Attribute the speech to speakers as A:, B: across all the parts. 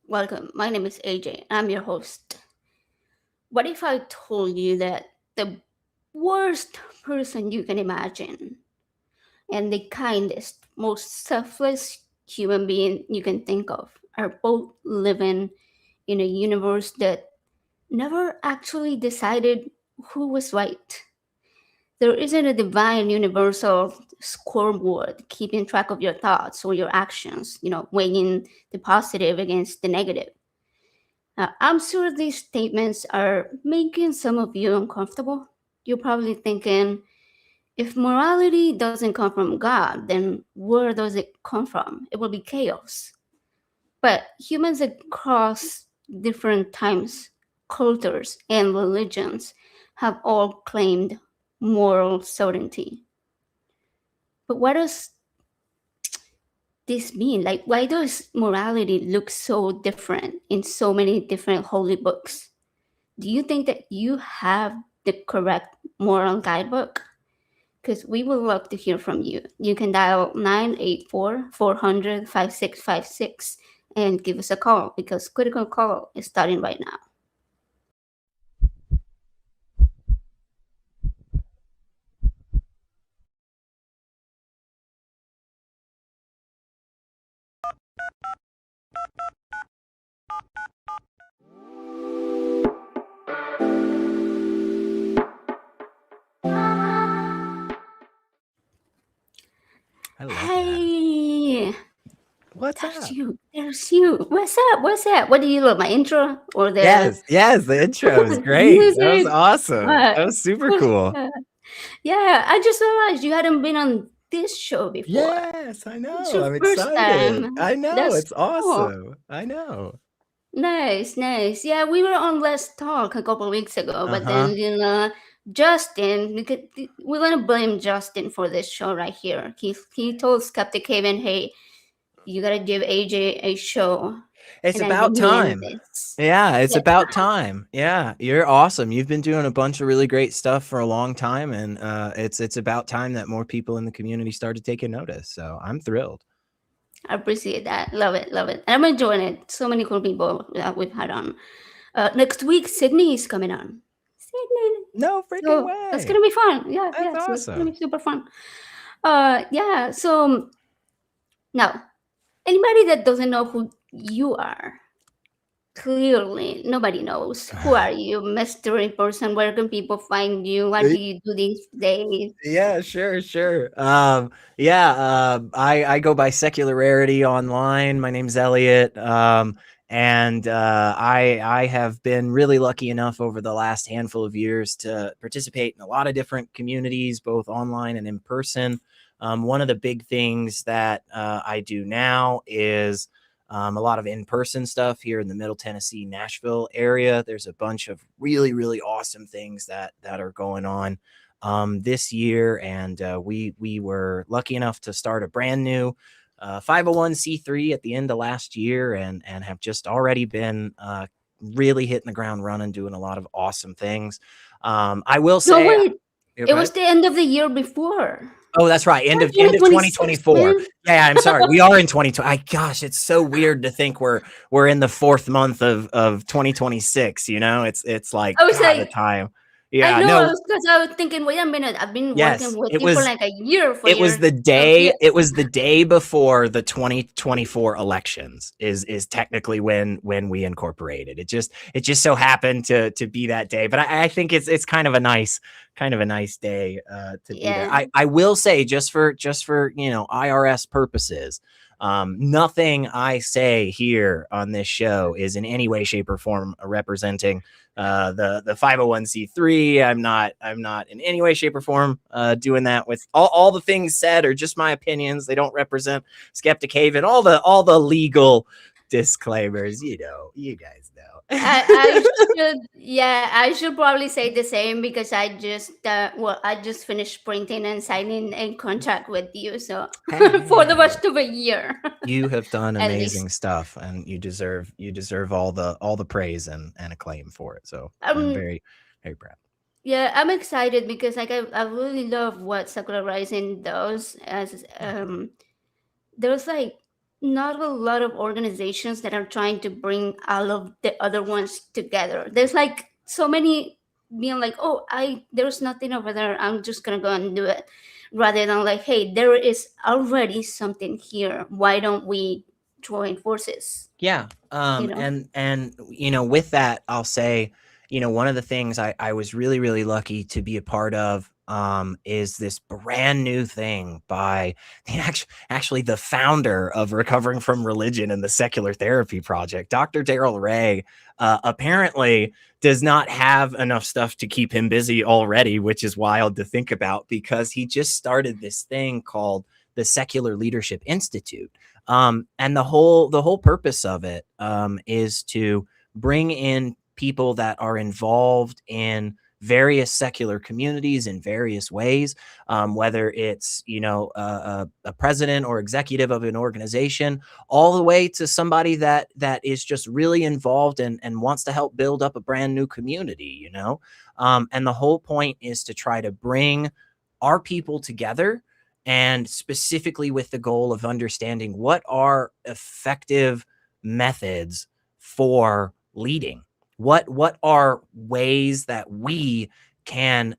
A: Welcome. My name is AJ. I'm your host. What if I told you that the worst person you can imagine and the kindest, most selfless human being you can think of are both living in a universe that never actually decided who was right? There isn't a divine universal scoreboard keeping track of your thoughts or your actions, weighing the positive against the negative. I'm sure these statements are making some of you uncomfortable. You're probably thinking, if morality doesn't come from God, then where does it come from? It will be chaos. But humans across different times, cultures, and religions have all claimed moral certainty. But what does this mean? Like, why does morality look so different in so many different holy books? Do you think that you have the correct moral guidebook? Because we would love to hear from you. You can dial 984-400-5656 and give us a call because Critical Call is starting right now.
B: I love that.
A: Hey,
B: What's
A: there's
B: up?
A: you. There's you. What's up? What's up? What do you love? My intro or the
B: Yes, the intro was great. That was
A: music?
B: awesome.
A: What?
B: That was super cool.
A: Yeah, I just realized you hadn't been on this show before.
B: Yes, I
A: It's
B: know.
A: your
B: I'm
A: first
B: excited.
A: time.
B: I know.
A: That's
B: It's
A: cool.
B: awesome. I know.
A: Nice, nice. Yeah, we were on Let's Talk a couple of weeks ago, but
B: Uh-huh.
A: then Justin, we're gonna blame Justin for this show right here. He told Skeptic Haven, "Hey, you gotta give AJ a show,"
B: It's
A: and I
B: about
A: demand
B: time.
A: this.
B: Yeah, it's
A: Yeah,
B: about time. Yeah, you're awesome. You've been doing a bunch of really great stuff for a long time, and it's about time that more people in the community started taking notice. So I'm thrilled.
A: I appreciate that. Love it, love it. I'm enjoying it. So many cool people that we've had on. Next week, Sydney is coming on. Sydney.
B: No freaking
A: So that's
B: way.
A: gonna be fun. Yeah,
B: That's
A: yeah. So it's gonna
B: awesome.
A: be super fun. Yeah. So now, anybody that doesn't know who you are, clearly nobody knows. Who are you, mystery person? Where can people find you? What do you do these days?
B: Yeah, sure. I go by Secularity online. My name's Elliot. And I have been really lucky enough over the last handful of years to participate in a lot of different communities, both online and in person. One of the big things that I do now is a lot of in-person stuff here in the Middle Tennessee, Nashville area. There's a bunch of really awesome things that are going on this year, and we were lucky enough to start a brand new 501c3 at the end of last year, and have just already been really hitting the ground running, doing a lot of awesome things. I will
A: No,
B: say,
A: wait. It
B: okay.
A: was the end of the year before.
B: Oh, that's right. End of
A: 2026,
B: 2024.
A: man.
B: Yeah, I'm sorry. We are in 2020. Gosh, it's so weird to think we're in the fourth month of 2026. You know, it's like
A: I was
B: God, the
A: like,
B: time.
A: I
B: Yeah,
A: know,
B: no,
A: because I was thinking, wait a minute, I've been working
B: yes,
A: with you for like a year for
B: it was
A: your
B: the
A: so
B: day
A: yeah.
B: it was the day before the 2024 elections is technically when we incorporated. It just so happened to be that day, but I think it's kind of a nice day to be there.
A: Yeah.
B: I will say, just for IRS purposes, nothing I say here on this show is in any way, shape, or form representing the 501c3. I'm not in any way, shape, or form doing that. With all the things said are just my opinions. They don't represent Skeptic Haven. All the legal disclaimers, you guys know.
A: I I should probably say the same because I just finished printing and signing a contract with you, so for the
B: Hey,
A: rest of a year
B: you have done
A: at least.
B: amazing stuff, and you deserve all the praise and acclaim for it. So I'm
A: Um,
B: very proud.
A: yeah, I'm excited because I really love what Sakura Rising does. As there's like not a lot of organizations that are trying to bring all of the other ones together. There's like so many being like, oh, I there's nothing over there. I'm just gonna go and do it, rather than like, hey, there is already something here. Why don't we join forces?
B: Yeah.
A: You know,
B: And with that, I'll say, one of the things I was really, really lucky to be a part of is this brand new thing by actually the founder of Recovering from Religion and the Secular Therapy Project, Dr. Daryl Ray. Apparently does not have enough stuff to keep him busy already, which is wild to think about, because he just started this thing called the Secular Leadership Institute. And the whole purpose of it is to bring in people that are involved in various secular communities in various ways, whether it's a president or executive of an organization, all the way to somebody that is just really involved and wants to help build up a brand new community. And the whole point is to try to bring our people together, and specifically with the goal of understanding what are effective methods for leading. What are ways that we can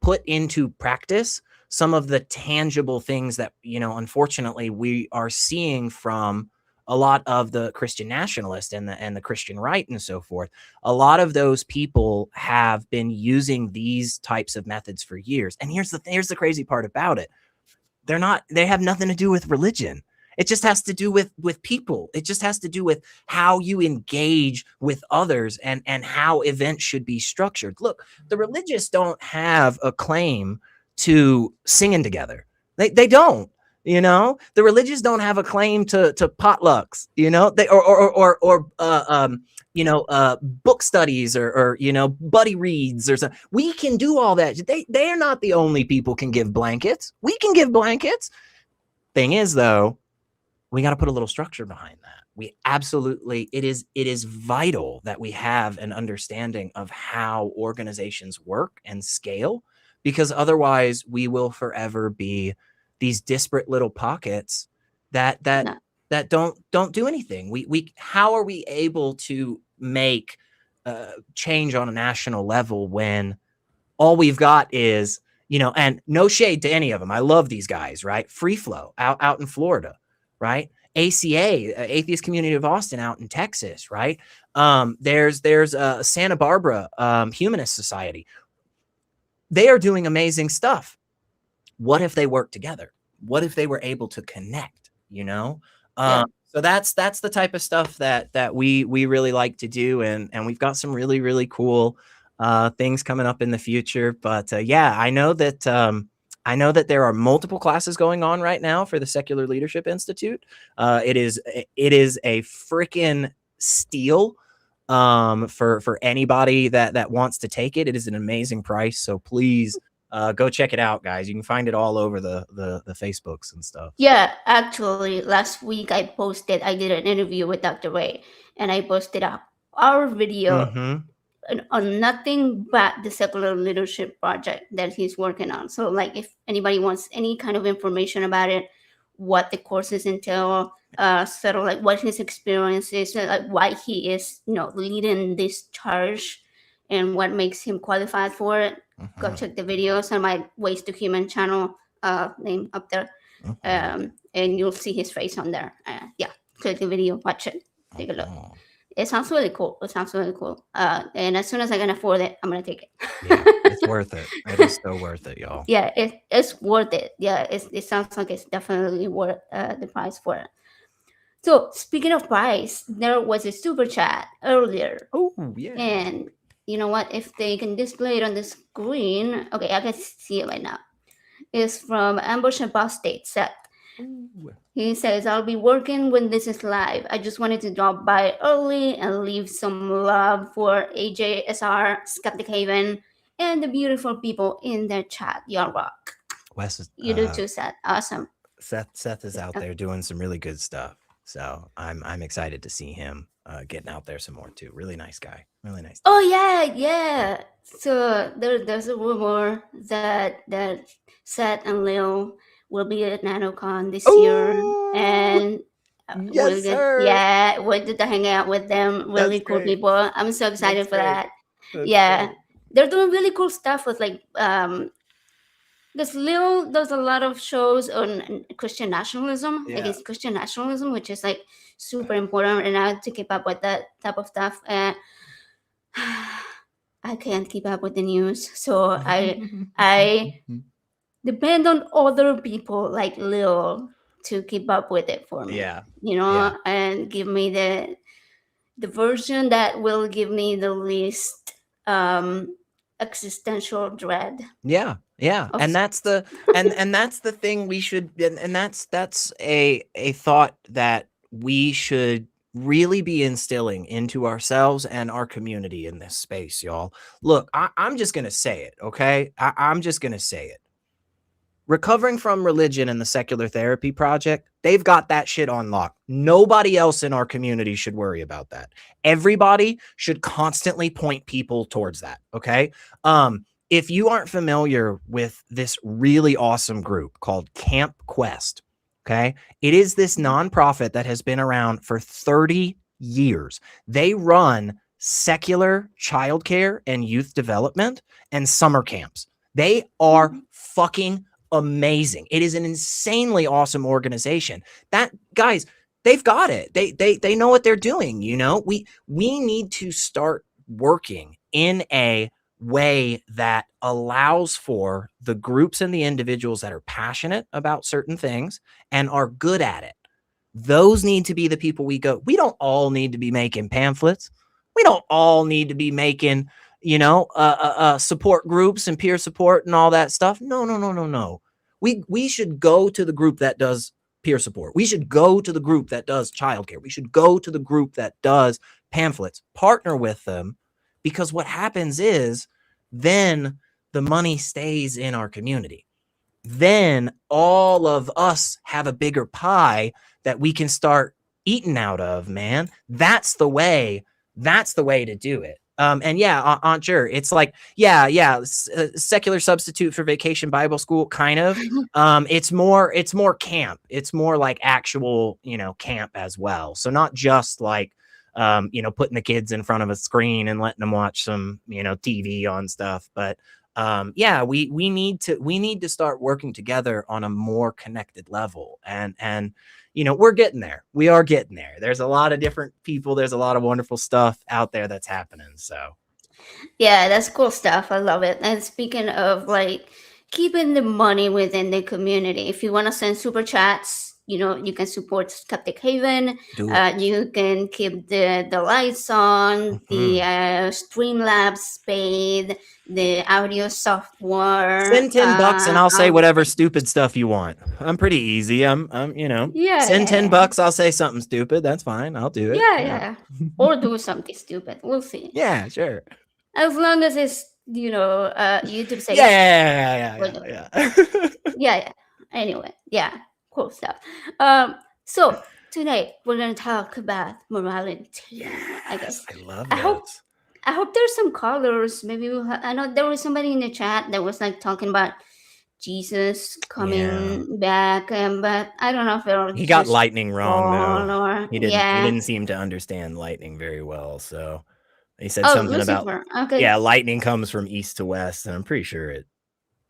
B: put into practice some of the tangible things that, unfortunately we are seeing from a lot of the Christian nationalists and the Christian right and so forth. A lot of those people have been using these types of methods for years. And here's the crazy part about it. They have nothing to do with religion. It just has to do with people. It just has to do with how you engage with others and how events should be structured. Look, the religious don't have a claim to singing together. They don't. The religious don't have a claim to potlucks. They book studies or buddy reads or something. We can do all that. They are not the only people can give blankets. We can give blankets. Thing is, though, we got to put a little structure behind that. We absolutely, it is vital that we have an understanding of how organizations work and scale, because otherwise we will forever be these disparate little pockets that that
A: no,
B: that don't do anything. We how are we able to make change on a national level when all we've got is, and no shade to any of them. I love these guys, right? Free Flow out in Florida, right? ACA, Atheist Community of Austin, out in Texas, right? There's Santa Barbara Humanist Society. They are doing amazing stuff. What if they work together? What if they were able to connect?
A: yeah,
B: So that's the type of stuff that we really like to do, and we've got some really, really cool things coming up in the future. But yeah, I know that there are multiple classes going on right now for the Secular Leadership Institute. It is a freaking steal for anybody that wants to take it. It is an amazing price, so please go check it out, guys. You can find it all over the Facebooks and stuff.
A: yeah. Actually, last week I did an interview with Dr. Ray, and I posted up our video
B: Mm-hmm.
A: on nothing but the secular leadership project that he's working on. So, like, if anybody wants any kind of information about it, what the courses entail, sort of like what his experience is, like why he is, leading this charge, and what makes him qualified for it, go
B: Mm-hmm.
A: check the videos on my Ways to Human channel, name up there,
B: Mm-hmm.
A: and you'll see his face on there. Yeah, click the video, watch it, take a look.
B: Mm-hmm.
A: It sounds really cool. It sounds really cool. And as soon as I can afford it, I'm gonna take
B: Yeah,
A: it.
B: it's worth it. It is so worth it, y'all.
A: Yeah, it's worth it. Yeah, it sounds like it's definitely worth the price for it. So speaking of price, there was a super chat earlier,
B: Oh yeah.
A: and you know what? If they can display it on the screen, okay, I can see it right now. It's from Ambush Apostate Set.
B: Ooh.
A: He says, I'll be working when this is live. I just wanted to drop by early and leave some love for AJSR, Skeptic Haven, and the beautiful people in the chat. Y'all rock.
B: Wes is,
A: You do too, Seth. Awesome.
B: Seth is out there doing some really good stuff. So I'm excited to see him getting out there some more too. Really nice guy. Really nice.
A: Oh yeah, yeah. So there's a rumor that Seth and Leo will be at NanoCon this year,
B: Oh,
A: and We're
B: Yes,
A: good.
B: sir.
A: Yeah, we're good to hang out with them.
B: That's
A: Really cool
B: great.
A: people. I'm so
B: That's
A: excited for
B: great.
A: that.
B: That's
A: Yeah,
B: great.
A: they're doing really cool stuff with like because Lil does a lot of shows on Christian nationalism,
B: Yeah.
A: against Christian nationalism, which is like super important right now to keep up with that type of stuff. And I can't keep up with the news, so I depend on other people like Lil to keep up with it for me,
B: Yeah.
A: you
B: Yeah.
A: know, and give me the version that will give me the least existential dread
B: Yeah. Yeah.
A: of.
B: And that's the and that's the thing we should and that's a thought that we should really be instilling into ourselves and our community in this space, y'all. Look, I'm just gonna say it, okay? I'm just gonna say it. Recovering from religion and the secular therapy project, they've got that shit on lock. Nobody else in our community should worry about that. Everybody should constantly point people towards that. Okay. If you aren't familiar with this really awesome group called Camp Quest, okay, it is this nonprofit that has been around for 30 years. They run secular childcare and youth development and summer camps. They are fucking amazing. It is an insanely awesome organization. That guys, they've got it. They know what they're doing, you know? We need to start working in a way that allows for the groups and the individuals that are passionate about certain things and are good at it. Those need to be the people we go. We don't all need to be making pamphlets. We don't all need to be making, support groups and peer support and all that stuff. No, no, no, no, no. We should go to the group that does peer support. We should go to the group that does childcare. We should go to the group that does pamphlets. Partner with them, because what happens is then the money stays in our community. Then all of us have a bigger pie that we can start eating out of, man. That's the way. That's the way to do it. And yeah, Aunt Jur, it's like, yeah, secular substitute for vacation Bible school, kind of. It's more camp. It's more like actual, camp as well. So not just like, putting the kids in front of a screen and letting them watch some, TV on stuff, but yeah, we need to start working together on a more connected level, and we're getting there. We are getting there. There's a lot of different people. There's a lot of wonderful stuff out there that's happening. So
A: Yeah, that's cool stuff. I love it. And speaking of like keeping the money within the community, if you want to send super chats, you can support Skeptic Haven.
B: do it.
A: You can keep the lights on, the
B: Mhm.
A: Streamlabs paid, the audio software.
B: Send $10 and I'll say whatever
A: Everything.
B: stupid stuff you want. I'm pretty easy. I'm
A: Yeah,
B: send
A: yeah,
B: ten
A: yeah.
B: bucks. I'll say something stupid. That's fine. I'll do it.
A: Yeah,
B: Yeah.
A: yeah. Or do something stupid. We'll see.
B: Yeah, sure.
A: As long as it's, YouTube
B: Yeah,
A: safe. We're
B: yeah,
A: good.
B: yeah, yeah.
A: Yeah. Anyway, yeah, cool stuff. Um, so today we're gonna talk about morality. I
B: Yes,
A: guess.
B: I love
A: I hope
B: this.
A: I hope there's some colors. Maybe I know there was somebody in the chat that was like talking about Jesus
B: Yeah.
A: coming back, but I don't know if it'll
B: He got
A: just
B: lightning wrong though.
A: fall or
B: He
A: yeah.
B: didn't seem to understand lightning very well. So he said
A: Oh,
B: something about,
A: Lucifer. Okay,
B: yeah, lightning comes from east to west, and I'm pretty sure it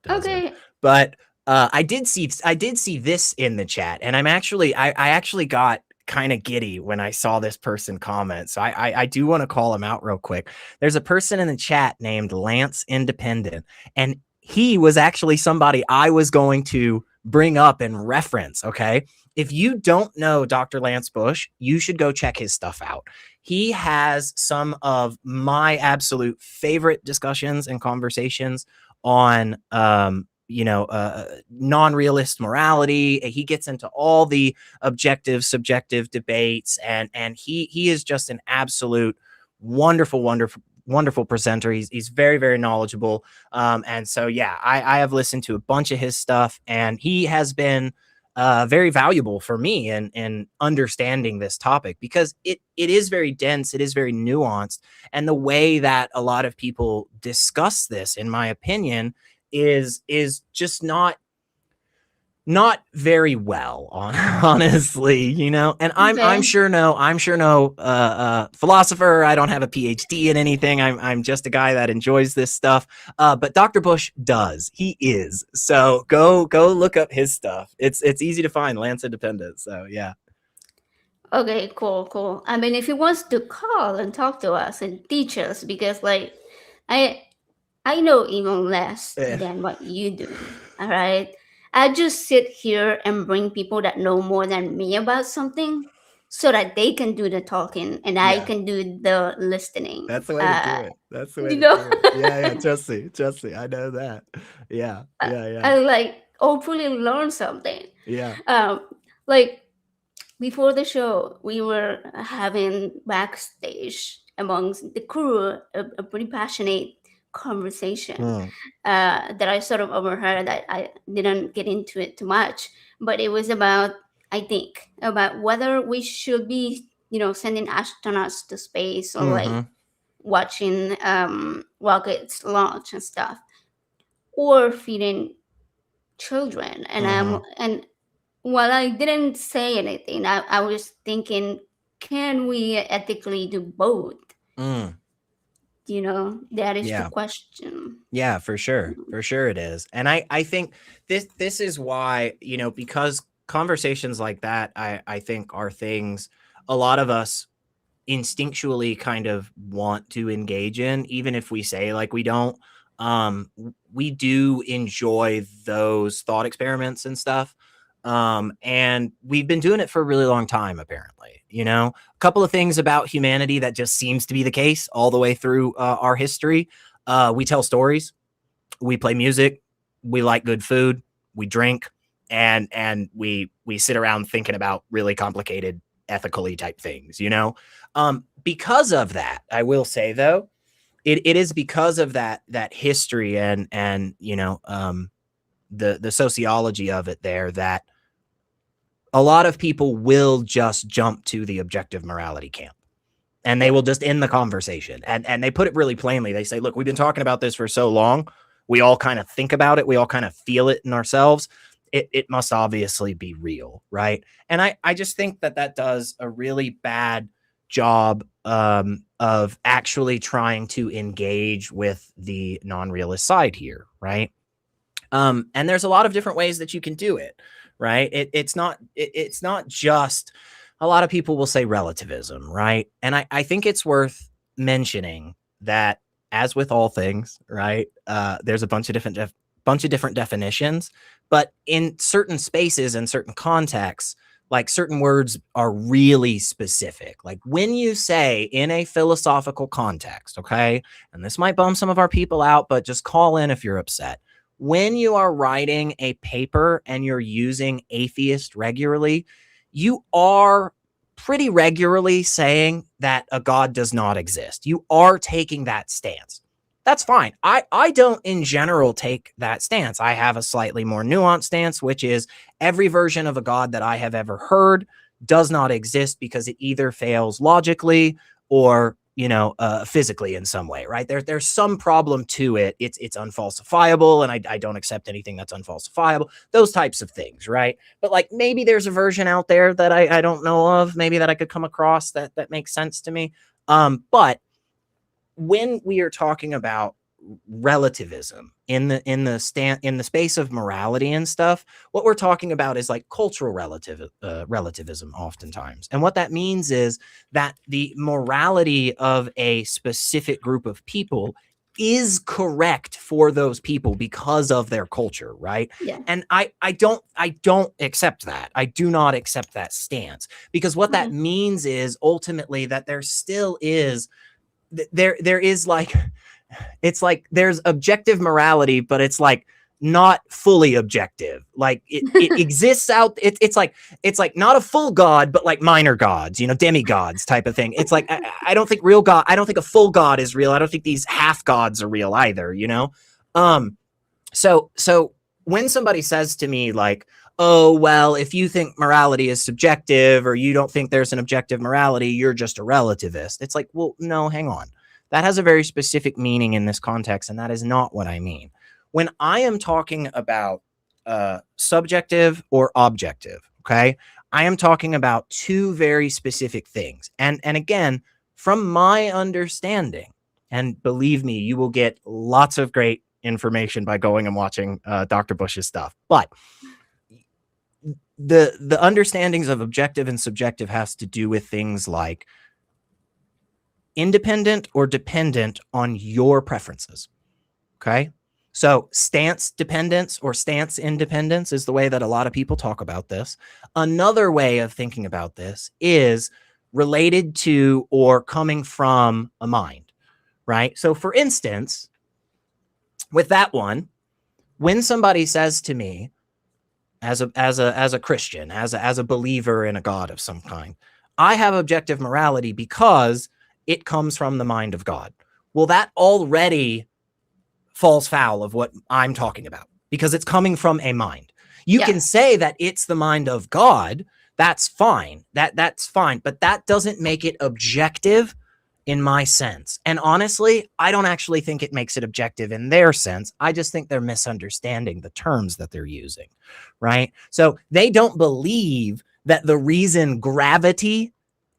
B: doesn't.
A: okay.
B: But I did see this in the chat, and I actually got kind of giddy when I saw this person comment. So I do want to call him out real quick. There's a person in the chat named Lance Independent, and he was actually somebody I was going to bring up and reference. Okay. If you don't know Dr. Lance Bush, you should go check his stuff out. He has some of my absolute favorite discussions and conversations on non-realist morality. He gets into all the objective subjective debates, and he is just an absolute wonderful presenter. He's very, very knowledgeable. And so yeah, I have listened to a bunch of his stuff, and he has been very valuable for me in understanding this topic, because it is very dense, it is very nuanced, and the way that a lot of people discuss this, in my opinion, is just not Not very well, honestly, you know. And I'm
A: Okay.
B: sure no philosopher. I don't have a PhD in anything. I'm just a guy that enjoys this stuff. But Dr. Bush does. He is. So go look up his stuff. It's easy to find. Lance Independent. So yeah.
A: Okay, cool, cool. I mean, if he wants to call and talk to us and teach us, because like, I I know even less
B: Eh.
A: than what you do. All right, I just sit here and bring people that know more than me about something, so that they can do the talking and I
B: Yeah.
A: can do the listening.
B: That's the way to do it. That's the way
A: You
B: to
A: know,
B: do it. Yeah, yeah. Trust me. Trust me. I know that. Yeah.
A: I,
B: Yeah. Yeah.
A: I like hopefully learn something.
B: Yeah.
A: Um, like before the show, we were having backstage amongst the crew a pretty passionate conversation
B: Mm,
A: that I sort of overheard. That I didn't get into it too much, but it was about, I think, about whether we should be, sending astronauts to space or like
B: mm-hmm.
A: watching rockets launch and stuff, or feeding children.
B: Mm-hmm.
A: And while I didn't say anything, I was thinking, can we ethically do both?
B: Mm.
A: That is the
B: Yeah.
A: question.
B: Yeah, for sure. For sure it is. And I think this is why, you know, because conversations like that I think are things a lot of us instinctually kind of want to engage in, even if we say like we don't. We do enjoy those thought experiments and stuff. And we've been doing it for a really long time, apparently. You know, a couple of things about humanity that just seems to be the case all the way through our history. We tell stories, we play music, we like good food, we drink, and we sit around thinking about really complicated ethically type things, you know. Because of that, I will say though, it is because of that history and you know the sociology of it there that a lot of people will just jump to the objective morality camp and they
A: Yeah.
B: will just end the conversation. And they put it really plainly. They say, look, we've been talking about this for so long. We all kind of think about it. We all kind of feel it in ourselves. It must obviously be real, right? And I just think that does a really bad job of actually trying to engage with the non-realist side here, right? And there's a lot of different ways that you can do it, right? It's not just a lot of people will say relativism, right? And I think it's worth mentioning that as with all things, right? There's a bunch of different definitions, but in certain spaces and certain contexts, like certain words are really specific. Like when you say in a philosophical context, okay, and this might bum some of our people out, but just call in if you're upset when you are writing a paper and you're using atheist regularly, you are pretty regularly saying that a God does not exist. You are taking that stance. That's fine. I don't in general take that stance. I have a slightly more nuanced stance, which is every version of a God that I have ever heard does not exist because it either fails logically or physically in some way, right? There's some problem to it. It's unfalsifiable, and I don't accept anything that's unfalsifiable. Those types of things, right? But like maybe there's a version out there that I don't know of, maybe that I could come across that makes sense to me. But when we are talking about relativism in the space of morality and stuff, what we're talking about is like cultural relativism oftentimes. And what that means is that the morality of a specific group of people is correct for those people because of their culture, right?
A: Yeah.
B: And I don't accept that. I do not accept that stance, because what that
A: Okay.
B: means is ultimately that there still is there is like it's like there's objective morality, but it's like not fully objective. Like it exists out. It's like not a full god, but like minor gods, demigods type of thing. It's like I don't think real God. I don't think a full god is real. I don't think these half gods are real either. Um. So when somebody says to me like, "Oh well, if you think morality is subjective or you don't think there's an objective morality, you're just a relativist." It's like, well, no, hang on. That has a very specific meaning in this context, and that is not what I mean. When I am talking about subjective or objective. Okay. I am talking about two very specific things. And again, from my understanding, and believe me, you will get lots of great information by going and watching Dr. Bush's stuff. But the understandings of objective and subjective has to do with things like independent or dependent on your preferences. Okay. So stance dependence or stance independence is the way that a lot of people talk about this. Another way of thinking about this is related to or coming from a mind, right? So for instance, with that one, when somebody says to me, as a Christian, as a believer in a God of some kind, I have objective morality because it comes from the mind of God. Well, that already falls foul of what I'm talking about because it's coming from a mind. You can say that it's the mind of God. That's fine. That's fine. But that doesn't make it objective in my sense. And honestly, I don't actually think it makes it objective in their sense. I just think they're misunderstanding the terms that they're using, right? So they don't believe that the reason gravity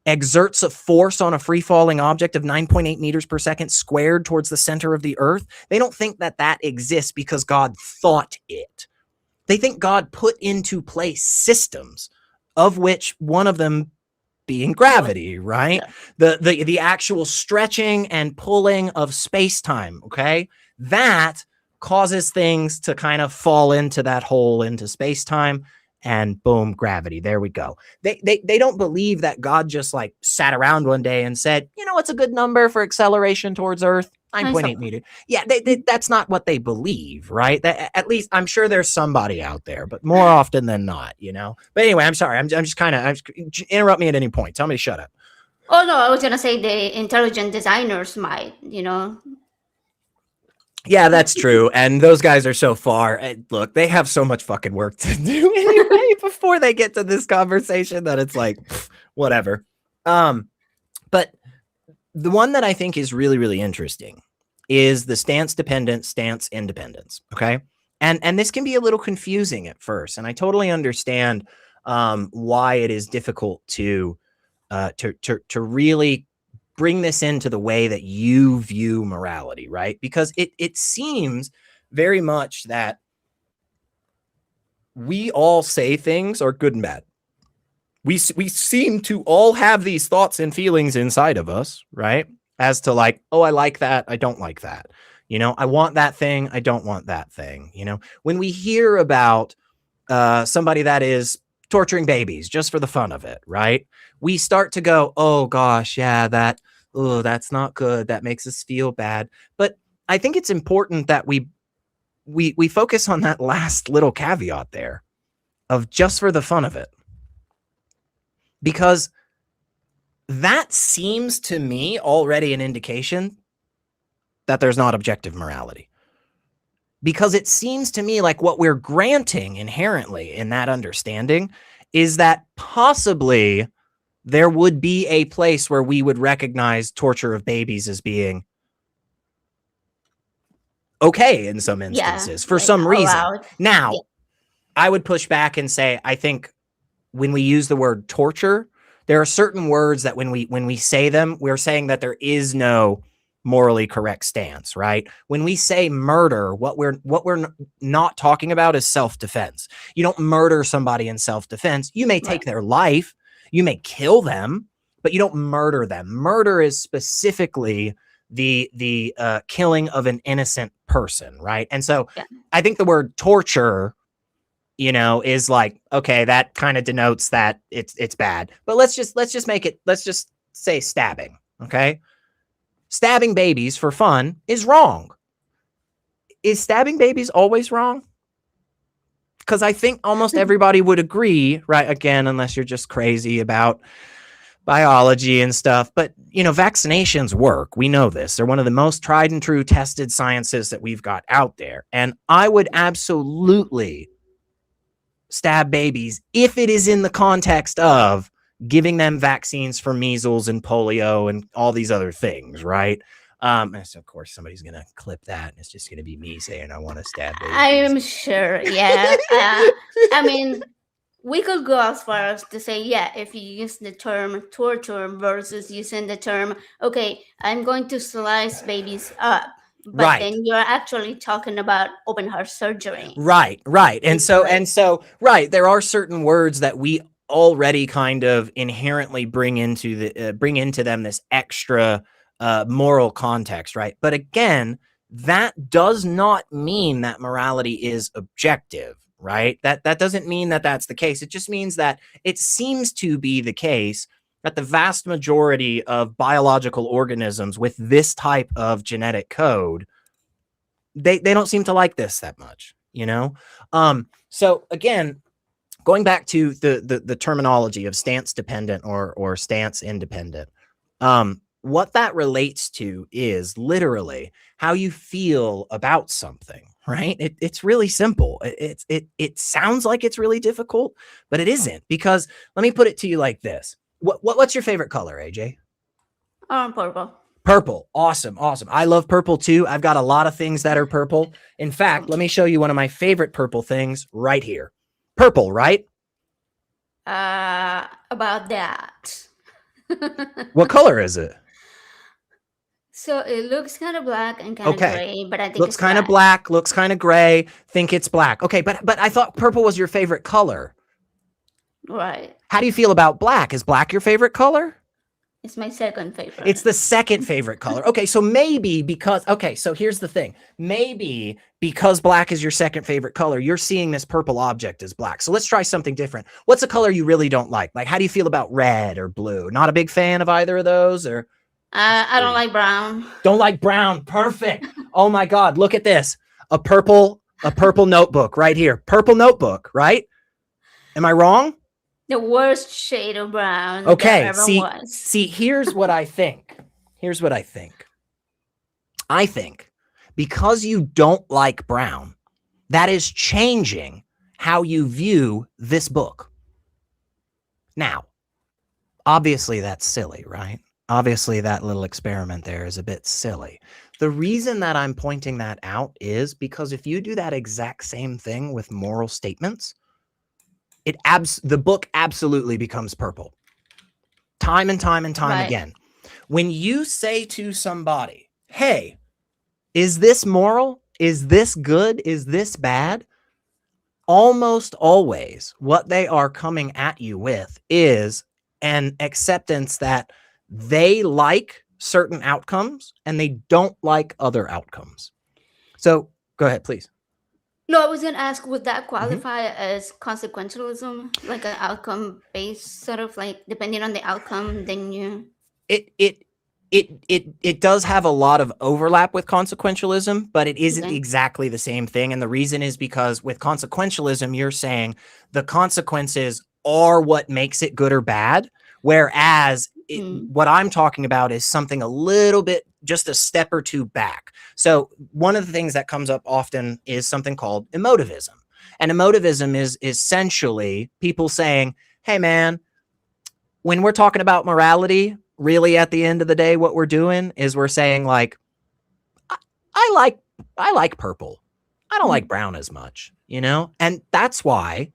B: exerts a force on a free-falling object of 9.8 meters per second squared towards the center of the earth, they don't think that that exists because God thought it. They think God put into place systems, of which one of them being gravity, right? The actual stretching and pulling of space-time, okay? That causes things to kind of fall into that hole into space-time, and boom, gravity. There we go. They don't believe that God just like sat around one day and said, you know, what's a good number for acceleration towards Earth? 9.8 meters. Yeah, that's not what they believe, right? At least I'm sure there's somebody out there, but more often than not, you know. But anyway, I'm sorry. I'm just kind of interrupt me at any point. Tell me to shut up.
A: Oh no, I was gonna say the intelligent designers might, you know.
B: Yeah, that's true. And those guys are so far. Look, they have so much fucking work to do anyway before they get to this conversation that it's like, whatever. But the one that I think is really, really interesting is the stance dependent, stance independence. Okay. And this can be a little confusing at first. And I totally understand why it is difficult to really bring this into the way that you view morality, right? Because it seems very much that we all say things are good and bad. We seem to all have these thoughts and feelings inside of us, right? As to like, oh, I like that. I don't like that. You know, I want that thing. I don't want that thing. You know, when we hear about somebody that is torturing babies just for the fun of it, right? We start to go, oh gosh, yeah, that's not good. That makes us feel bad. But I think it's important that we focus on that last little caveat there of just for the fun of it. Because that seems to me already an indication that there's not objective morality. Because it seems to me like what we're granting inherently in that understanding is that possibly there would be a place where we would recognize torture of babies as being okay in some instances for some reason. Now, I would push back and say, I think when we use the word torture, there are certain words that when we say them, we're saying that there is no morally correct stance, right? When we say murder, what we're not talking about is self-defense. You don't murder somebody in self-defense. You may take their life, you may kill them, but you don't murder them. Murder is specifically the killing of an innocent person, right? And so I think the word torture, you know, is like, okay, that kind of denotes that it's bad. But let's just make it, let's just say stabbing, okay? Stabbing babies for fun is wrong. Is stabbing babies always wrong? Because I think almost everybody would agree, right? Again, unless you're just crazy about biology and stuff. But, you know, vaccinations work. We know this. They're one of the most tried and true tested sciences that we've got out there. And I would absolutely stab babies if it is in the context of giving them vaccines for measles and polio and all these other things, right? And so of course somebody's gonna clip that, and it's just gonna be me saying I want to stab
A: I
B: babies.
A: am sure, yeah. I mean, we could go as far as to say, yeah, if you use the term torture versus using the term, okay, I'm going to slice babies up, but
B: Right.
A: then you're actually talking about open heart surgery.
B: Right. And
A: It's
B: so
A: like,
B: right, there are certain words that we already kind of inherently bring into them this extra moral context, right? But again, that does not mean that morality is objective, right? That doesn't mean that that's the case. It just means that it seems to be the case that the vast majority of biological organisms with this type of genetic code, they don't seem to like this that much, you know? So again, going back to the terminology of stance dependent or stance independent, what that relates to is literally how you feel about something, right? It's really simple. It sounds like it's really difficult, but it isn't, because let me put it to you like this. What's your favorite color, AJ?
A: purple.
B: Purple. Awesome. I love purple too. I've got a lot of things that are purple. In fact, let me show you one of my favorite purple things right here. Purple, right?
A: About that.
B: What color is it?
A: So it looks kind of black and kind of
B: Okay.
A: gray, but I think
B: Looks
A: it's
B: kind of
A: black.
B: black, looks kind of gray. Think it's black. Okay, but I thought purple was your favorite color.
A: Right.
B: How do you feel about black? Is black your favorite color?
A: It's my second
B: It's
A: favorite.
B: the second favorite color. Okay, so maybe because, okay, so here's the thing. Maybe because black is your second favorite color, you're seeing this purple object as black. So let's try something different. What's a color you really don't like? Like, how do you feel about red or blue? Not a big fan of either of those, or
A: I don't like brown.
B: don't like brown? Perfect. Oh my God, look at this. A purple notebook right here. Purple notebook, right? Am I wrong?
A: The worst shade of brown there
B: Okay,
A: ever was.
B: here's what I think. Here's what I think. I think because you don't like brown, that is changing how you view this book. Now, obviously that's silly, right? Obviously that little experiment there is a bit silly. The reason that I'm pointing that out is because if you do that exact same thing with moral statements, the book absolutely becomes purple. Time and time and time
A: Right.
B: again. When you say to somebody, hey, is this moral? Is this good? Is this bad? Almost always what they are coming at you with is an acceptance that they like certain outcomes and they don't like other outcomes. So go ahead, please.
A: No, I was gonna ask, would that
B: Mm-hmm.
A: qualify as consequentialism, like an outcome based sort of like depending on the outcome, then you.
B: It it it does have a lot of overlap with consequentialism, but it isn't
A: Okay.
B: exactly the same thing. And the reason is because with consequentialism, you're saying the consequences are what makes it good or bad. Whereas
A: Mm.
B: what I'm talking about is something a little bit, just a step or two back. So one of the things that comes up often is something called emotivism. And emotivism is essentially people saying, hey, man, when we're talking about morality, really at the end of the day, what we're doing is we're saying like, I, I like I like purple. I don't like
A: Mm.
B: brown as much, you know? And that's why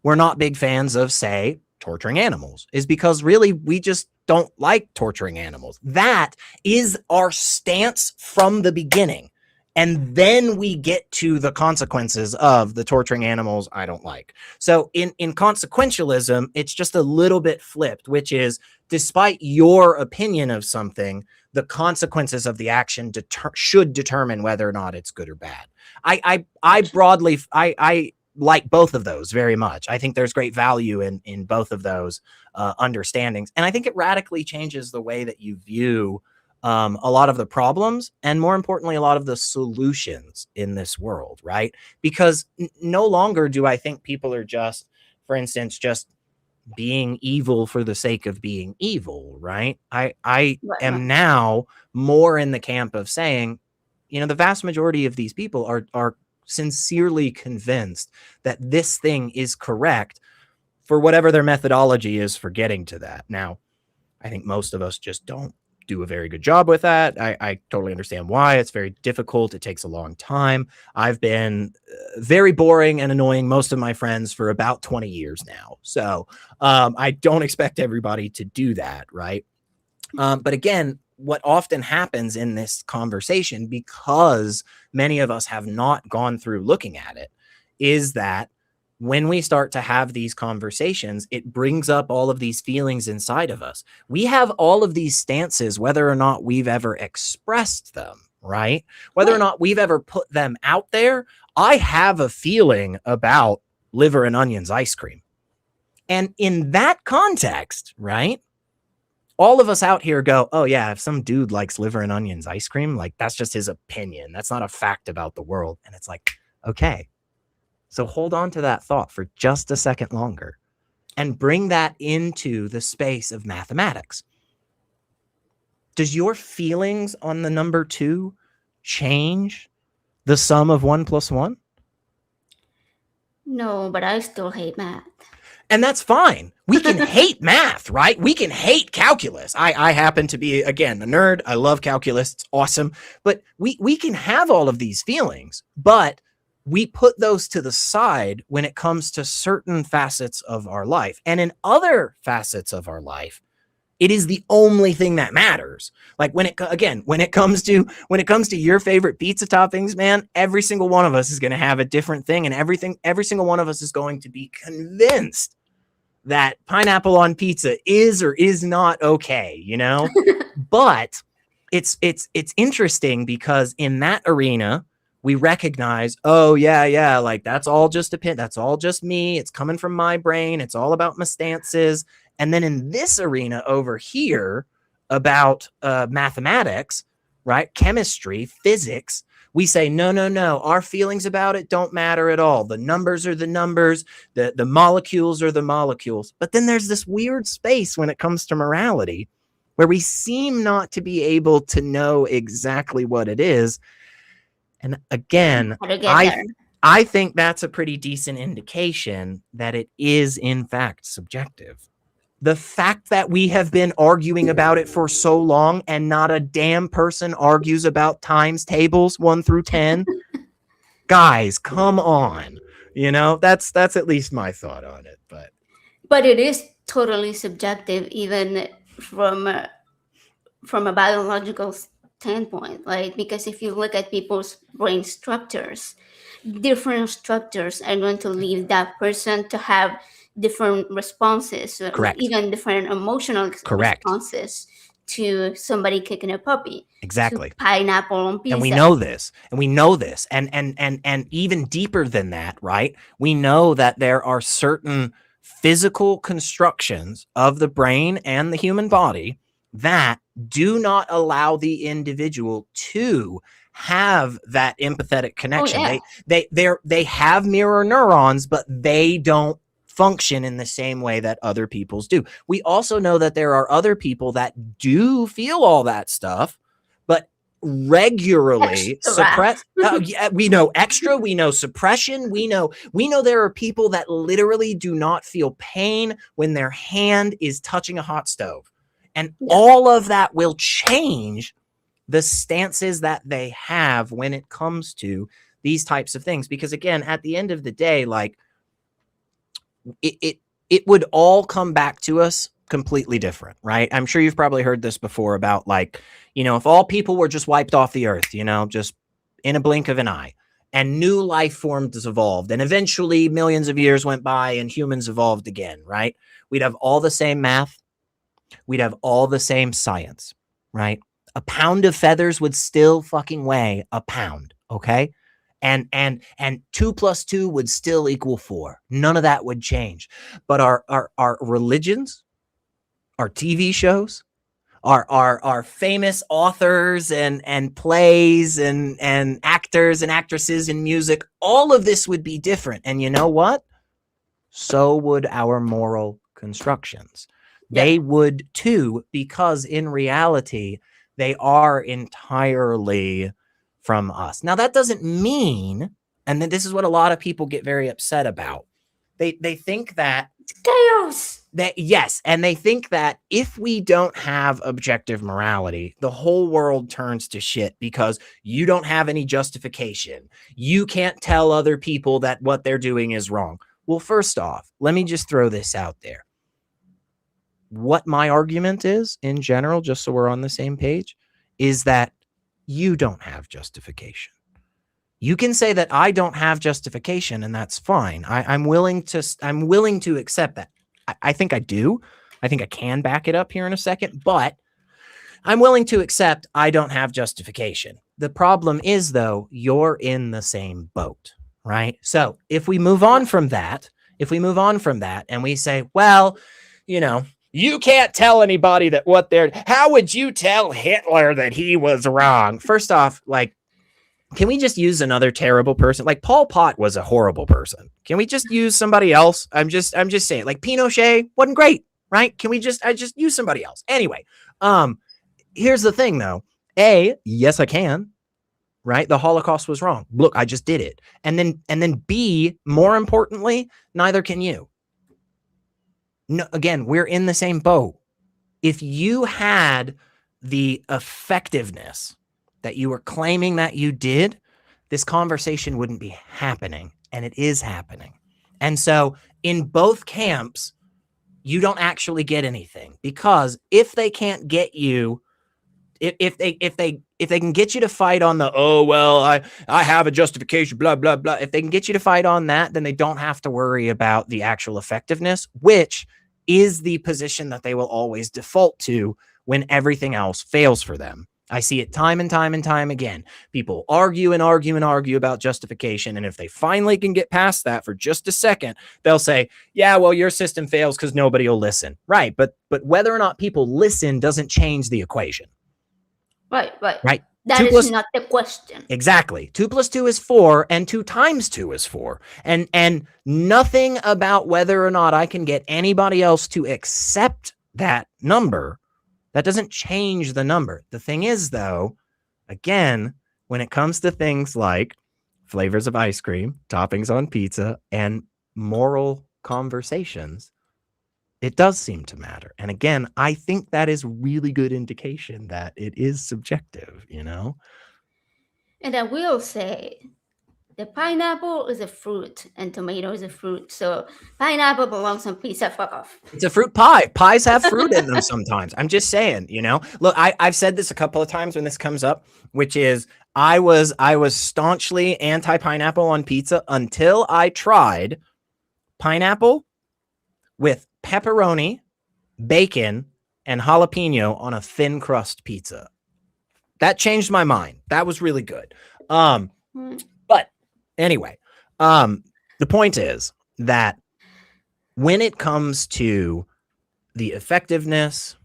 B: we're not big fans of, say, torturing animals, is because really we just don't like torturing animals. That is our stance from the beginning. And then we get to the consequences of the torturing animals I don't like. So in consequentialism, it's just a little bit flipped, which is despite your opinion of something, the consequences of the action should determine whether or not it's good or bad. I
A: Gotcha.
B: broadly I like both of those very much. I think there's great value in both of those understandings, and I think it radically changes the way that you view a lot of the problems, and more importantly, a lot of the solutions in this world, right? Because no longer do I think people are just, for instance, just being evil for the sake of being evil, right? I
A: Right,
B: am
A: right.
B: now more in the camp of saying, you know, the vast majority of these people are sincerely convinced that this thing is correct for whatever their methodology is for getting to that. Now, I think most of us just don't do a very good job with that. I totally understand why. It's very difficult. It takes a long time. I've been very boring and annoying most of my friends for about 20 years now. So I don't expect everybody to do that, right? But again, what often happens in this conversation, because many of us have not gone through looking at it, is that when we start to have these conversations, it brings up all of these feelings inside of us. We have all of these stances, whether or not we've ever expressed them, right? Whether or
A: Right.
B: not we've ever put them out there. I have a feeling about liver and onions ice cream. And in that context, right? All of us out here go, oh yeah, if some dude likes liver and onions ice cream, like that's just his opinion. That's not a fact about the world. And it's like, okay, so hold on to that thought for just a second longer and bring that into the space of mathematics. Does your feelings on the number 2 change the sum of 1 plus 1?
A: No, but I still hate math.
B: And that's fine. We can hate math, right? We can hate calculus. I happen to be, again, a nerd. I love calculus. It's awesome. But we can have all of these feelings, but we put those to the side when it comes to certain facets of our life. And in other facets of our life, it is the only thing that matters. Like when it comes to your favorite pizza toppings, man, every single one of us is going to have a different thing, and every single one of us is going to be convinced that pineapple on pizza is or is not okay, you know? But it's interesting because in that arena, we recognize, oh yeah, like that's all just a pin, that's all just me. It's coming from my brain. It's all about my stances. And then in this arena over here about mathematics, right? Chemistry, physics, we say, no, our feelings about it don't matter at all. The numbers are the numbers, the molecules are the molecules. But then there's this weird space when it comes to morality where we seem not to be able to know exactly what it is. And again,
A: How to get there.
B: I think that's a pretty decent indication that it is in fact subjective. The fact that we have been arguing about it for so long and not a damn person argues about times tables 1 through 10. Guys, come on. You know, that's at least my thought on it.
A: But it is totally subjective, even from a biological standpoint, like because if you look at people's brain structures, different structures are going to lead that person to have different responses,
B: Correct.
A: even different emotional
B: Correct.
A: responses to somebody kicking a puppy,
B: Exactly.
A: to pineapple on pizza.
B: And we know this, and even deeper than that, right? We know that there are certain physical constructions of the brain and the human body that do not allow the individual to have that empathetic connection.
A: Oh, yeah.
B: They have mirror neurons, but they don't function in the same way that other people's do. We also know that there are other people that do feel all that stuff, but regularly suppress. Yeah, we know extra, we know suppression, we know there are people that literally do not feel pain when their hand is touching a hot stove. And all of that will change the stances that they have when it comes to these types of things. Because again, at the end of the day, like it would all come back to us completely different, right? I'm sure you've probably heard this before about like, you know, if all people were just wiped off the earth, you know, just in a blink of an eye, and new life forms evolved, and eventually millions of years went by and humans evolved again, right? We'd have all the same math. We'd have all the same science, right? A pound of feathers would still fucking weigh a pound, okay? And 2 plus 2 would still equal 4. None of that would change. But our religions, our TV shows, our famous authors and plays and actors and actresses and music, all of this would be different. And you know what? So would our moral constructions. They would too, because in reality, they are entirely from us. Now, that doesn't mean, and this is what a lot of people get very upset about. They think that
A: Chaos.
B: Yes, and they think that if we don't have objective morality, the whole world turns to shit because you don't have any justification. You can't tell other people that what they're doing is wrong. Well, first off, let me just throw this out there. What my argument is in general, just so we're on the same page, is that you don't have justification. You can say that I don't have justification, and that's fine. I'm willing to accept that. I think I do. I think I can back it up here in a second, but I'm willing to accept I don't have justification. The problem is, though, you're in the same boat, right? So if we move on from that, and we say, well, you can't tell anybody that what they're, how would you tell Hitler that he was wrong? First off, like, can we just use another terrible person? Like Pol Pot was a horrible person. Can we just use somebody else? I'm just saying, like Pinochet wasn't great, right? Can we just use somebody else? Anyway, here's the thing though. Yes, I can. Right? The Holocaust was wrong. Look, I just did it. And then B, more importantly, neither can you. No, again, we're in the same boat. If you had the effectiveness that you were claiming that you did, this conversation wouldn't be happening, and it is happening. And so in both camps, you don't actually get anything, because if they can't get you, if they can get you to fight on the, oh, well, I have a justification, blah, blah, blah. If they can get you to fight on that, then they don't have to worry about the actual effectiveness, which is the position that they will always default to when everything else fails for them. I see it time and time and time again. People argue and argue and argue about justification. And if they finally can get past that for just a second, they'll say, yeah, well, your system fails because nobody will listen. Right. But whether or not people listen doesn't change the equation.
A: Right.
B: Right.
A: That is not the question.
B: Exactly. 2 + 2 is 4, and 2 × 2 is 4. And nothing about whether or not I can get anybody else to accept that number, that doesn't change the number. The thing is, though, again, when it comes to things like flavors of ice cream, toppings on pizza, and moral conversations, it does seem to matter. And again, I think that is really good indication that it is subjective,
A: And I will say, the pineapple is a fruit and tomato is a fruit. So pineapple belongs on pizza. Fuck off.
B: It's a fruit pie. Pies have fruit in them sometimes. I'm just saying, Look, I've said this a couple of times when this comes up, which is I was staunchly anti-pineapple on pizza until I tried pineapple with pepperoni, bacon, and jalapeno on a thin crust pizza. That changed my mind. That was really good. But anyway, the point is that when it comes to the effectiveness,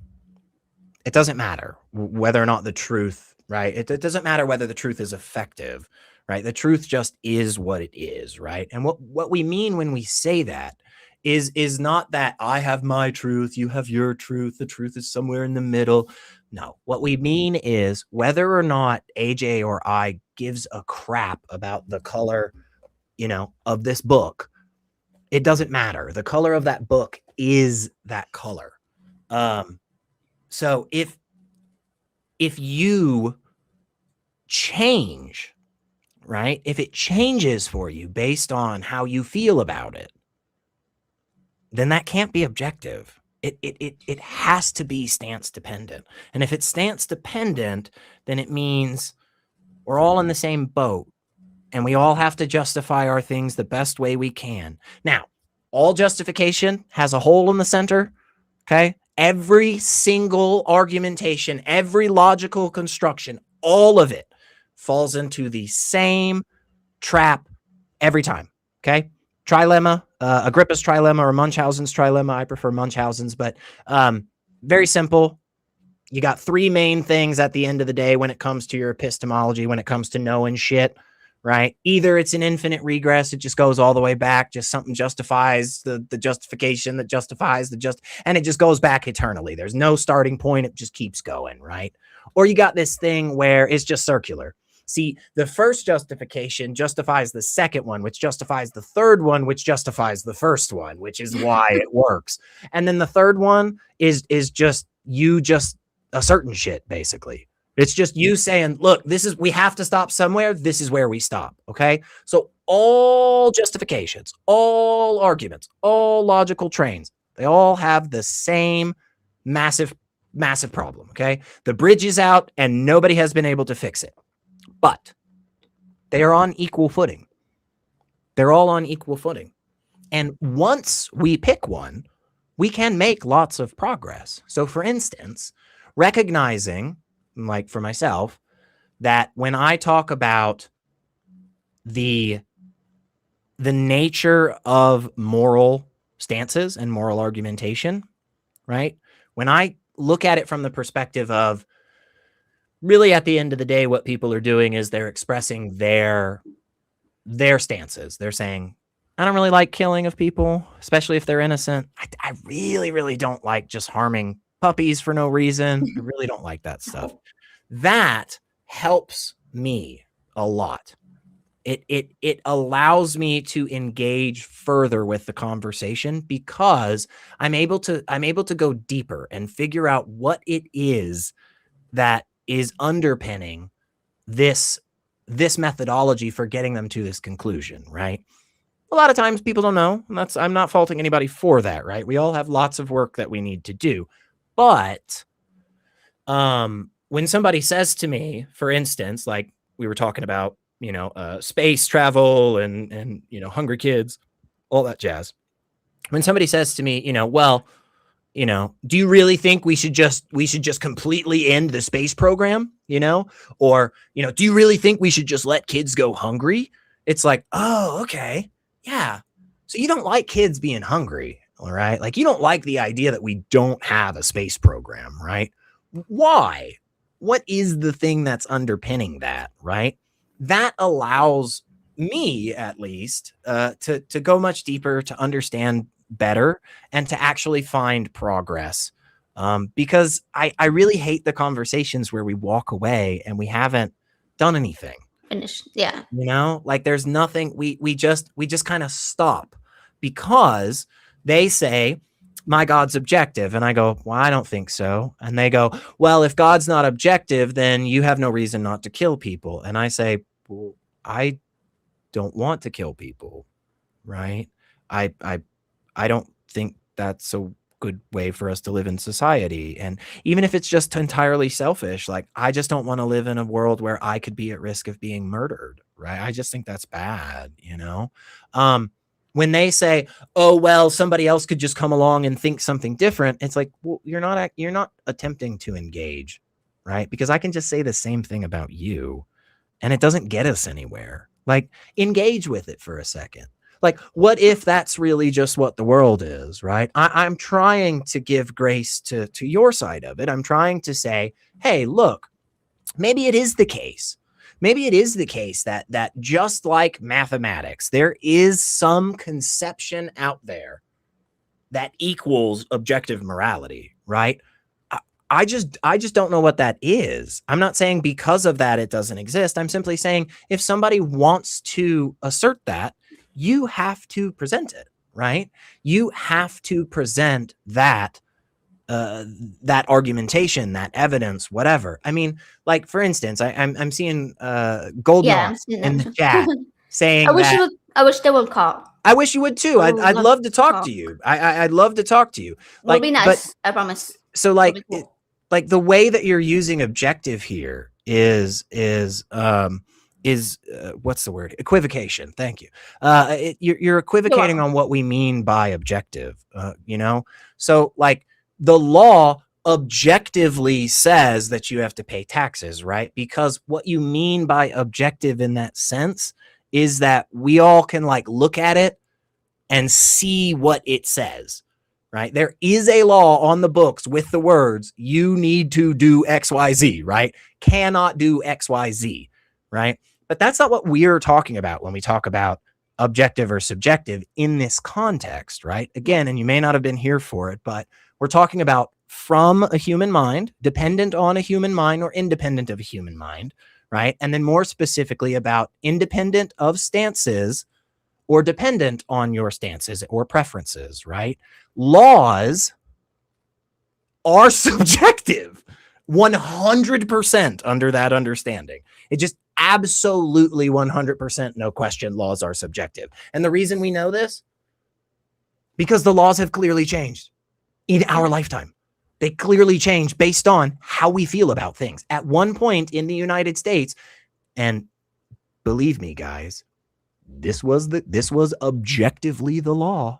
B: it doesn't matter whether or not the truth, right? It doesn't matter whether the truth is effective, right? The truth just is what it is, right? And what we mean when we say that is not that I have my truth, you have your truth, the truth is somewhere in the middle. No, what we mean is whether or not AJ or I gives a crap about the color, of this book, it doesn't matter. The color of that book is that color. So if you change, right? If it changes for you based on how you feel about it, then that can't be objective. It has to be stance dependent. And if it's stance dependent, then it means we're all in the same boat and we all have to justify our things the best way we can. Now, all justification has a hole in the center, okay? Every single argumentation, every logical construction, all of it falls into the same trap every time, okay? Trilemma, Agrippa's trilemma or Munchausen's trilemma. I prefer Munchausen's, but very simple. You got 3 main things at the end of the day when it comes to your epistemology, when it comes to knowing shit, right? Either it's an infinite regress, it just goes all the way back, just something justifies the justification that justifies and it just goes back eternally. There's no starting point, it just keeps going, right? Or you got this thing where it's just circular. See, the first justification justifies the second one, which justifies the third one, which justifies the first one, which is why it works. And then the third one is just you just asserting shit, basically. It's just you saying, look, we have to stop somewhere. This is where we stop. Okay. So all justifications, all arguments, all logical trains, they all have the same massive problem. Okay. The bridge is out and nobody has been able to fix it, but they are on equal footing. They're all on equal footing. And once we pick one, we can make lots of progress. So for instance, recognizing, like for myself, that when I talk about the nature of moral stances and moral argumentation, right? When I look at it from the perspective of really at the end of the day, what people are doing is they're expressing their stances. They're saying, I don't really like killing of people, especially if they're innocent. I really, really don't like just harming puppies for no reason. I really don't like that stuff. That helps me a lot. It allows me to engage further with the conversation because I'm able to go deeper and figure out what it is that is underpinning this methodology for getting them to this conclusion, right? A lot of times people don't know, and I'm not faulting anybody for that, right? We all have lots of work that we need to do. But when somebody says to me, for instance, like we were talking about, space travel and hungry kids, all that jazz. When somebody says to me, well, do you really think we should just completely end the space program, or, do you really think we should just let kids go hungry? It's like, oh, okay. Yeah. So you don't like kids being hungry, all right? Like you don't like the idea that we don't have a space program, right? Why? What is the thing that's underpinning that, right? That allows me, at least, to go much deeper, to understand better, and to actually find progress. Because I really hate the conversations where we walk away and we haven't done anything.
A: Finished. Yeah.
B: Like there's nothing, we just kind of stop because they say, my God's objective. And I go, well, I don't think so. And they go, well, if God's not objective, then you have no reason not to kill people. And I say, well, I don't want to kill people, right? I don't think that's a good way for us to live in society. And even if it's just entirely selfish, like I just don't want to live in a world where I could be at risk of being murdered, right? I just think that's bad, when they say, oh, well, somebody else could just come along and think something different. It's like, well, you're not attempting to engage, right? Because I can just say the same thing about you and it doesn't get us anywhere. Like engage with it for a second. Like, what if that's really just what the world is, right? I'm trying to give grace to your side of it. I'm trying to say, hey, look, maybe it is the case. Maybe it is the case that just like mathematics, there is some conception out there that equals objective morality, right? I just don't know what that is. I'm not saying because of that it doesn't exist. I'm simply saying if somebody wants to assert that, you have to present it, right? You have to present that argumentation, that evidence, whatever. I mean, like for instance, I'm seeing Goldeneye in the chat saying
A: I wish they would call.
B: I wish you would too. I'd love to talk to you. I'd love to talk to you.
A: Like, it'll be nice. I promise.
B: So like, cool. Like the way that you're using objective here is what's the word? Equivocation. Thank you. You're equivocating on what we mean by objective. So like the law objectively says that you have to pay taxes, right? Because what you mean by objective in that sense is that we all can like look at it and see what it says, right? There is a law on the books with the words, you need to do XYZ, right? Cannot do XYZ, right? But that's not what we're talking about when we talk about objective or subjective in this context, right? Again, and you may not have been here for it, but we're talking about from a human mind, dependent on a human mind or independent of a human mind, right? And then more specifically about independent of stances or dependent on your stances or preferences, right? Laws are subjective 100% under that understanding. It just absolutely 100%, no question, laws are subjective. And the reason we know this, because the laws have clearly changed in our lifetime. They clearly change based on how we feel about things. At one point in the United States, and believe me, guys, this was objectively the law.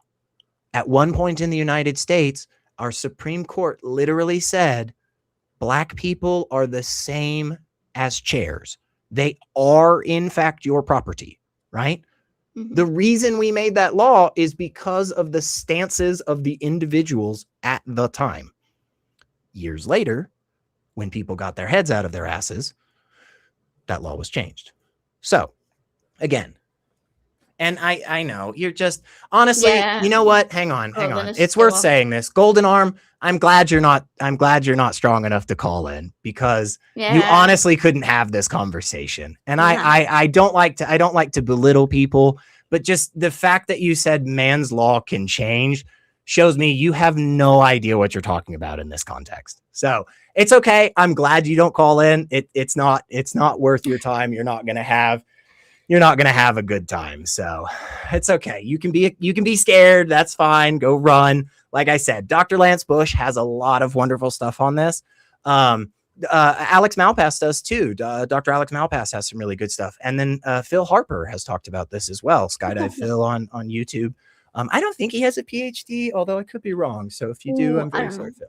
B: At one point in the United States, our Supreme Court literally said Black people are the same as chairs. They are, in fact, your property, right? Mm-hmm. The reason we made that law is because of the stances of the individuals at the time. Years later, when people got their heads out of their asses, that law was changed. So, again, and I know you're just honestly, you know what? Hang on. It's worth saying this. Golden Arm, I'm glad you're not strong enough to call in, because you honestly couldn't have this conversation. And I don't like to belittle people, but just the fact that you said man's law can change shows me you have no idea what you're talking about in this context. So it's okay. I'm glad you don't call in. It's not worth your time. You're not going to have a good time. So it's okay. You can be scared. That's fine. Go run. Like I said, Dr. Lance Bush has a lot of wonderful stuff on this. Alex Malpass does too. Dr. Alex Malpass has some really good stuff. And then Phil Harper has talked about this as well. Skydive Phil on YouTube. I don't think he has a PhD, although I could be wrong. So if you do, I'm very sorry, Phil.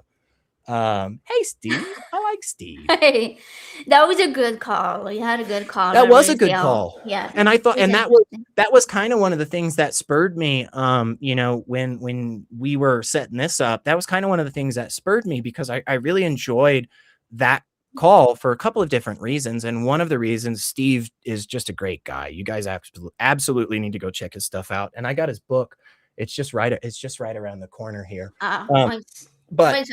B: Hey, Steve. I like Steve.
A: Hey, that was a good call. You had a good call.
B: That was a good call.
A: Yeah.
B: And I thought, and that was kind of one of the things that spurred me, when we were setting this up, that was kind of one of the things that spurred me, because I really enjoyed that call for a couple of different reasons. And one of the reasons, Steve is just a great guy. You guys absolutely need to go check his stuff out. And I got his book. It's just right around the corner here. But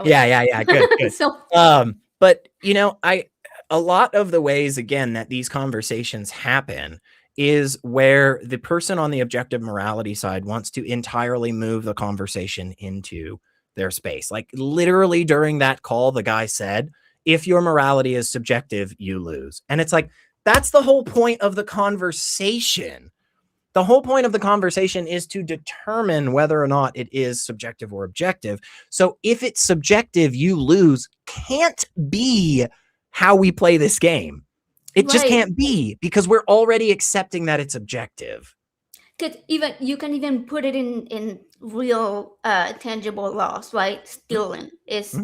B: yeah, good. So, but a lot of the ways, again, that these conversations happen is where the person on the objective morality side wants to entirely move the conversation into their space. Like literally during that call, the guy said, if your morality is subjective, you lose. And it's like, that's the whole point of the conversation. The whole point of the conversation is to determine whether or not it is subjective or objective. So if it's subjective, you lose can't be how we play this game. It just can't be, because we're already accepting that it's objective.
A: You can even put it in real tangible laws, right? Stealing is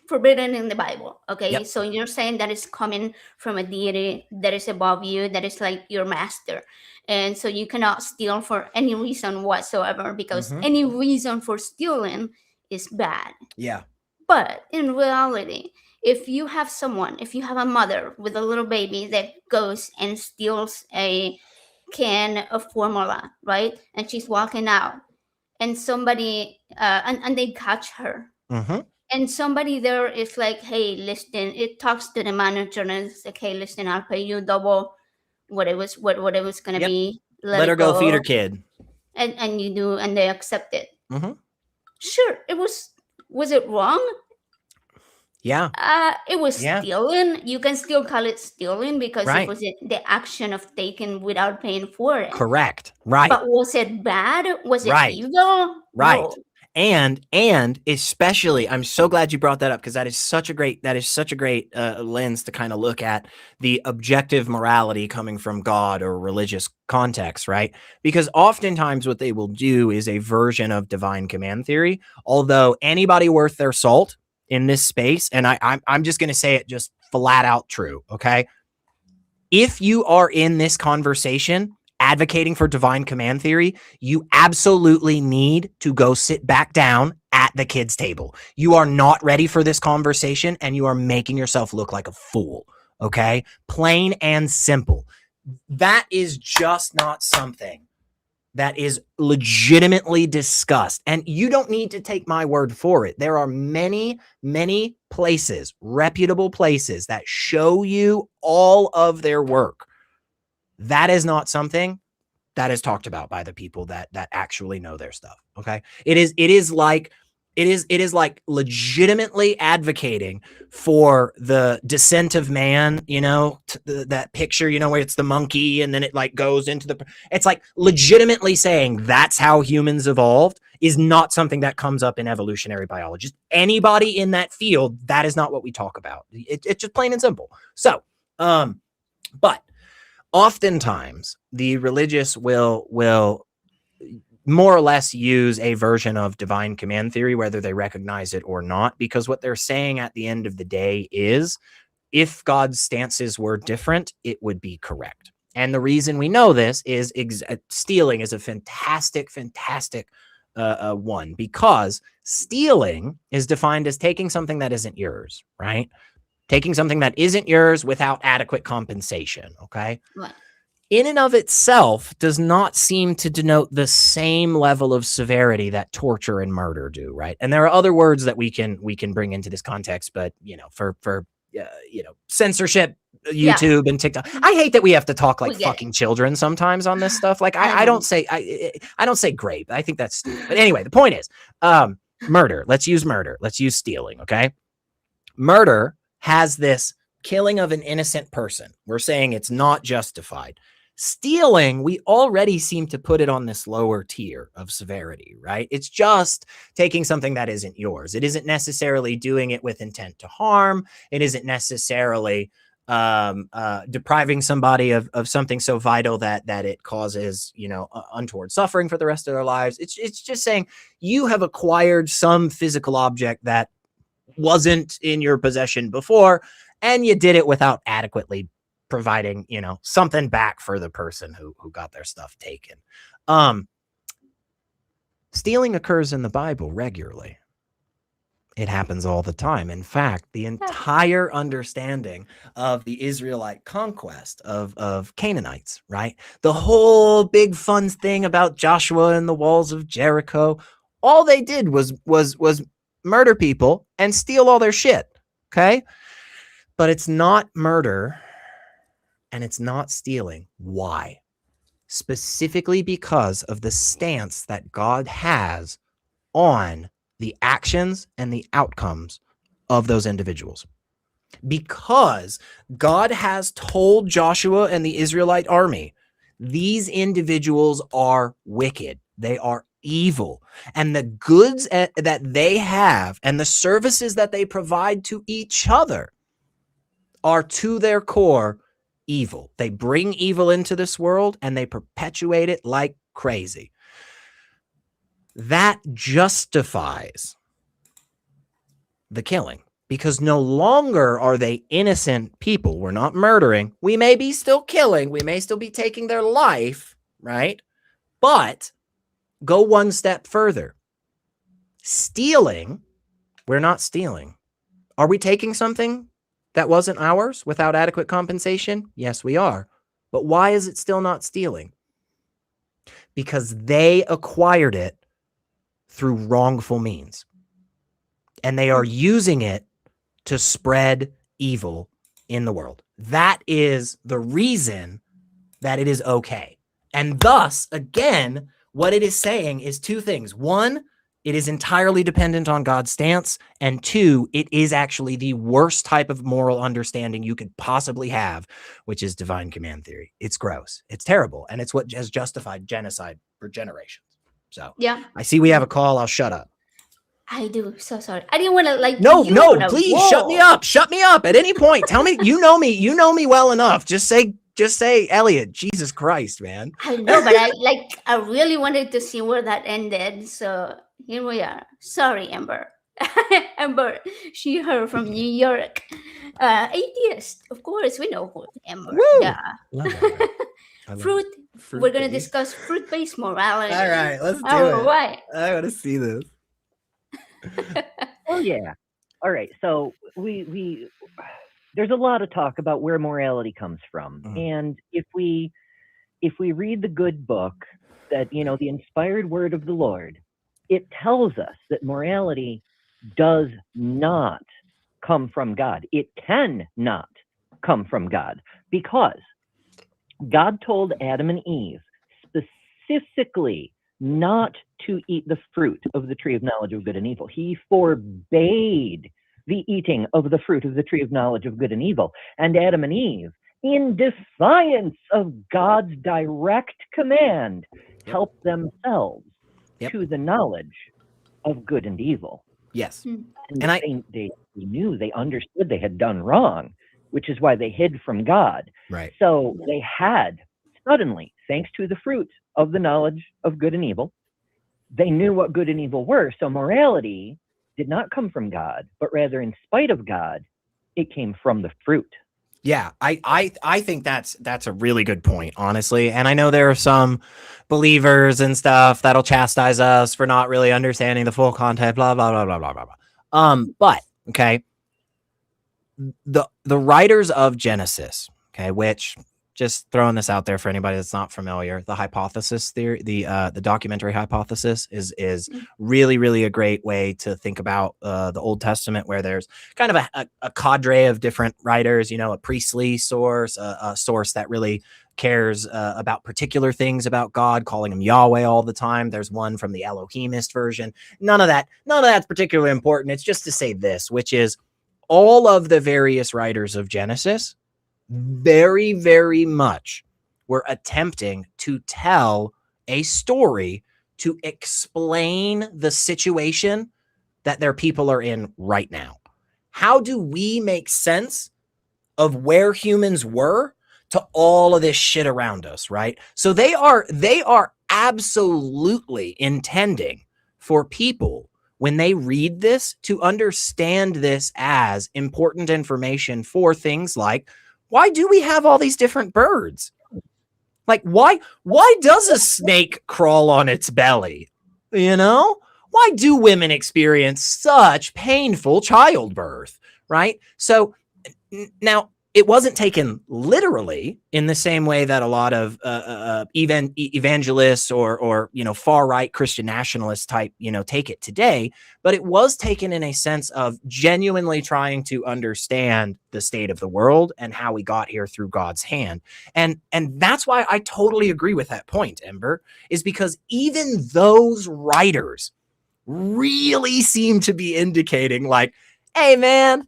A: forbidden in the Bible. Okay. Yep. So you're saying that it's coming from a deity that is above you, that is like your master. And so you cannot steal for any reason whatsoever, because any reason for stealing is bad.
B: Yeah.
A: But in reality, if you have a mother with a little baby that goes and steals a can of formula, right? And she's walking out, and somebody, and they catch her. And somebody there is like, hey, listen, it talks to the manager and it's like, hey, listen, I'll pay you double what it was going to be.
B: Let her go feed her kid.
A: And you do, and they accept it. Sure. Was it wrong?
B: Yeah.
A: It was stealing. You can still call it stealing, because it was the action of taking without paying for it.
B: Correct. Right.
A: But was it bad? Was it evil?
B: Right.
A: No.
B: And especially, I'm so glad you brought that up, because that is such a great lens to kind of look at the objective morality coming from God or religious context, right? Because oftentimes what they will do is a version of divine command theory. Although anybody worth their salt in this space, and I'm just going to say it just flat out true, okay? If you are in this conversation advocating for divine command theory, you absolutely need to go sit back down at the kids' table. You are not ready for this conversation, and you are making yourself look like a fool, okay? Plain and simple. That is just not something that is legitimately discussed. And you don't need to take my word for it. There are many, many places, reputable places, that show you all of their work. That is not something that is talked about by the people that actually know their stuff. Okay. It is like legitimately advocating for the descent of man, that picture, where it's the monkey and then it like goes into it's like legitimately saying that's how humans evolved is not something that comes up in evolutionary biology. Just anybody in that field, that is not what we talk about. It's just plain and simple. So, but oftentimes the religious will more or less use a version of divine command theory, whether they recognize it or not, because what they're saying at the end of the day is if God's stances were different, it would be correct. And the reason we know this is stealing is a fantastic one, because stealing is defined as taking something that isn't yours, right? Taking something that isn't yours without adequate compensation, okay?
A: Right.
B: In and of itself does not seem to denote the same level of severity that torture and murder do, right? And there are other words that we can bring into this context, but for censorship,
A: Yeah,
B: YouTube and TikTok. I hate that we have to talk like
A: we get it.
B: fucking children sometimes on this stuff. Like
A: I
B: I don't
A: know.
B: say I don't say grape. I think that's stupid. But anyway, the point is, murder. Let's use murder. Let's use stealing. Okay, murder has this killing of an innocent person. We're saying it's not justified. Stealing, we already seem to put it on this lower tier of severity, right? It's just taking something that isn't yours. It isn't necessarily doing it with intent to harm. It isn't necessarily depriving somebody of something so vital that it causes, untoward suffering for the rest of their lives. It's just saying you have acquired some physical object that wasn't in your possession before, and you did it without adequately providing, something back for the person who got their stuff taken. Stealing occurs in the Bible regularly. It happens all the time. In fact, the entire understanding of the Israelite conquest of Canaanites, right? The whole big fun thing about Joshua and the walls of Jericho, all they did was murder people and steal all their shit. Okay? But it's not murder and it's not stealing. Why? Specifically because of the stance that God has on the actions and the outcomes of those individuals. Because God has told Joshua and the Israelite army, these individuals are wicked. They are evil. And the goods that they have and the services that they provide to each other are to their core evil. They bring evil into this world and they perpetuate it like crazy. That justifies the killing, because no longer are they innocent people. We're not murdering. We may be still killing. We may still be taking their life, right? But go one step further. Stealing, we're not stealing. Are we taking something that wasn't ours without adequate compensation? Yes, we are. But why is it still not stealing? Because they acquired it through wrongful means. And they are using it to spread evil in the world. That is the reason that it is okay. And thus, again, what it is saying is two things. One, it is entirely dependent on God's stance. And two, it is actually the worst type of moral understanding you could possibly have, which is divine command theory. It's gross. It's terrible. And it's what has justified genocide for generations. So
A: Yeah.
B: I see we have a call. I'll shut up.
A: I do. So sorry. I didn't want to like
B: No,
A: you on a
B: please shut me
A: wall.
B: up. Shut me up at any point. Tell me, you know me well enough. Just say, Elliot, Jesus Christ, man.
A: I know, but I really wanted to see where that ended. So here we are. Sorry, Amber. Amber, she her from New York. Atheist, of course, we know who Amber.
B: Woo!
A: Yeah.
B: Love Amber. I love
A: Fruit. We're gonna
B: fruit-based.
A: discuss fruit-based morality.
B: All right, let's do
A: All
B: it.
A: right.
B: I want to see this.
C: Oh yeah. All right. So there's a lot of talk about where morality comes from, and if we if we read the good book, that, the inspired word of the Lord, it tells us that morality does not come from God. It cannot come from God, because God told Adam and Eve specifically not to eat the fruit of the tree of knowledge of good and evil. He forbade the eating of the fruit of the tree of knowledge of good and evil. And Adam and Eve, in defiance of God's direct command, helped themselves to the knowledge of good and evil.
B: Yes.
A: Hmm.
C: And they knew, they understood they had done wrong, which is why they hid from God.
B: Right.
C: So they had suddenly, thanks to the fruit of the knowledge of good and evil, they knew what good and evil were. So morality did not come from God, but rather, in spite of God, it came from the fruit.
B: Yeah, I think that's a really good point, honestly. And I know there are some believers and stuff that'll chastise us for not really understanding the full context, blah blah blah blah blah blah blah. But okay, the writers of Genesis, okay, which, just throwing this out there for anybody that's not familiar, the hypothesis theory, the documentary hypothesis is really, really a great way to think about the Old Testament, where there's kind of a cadre of different writers, a priestly source, a source that really cares about particular things about God, calling him Yahweh all the time. There's one from the Elohimist version. None of that's particularly important. It's just to say this, which is all of the various writers of Genesis very, very much were attempting to tell a story to explain the situation that their people are in right now. How do we make sense of where humans were to all of this shit around us, right? So they are absolutely intending for people, when they read this, to understand this as important information for things like, why do we have all these different birds? Like, why does a snake crawl on its belly? Why do women experience such painful childbirth, right? So now, it wasn't taken literally in the same way that a lot of evangelists or far right Christian nationalist type take it today, but it was taken in a sense of genuinely trying to understand the state of the world and how we got here through God's hand. And that's why I totally agree with that point, Ember, is because even those writers really seem to be indicating, like, hey man,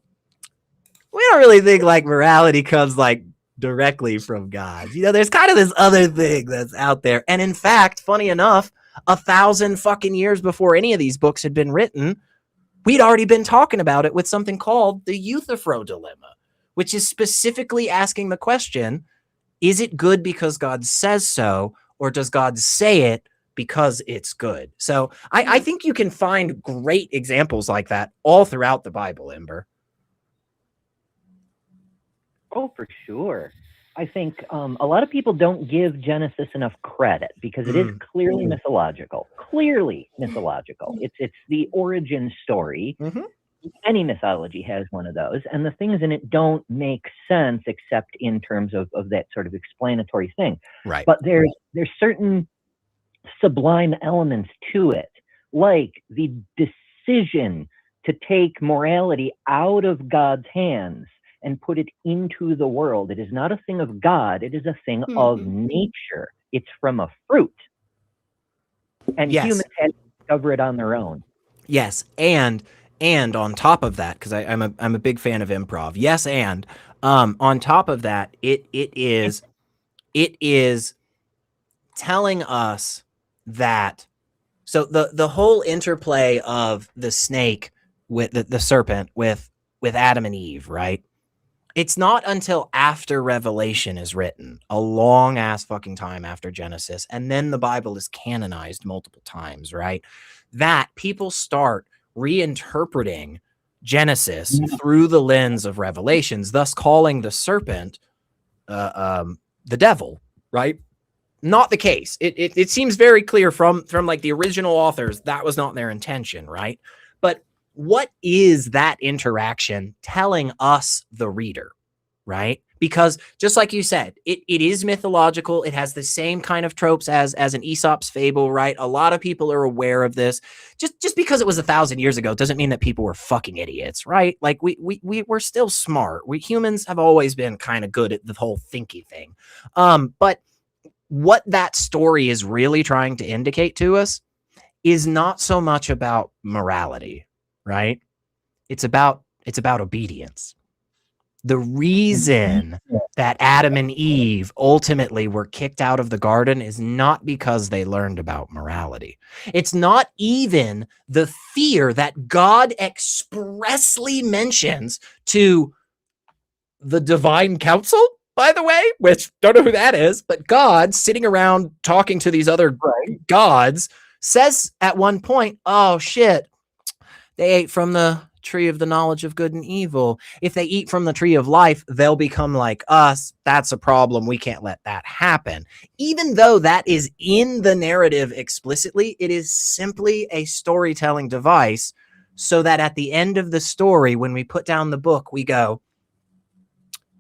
B: we don't really think like morality comes like directly from God. There's kind of this other thing that's out there. And in fact, funny enough, 1,000 fucking years before any of these books had been written, we'd already been talking about it with something called the Euthyphro dilemma, which is specifically asking the question, is it good because God says so, or does God say it because it's good? So I think you can find great examples like that all throughout the Bible, Ember.
C: Oh, for sure. I think a lot of people don't give Genesis enough credit, because it is clearly mythological. Clearly mythological. It's the origin story.
B: Mm-hmm.
C: Any mythology has one of those, and the things in it don't make sense except in terms of that sort of explanatory thing.
B: Right.
C: But there's certain sublime elements to it, like the decision to take morality out of God's hands and put it into the world. It is not a thing of God. It is a thing of nature. It's from a fruit. And humans had to discover it on their own.
B: Yes. And on top of that, because I'm a big fan of improv. Yes. And on top of that, it is telling us that, so the whole interplay of the snake with the serpent with Adam and Eve, right? It's not until after Revelation is written, a long ass fucking time after Genesis, and then the Bible is canonized multiple times, right, that people start reinterpreting Genesis through the lens of Revelations, thus calling the serpent the devil, right? Not the case. It seems very clear from like the original authors that was not their intention, right? But what is that interaction telling us, the reader? right? Because just like you said, it is mythological. It has the same kind of tropes as an Aesop's fable, right? A lot of people are aware of this. Just because it was 1,000 years ago doesn't mean that people were fucking idiots, right? Like we're still smart. We humans have always been kind of good at the whole thinky thing. But what that story is really trying to indicate to us is not so much about morality, right? It's about obedience. The reason that Adam and Eve ultimately were kicked out of the garden is not because they learned about morality. It's not even the fear that God expressly mentions to the divine council, by the way, which don't know who that is, but God sitting around talking to these other gods says at one point, oh shit, they ate from the tree of the knowledge of good and evil. If they eat from the tree of life, they'll become like us. That's a problem. We can't let that happen. Even though that is in the narrative explicitly, it is simply a storytelling device so that at the end of the story, when we put down the book, we go,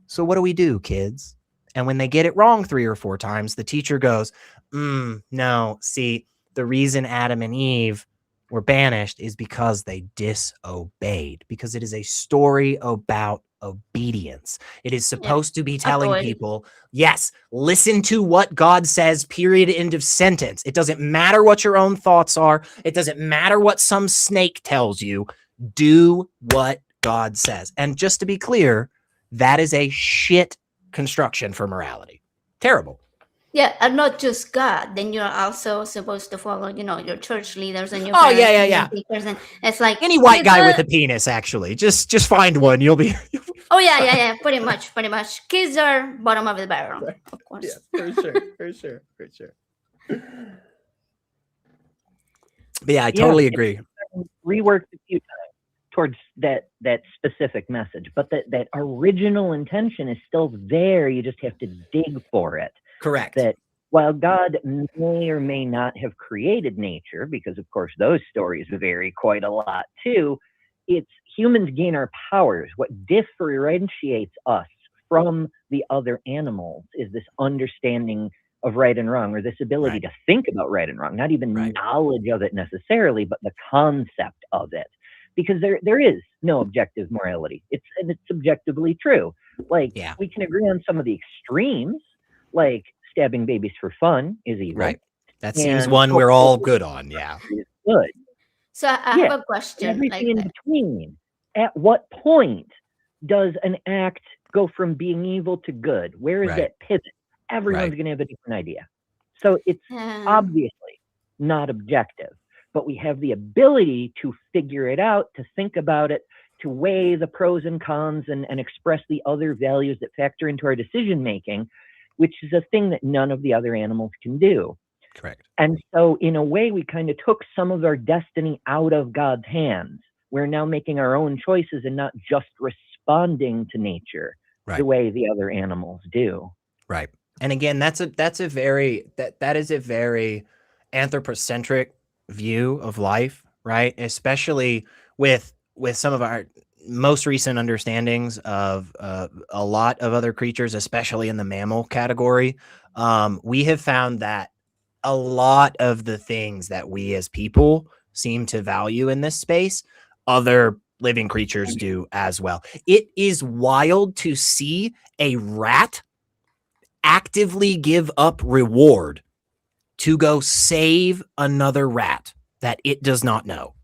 B: so what do we do, kids? And when they get it wrong 3 or 4 times, the teacher goes, no, see, the reason Adam and Eve were banished is because they disobeyed, because it is a story about obedience. It is supposed to be telling people, yes, listen to what God says, period, end of sentence. It doesn't matter what your own thoughts are. It doesn't matter what some snake tells you. Do what God says. And just to be clear, that is a shit construction for morality. Terrible.
A: Yeah, and not just God. Then you're also supposed to follow, your church leaders and your
B: parents
A: and your teachers, and it's like
B: any white guy with a penis. Actually, just find one. You'll be.
A: Oh yeah. Pretty much. Kids are bottom of the barrel, of course.
B: Yeah, for sure. But yeah, I totally agree.
C: Reworked a few times towards that specific message, but that original intention is still there. You just have to dig for it.
B: Correct.
C: That while God may or may not have created nature, because of course those stories vary quite a lot too, it's humans gain our powers. What differentiates us from the other animals is this understanding of right and wrong, or this ability to think about right and wrong, not even knowledge of it necessarily, but the concept of it. Because there is no objective morality. It's subjectively true. Like we can agree on some of the extremes, like stabbing babies for fun is evil.
B: Right. That seems one we're all good on. Yeah.
C: Good.
A: So I have a question.
C: Everything in between. At what point does an act go from being evil to good? Where is that pivot? Everyone's going to have a different idea. So it's obviously not objective, but we have the ability to figure it out, to think about it, to weigh the pros and cons and express the other values that factor into our decision making, which is a thing that none of the other animals can do.
B: Correct.
C: And so in a way, we kind of took some of our destiny out of God's hands. We're now making our own choices and not just responding to nature the way the other animals do.
B: Right. And again, that is a very anthropocentric view of life, right? Especially with some of our most recent understandings of a lot of other creatures, especially in the mammal category. We have found that a lot of the things that we as people seem to value in this space, other living creatures do as well. It is wild to see a rat actively give up reward to go save another rat that it does not know.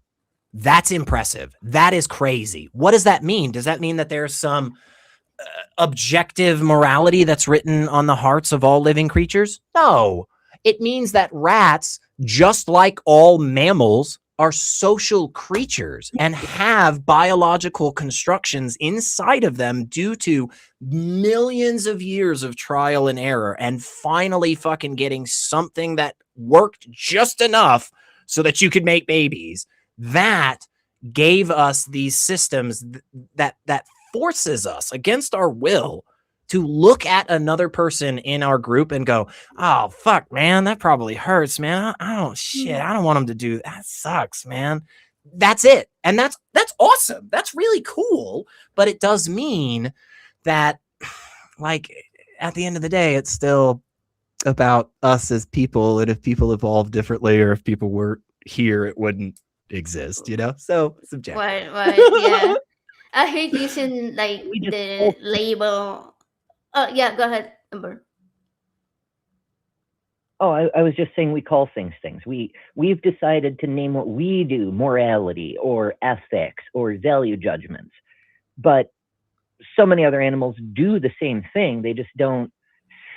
B: That's impressive. That is crazy. What does that mean? Does that mean that there's some objective morality that's written on the hearts of all living creatures? No. It means that rats, just like all mammals, are social creatures and have biological constructions inside of them due to millions of years of trial and error and finally fucking getting something that worked just enough so that you could make babies. That gave us these systems that forces us against our will to look at another person in our group and go, oh, fuck, man, that probably hurts, man. I don't want them to do that. Sucks, man. That's it. And that's awesome. That's really cool. But it does mean that like at the end of the day, it's still about us as people, and if people evolve differently, or if people weren't here, it wouldn't exist, you know? So subjective.
A: Right, yeah. I hate using like
C: We just
A: the label. Oh yeah, go ahead, Amber.
C: Oh, I was just saying we call things things. We've decided to name what we do morality or ethics or value judgments. But so many other animals do the same thing. They just don't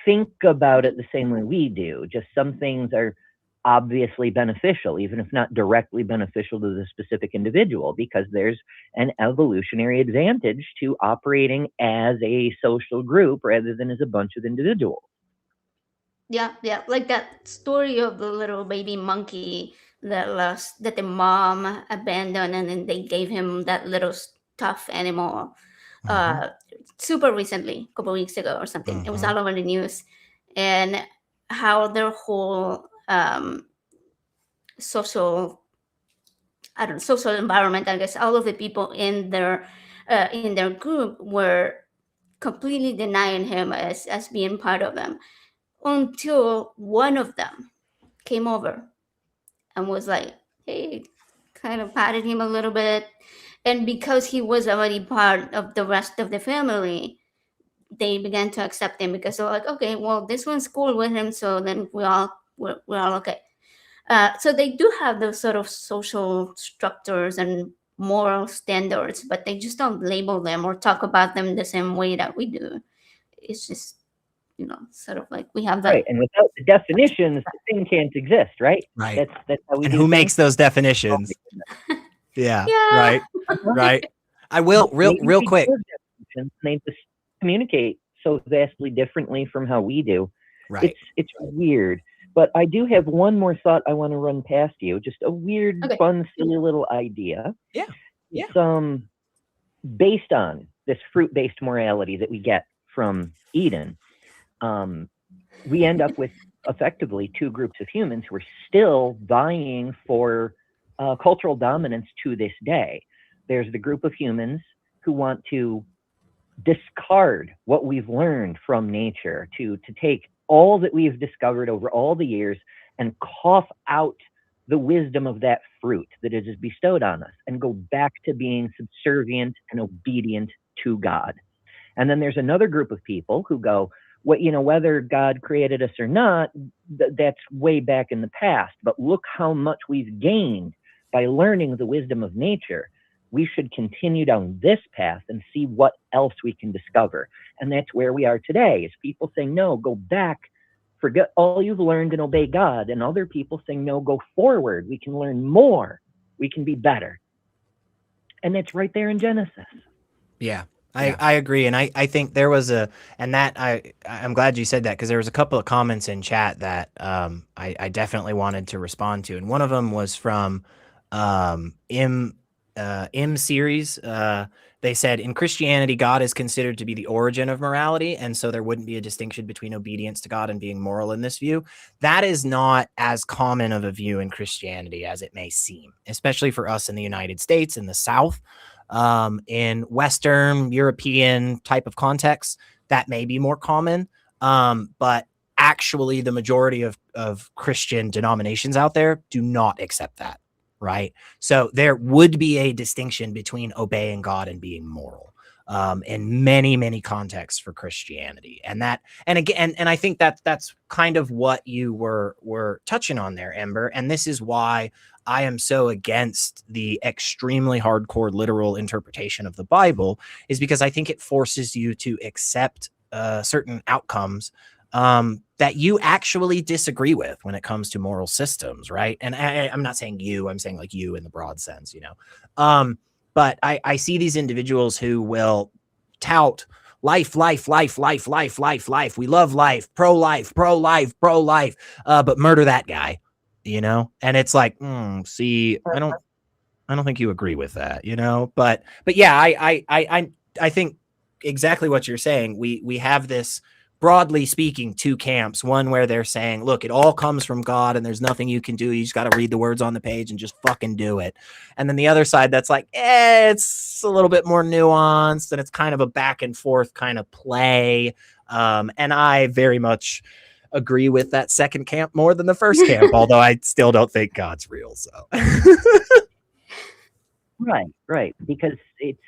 C: think about it the same way we do. Just some things are obviously beneficial, even if not directly beneficial to the specific individual, because there's an evolutionary advantage to operating as a social group rather than as a bunch of individuals.
A: Yeah, like that story of the little baby monkey that the mom abandoned, and then they gave him that little stuffed animal.
B: Mhm.
A: Uh, Super recently, a couple weeks ago or something. It was
B: Mhm.
A: all over the news, and how their whole social, I don't know, social environment. I guess all of the people in their group were completely denying him as being part of them, until one of them came over and was like, hey, kind of patted him a little bit. And because he was already part of the rest of the family, they began to accept him, because they're like, okay, well, this one's cool with him, so then we're all okay. So they do have those sort of social structures and moral standards, but they just don't label them or talk about them the same way that we do. It's just, sort of like we have
C: Right.
A: that.
C: And without the definitions, the thing can't exist, right?
B: Right.
C: That's how we
B: And
C: do
B: who
C: things.
B: makes those definitions? Yeah,
A: Yeah.
B: right.
C: Uh-huh.
B: Right. I will
C: Maybe
B: real
C: they
B: quick.
C: do have definitions, and they just communicate so vastly differently from how we do.
B: Right.
C: It's weird. But I do have one more thought I want to run past you. Just a weird,
A: Okay.
C: fun, silly little idea.
B: Yeah. Yeah.
C: It's based on this fruit-based morality that we get from Eden. We end up with effectively two groups of humans who are still vying for cultural dominance to this day. There's the group of humans who want to discard what we've learned from nature, to take all that we've discovered over all the years and cough out the wisdom of that fruit that it is bestowed on us and go back to being subservient and obedient to God. And then there's another group of people who go, what, whether God created us or not, that's way back in the past. But look how much we've gained by learning the wisdom of nature. We should continue down this path and see what else we can discover. And that's where we are today, is people saying, no, go back, forget all you've learned and obey God. And other people saying, no, go forward. We can learn more. We can be better. And that's right there in Genesis.
B: Yeah.
C: Yeah.
B: I agree. And I think there was and that I'm glad you said that, because there was a couple of comments in chat that I definitely wanted to respond to. And one of them was from M series. They said, in Christianity, God is considered to be the origin of morality, and so there wouldn't be a distinction between obedience to God and being moral in this view. That is not as common of a view in Christianity as it may seem, especially for us in the United States, in the South. In Western European type of contexts, that may be more common. But actually, the majority of Christian denominations out there do not accept that. Right. So there would be a distinction between obeying God and being moral in many, many contexts for Christianity. And again, and I think that's kind of what you were touching on there, Ember. And this is why I am so against the extremely hardcore literal interpretation of the Bible, is because I think it forces you to accept certain outcomes that you actually disagree with when it comes to moral systems, right? And I'm not saying you, I'm saying like you in the broad sense, but I see these individuals who will tout life, life, life, life, life, life, life. We love life, pro-life, pro-life, pro-life, but murder that guy, and it's like, see, I don't think you agree with that, but yeah, I think exactly what you're saying. We have this broadly speaking, two camps. One where they're saying, look, it all comes from God and there's nothing you can do. You just got to read the words on the page and just fucking do it. And then the other side that's like, it's a little bit more nuanced and it's kind of a back and forth kind of play. And I very much agree with that second camp more than the first camp, although I still don't think God's real. So
C: Right. Because it's,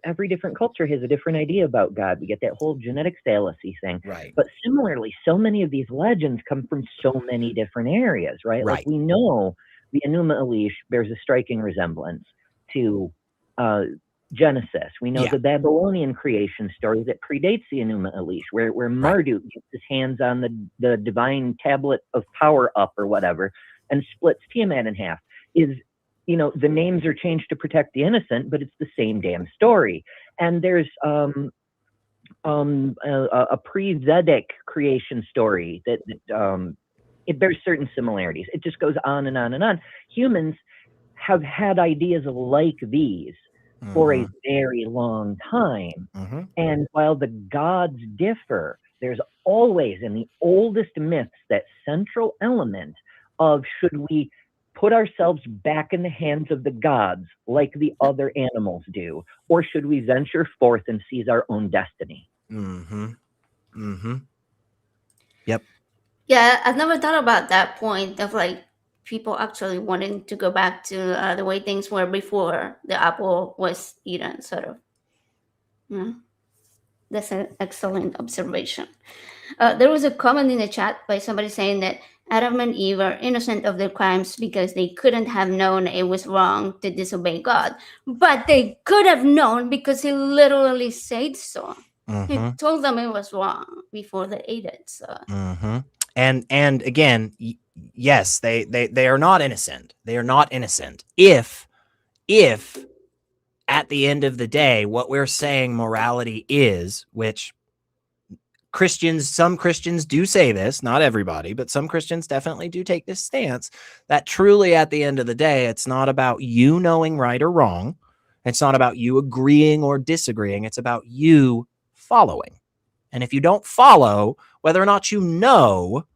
C: every different culture has a different idea about God. We get that whole genetics fallacy thing.
B: Right.
C: But similarly, so many of these legends come from so many different areas, right? Like we know the Enuma Elish bears a striking resemblance to Genesis. We know the Babylonian creation story that predates the Enuma Elish, where Marduk gets his hands on the divine tablet of power up or whatever and splits Tiamat in half. The names are changed to protect the innocent, but it's the same damn story. And there's a pre-Zedek creation story that it bears certain similarities. It just goes on and on and on. Humans have had ideas like these for a very long time. And while the gods differ, there's always in the oldest myths that central element of should we put ourselves back in the hands of the gods like the other animals do, or should we venture forth and seize our own destiny?
B: Yep.
A: Yeah, I've never thought about that point of like people actually wanting to go back to the way things were before the apple was eaten, sort of. Yeah, that's an excellent observation. There was a comment in the chat by somebody saying that Adam and Eve are innocent of their crimes because they couldn't have known it was wrong to disobey God. But they could have known because he literally said so. He told them it was wrong before they ate it. So.
B: And again, yes, they are not innocent. They are not innocent. If at the end of the day, what we're saying morality is, which some Christians do say this, not everybody, but some Christians definitely do take this stance, that truly at the end of the day, it's not about you knowing right or wrong. It's not about you agreeing or disagreeing. It's about you following. And if you don't follow, whether or not you know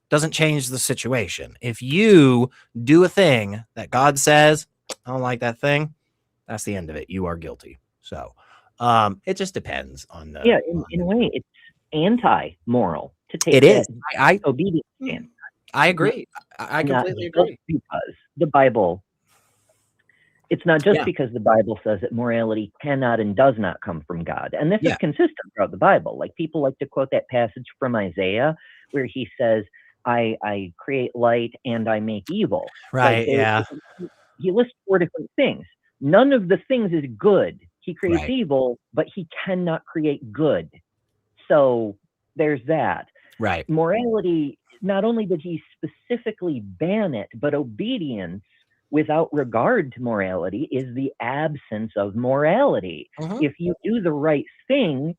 B: doesn't change the situation. If you do a thing that God says, I don't like that thing, that's the end of it. You are guilty. So it just depends on the...
C: Yeah, in a way, it's anti-moral to take
B: it is.
C: obedience stance.
B: I agree. I completely agree.
C: Because the Bible, it's not just because the Bible says that morality cannot and does not come from God. And this is consistent throughout the Bible. Like people like to quote that passage from Isaiah where he says, I create light and I make evil.
B: Right,
C: He lists 4 different things. None of the things is good. He creates evil, but he cannot create good. So there's that.
B: Right.
C: Morality, not only did he specifically ban it, but obedience without regard to morality is the absence of morality. If you do the right thing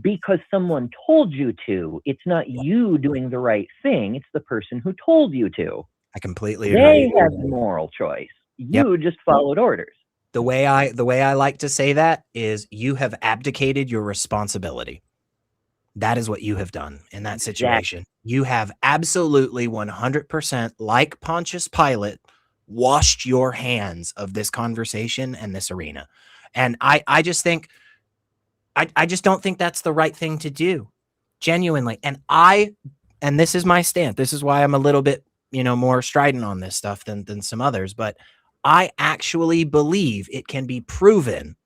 C: because someone told you to, it's not you doing the right thing, it's the person who told you to.
B: I completely agree.
C: They have the moral choice. You just followed orders.
B: The way I like to say that is you have abdicated your responsibility. That is what you have done in that situation. Exactly. You have absolutely 100%, like Pontius Pilate, washed your hands of this conversation and this arena. And I just think, I just don't think that's the right thing to do. Genuinely. And this is my stance. This is why I'm a little bit, more strident on this stuff than some others. But I actually believe it can be proven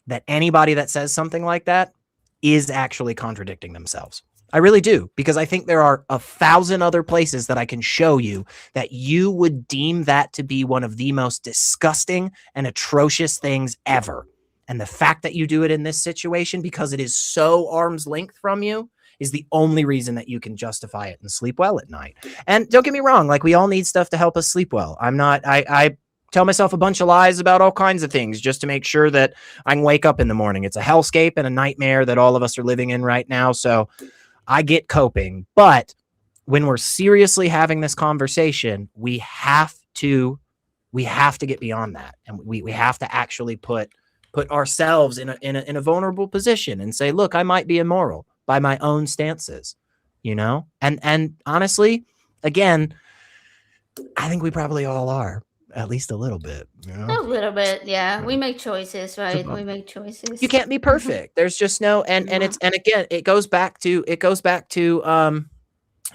B: that anybody that says something like that is actually contradicting themselves. I really do, because I think there are 1,000 other places that I can show you that you would deem that to be one of the most disgusting and atrocious things ever. And the fact that you do it in this situation, because it is so arm's length from you, is the only reason that you can justify it and sleep well at night. And don't get me wrong, like we all need stuff to help us sleep well. I tell myself a bunch of lies about all kinds of things just to make sure that I can wake up in the morning. It's a hellscape and a nightmare that all of us are living in right now. So I get coping. But when we're seriously having this conversation, we have to get beyond that. And we have to actually put ourselves in a vulnerable position and say, look, I might be immoral, by my own stances, you know? And honestly, again, I think we probably all are, at least a little bit, you know?
A: A little bit, yeah. We make choices, right? We make choices.
B: You can't be perfect. There's just no, and again, it goes back to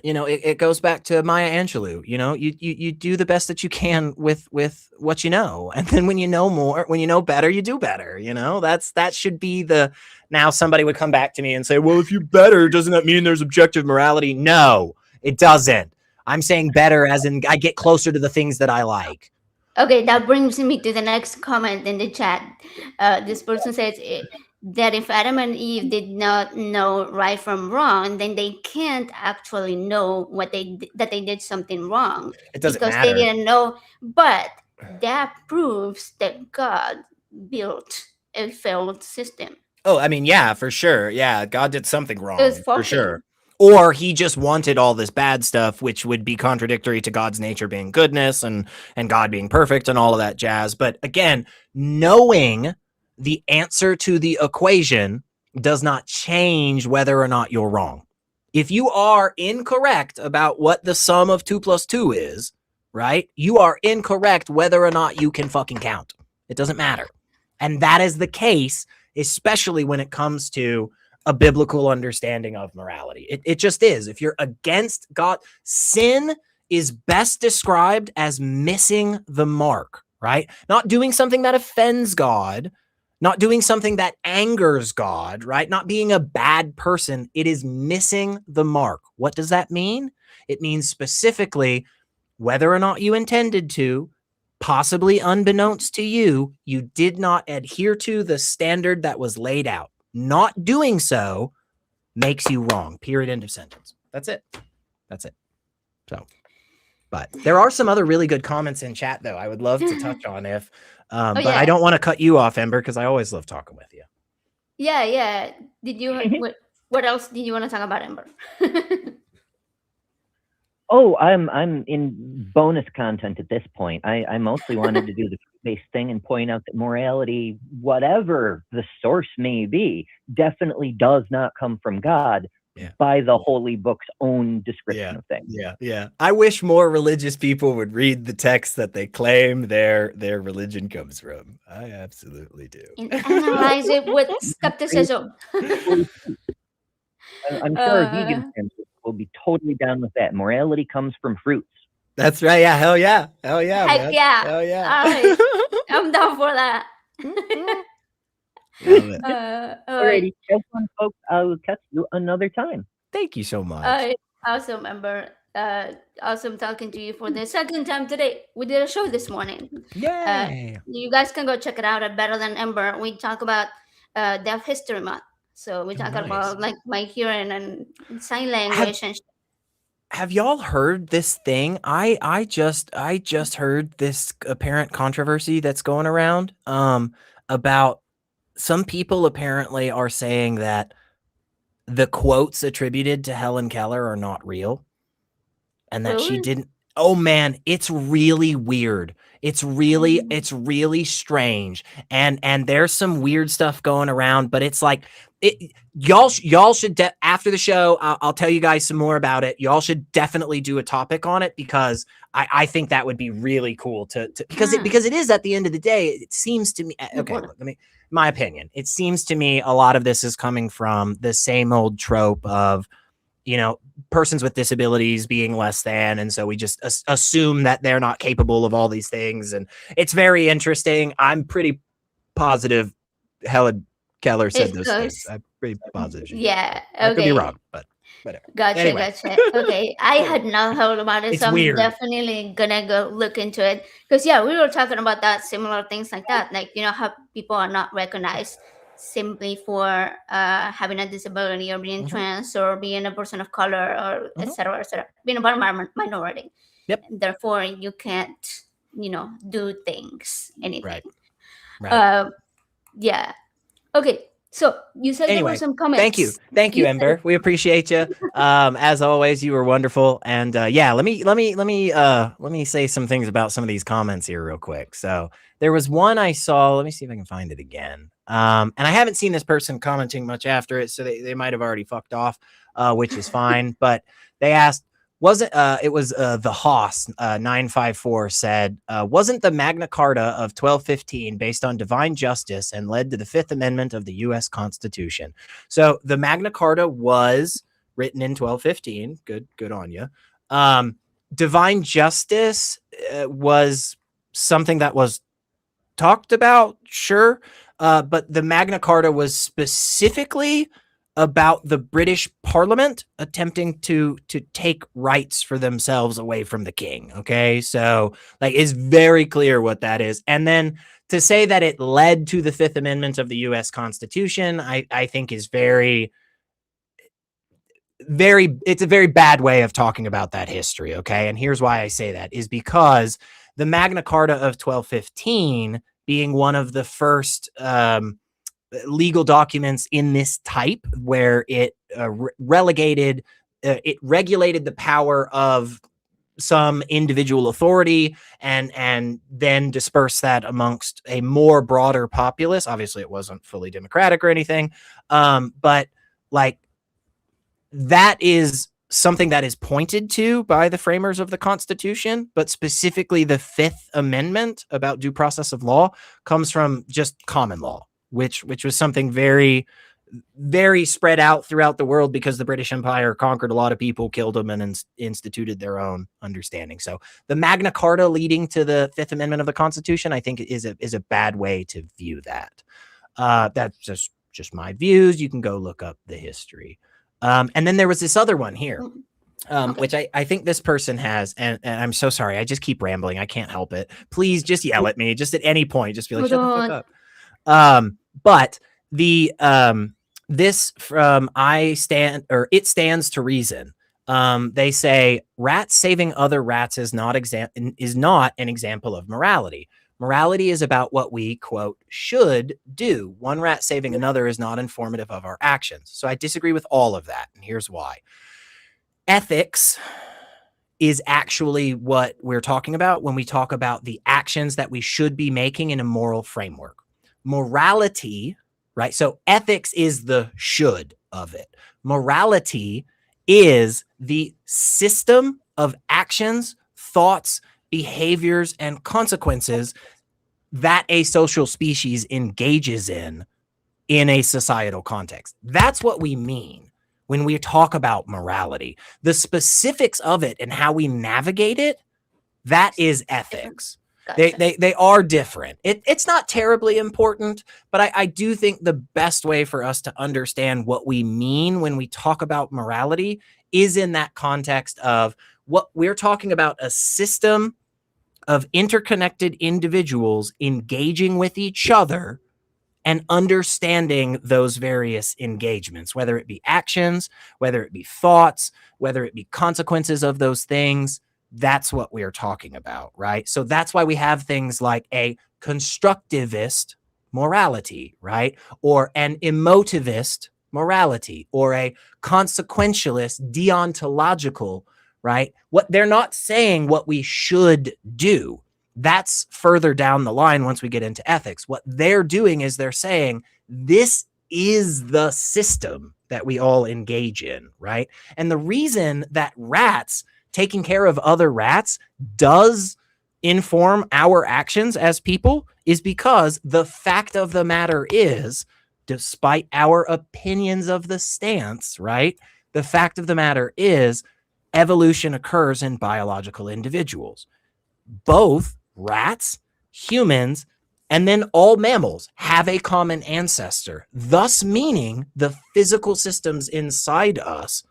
B: you know, it goes back to Maya Angelou. You know, you do the best that you can with what you know, and then when you know more, when you know better, you do better. You know, that should be the. Now somebody would come back to me and say, well, if you're better, doesn't that mean there's objective morality? No, it doesn't. I'm saying better as in I get closer to the things that I like.
A: Okay, that brings me to the next comment in the chat. This person says that if Adam and Eve did not know right from wrong, then they can't actually know that they did something wrong.
B: It doesn't
A: because
B: matter.
A: they didn't know. But that proves that God built a failed system.
B: Oh, I mean, yeah, for sure. Yeah, God did something wrong,
A: It was
B: for
A: faulty.
B: sure. Or he just wanted all this bad stuff, which would be contradictory to God's nature being goodness and God being perfect and all of that jazz. But again, knowing the answer to the equation does not change whether or not you're wrong. If you are incorrect about what the sum of 2 + 2 is, right? You are incorrect whether or not you can fucking count. It doesn't matter. And that is the case, especially when it comes to a biblical understanding of morality. It just is. If you're against God, sin is best described as missing the mark, right? Not doing something that offends God, not doing something that angers God, right? Not being a bad person. It is missing the mark. What does that mean? It means specifically whether or not you intended to, possibly unbeknownst to you, you did not adhere to the standard that was laid out. Not doing so makes you wrong. Period. End of sentence. That's it. That's it. So, but there are some other really good comments in chat, though. I would love to touch on if, but
A: yeah.
B: I don't want to cut you off, Ember, because I always love talking with you.
A: Yeah. Did you? What else did you want to talk about, Ember?
C: Oh, I'm in bonus content at this point. I mostly wanted to do the base thing and point out that morality, whatever the source may be, definitely does not come from God by the Holy Book's own description of things.
B: Yeah. I wish more religious people would read the text that they claim their religion comes from. I absolutely do.
A: And analyze it with skepticism.
C: I'm sure our vegan friends will be totally down with that. Morality comes from fruits.
B: That's right. Yeah. Hell yeah.
A: Heck
B: man.
A: yeah.
B: Hell yeah.
A: All right. I'm down for that.
C: Alrighty, have fun, folks. I will catch you another time.
B: Thank you so much.
A: Awesome, Ember. Awesome talking to you for the second time today. We did a show this morning.
B: Yay!
A: You guys can go check it out at Better Than Ember. We talk about Deaf History Month. So we talk about like my hearing and sign language and
B: have y'all heard this thing? I just heard this apparent controversy that's going around about some people apparently are saying that the quotes attributed to Helen Keller are not real and that she didn't. Oh man, it's really weird. It's really strange. And there's some weird stuff going around, but it's like y'all should after the show, I'll tell you guys some more about it. Y'all should definitely do a topic on it because I think that would be really cool to because it is at the end of the day, it seems to me. Okay, look, my opinion. It seems to me a lot of this is coming from the same old trope of, you know, persons with disabilities being less than. And so we just assume that they're not capable of all these things. And it's very interesting. I'm pretty positive Helen Keller said those things. I'm pretty positive.
A: Yeah.
B: Okay. I could be wrong, but whatever.
A: Gotcha. Okay. I had not heard about it. So I'm definitely gonna go look into it. Because we were talking about that, similar things like that. Like, you know, how people are not recognized simply for having a disability or being trans or being a person of color or et cetera, being a minority.
B: Yep.
A: And therefore you can't, you know, do anything.
B: Right.
A: Yeah. Okay. So you said there were some comments.
B: Thank you, Ember. We appreciate you. As always, you were wonderful. And let me say some things about some of these comments here real quick. So there was one I saw. Let me see if I can find it again. And I haven't seen this person commenting much after it, so they might have already fucked off, which is fine. But they asked, wasn't it was the Haas 954 said, wasn't the Magna Carta of 1215 based on divine justice and led to the Fifth Amendment of the U.S. Constitution? So the Magna Carta was written in 1215. Good on you. Divine justice was something that was talked about, sure, but the Magna Carta was specifically about the British Parliament attempting to take rights for themselves away from the king. Okay, so like it's very clear what that is. And then to say that it led to the Fifth Amendment of the U.S. Constitution, I think is it's a very bad way of talking about that history. Okay, and here's why I say that is because the Magna Carta of 1215 being one of the first legal documents in this type, where it regulated the power of some individual authority and then dispersed that amongst a more broader populace. Obviously, it wasn't fully democratic or anything, but like that is something that is pointed to by the framers of the Constitution, but specifically the Fifth Amendment about due process of law comes from just common law, which was something very, very spread out throughout the world because the British Empire conquered a lot of people, killed them, and instituted their own understanding. So the Magna Carta leading to the Fifth Amendment of the Constitution, I think, is a bad way to view that. That's just my views. You can go look up the history. And then there was this other one here, which I think this person has, and I'm so sorry. I just keep rambling. I can't help it. Please just yell at me. Just at any point, just be like, shut the fuck up. But the this from It Stands to Reason. They say rats saving other rats is not an example of morality. Morality is about what we, quote, should do. One rat saving another is not informative of our actions. So I disagree with all of that. And here's why. Ethics is actually what we're talking about when we talk about the actions that we should be making in a moral framework. Morality, right? So ethics is the should of it. Morality is the system of actions, thoughts, behaviors, and consequences that a social species engages in a societal context. That's what we mean when we talk about morality. The specifics of it and how we navigate it, that is ethics. Gotcha. They are different. It's not terribly important, but I do think the best way for us to understand what we mean when we talk about morality is in that context of what we're talking about, a system of interconnected individuals engaging with each other and understanding those various engagements, whether it be actions, whether it be thoughts, whether it be consequences of those things. That's what we are talking about, right? So that's why we have things like a constructivist morality, right? Or an emotivist morality, or a consequentialist deontological, right? What they're not saying what we should do. That's further down the line once we get into ethics. What they're doing is they're saying this is the system that we all engage in, right? And the reason that rats taking care of other rats does inform our actions as people is because the fact of the matter is, despite our opinions of the stance, right? The fact of the matter is evolution occurs in biological individuals. Both rats, humans, and then all mammals have a common ancestor, thus meaning the physical systems inside us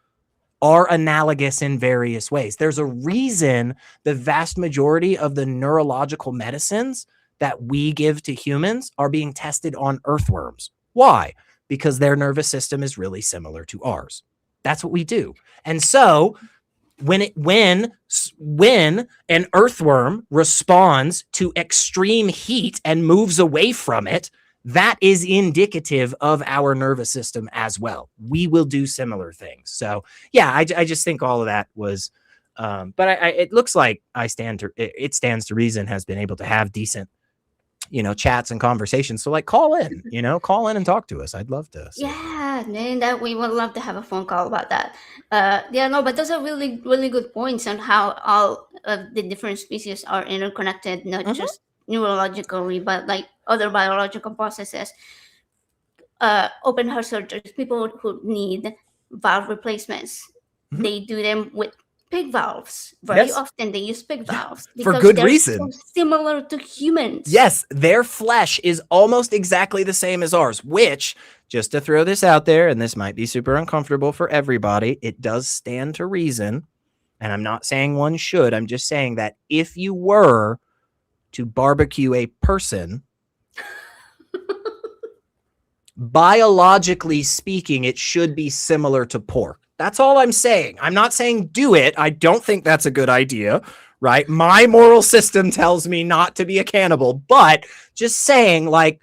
B: are analogous in various ways. There's a reason the vast majority of the neurological medicines that we give to humans are being tested on earthworms. Why? Because their nervous system is really similar to ours. That's what we do. And so when an earthworm responds to extreme heat and moves away from it, that is indicative of our nervous system as well. We will do similar things. So yeah, I just think all of that was, but it looks like It Stands to Reason has been able to have decent chats and conversations. So like call in and talk to us. I'd love to see it.
A: Yeah, man, that we would love to have a phone call about that. Yeah, no, but those are really, really good points on how all of the different species are interconnected, not
B: Mhm.
A: just neurologically, but like other biological processes. Open heart surgeries, people who need valve replacements,
B: Mhm.
A: they do them with pig valves. Very
B: Yes.
A: often they use pig
B: Yeah,
A: valves
B: for
A: because
B: good
A: they're so
B: reason.
A: similar to humans.
B: Yes, their flesh is almost exactly the same as ours, which, just to throw this out there, and this might be super uncomfortable for everybody, it does stand to reason. And I'm not saying one should. I'm just saying that if you were to barbecue a person, biologically speaking, it should be similar to pork. That's all I'm saying. I'm not saying do it. I don't think that's a good idea, right? My moral system tells me not to be a cannibal, but just saying, like,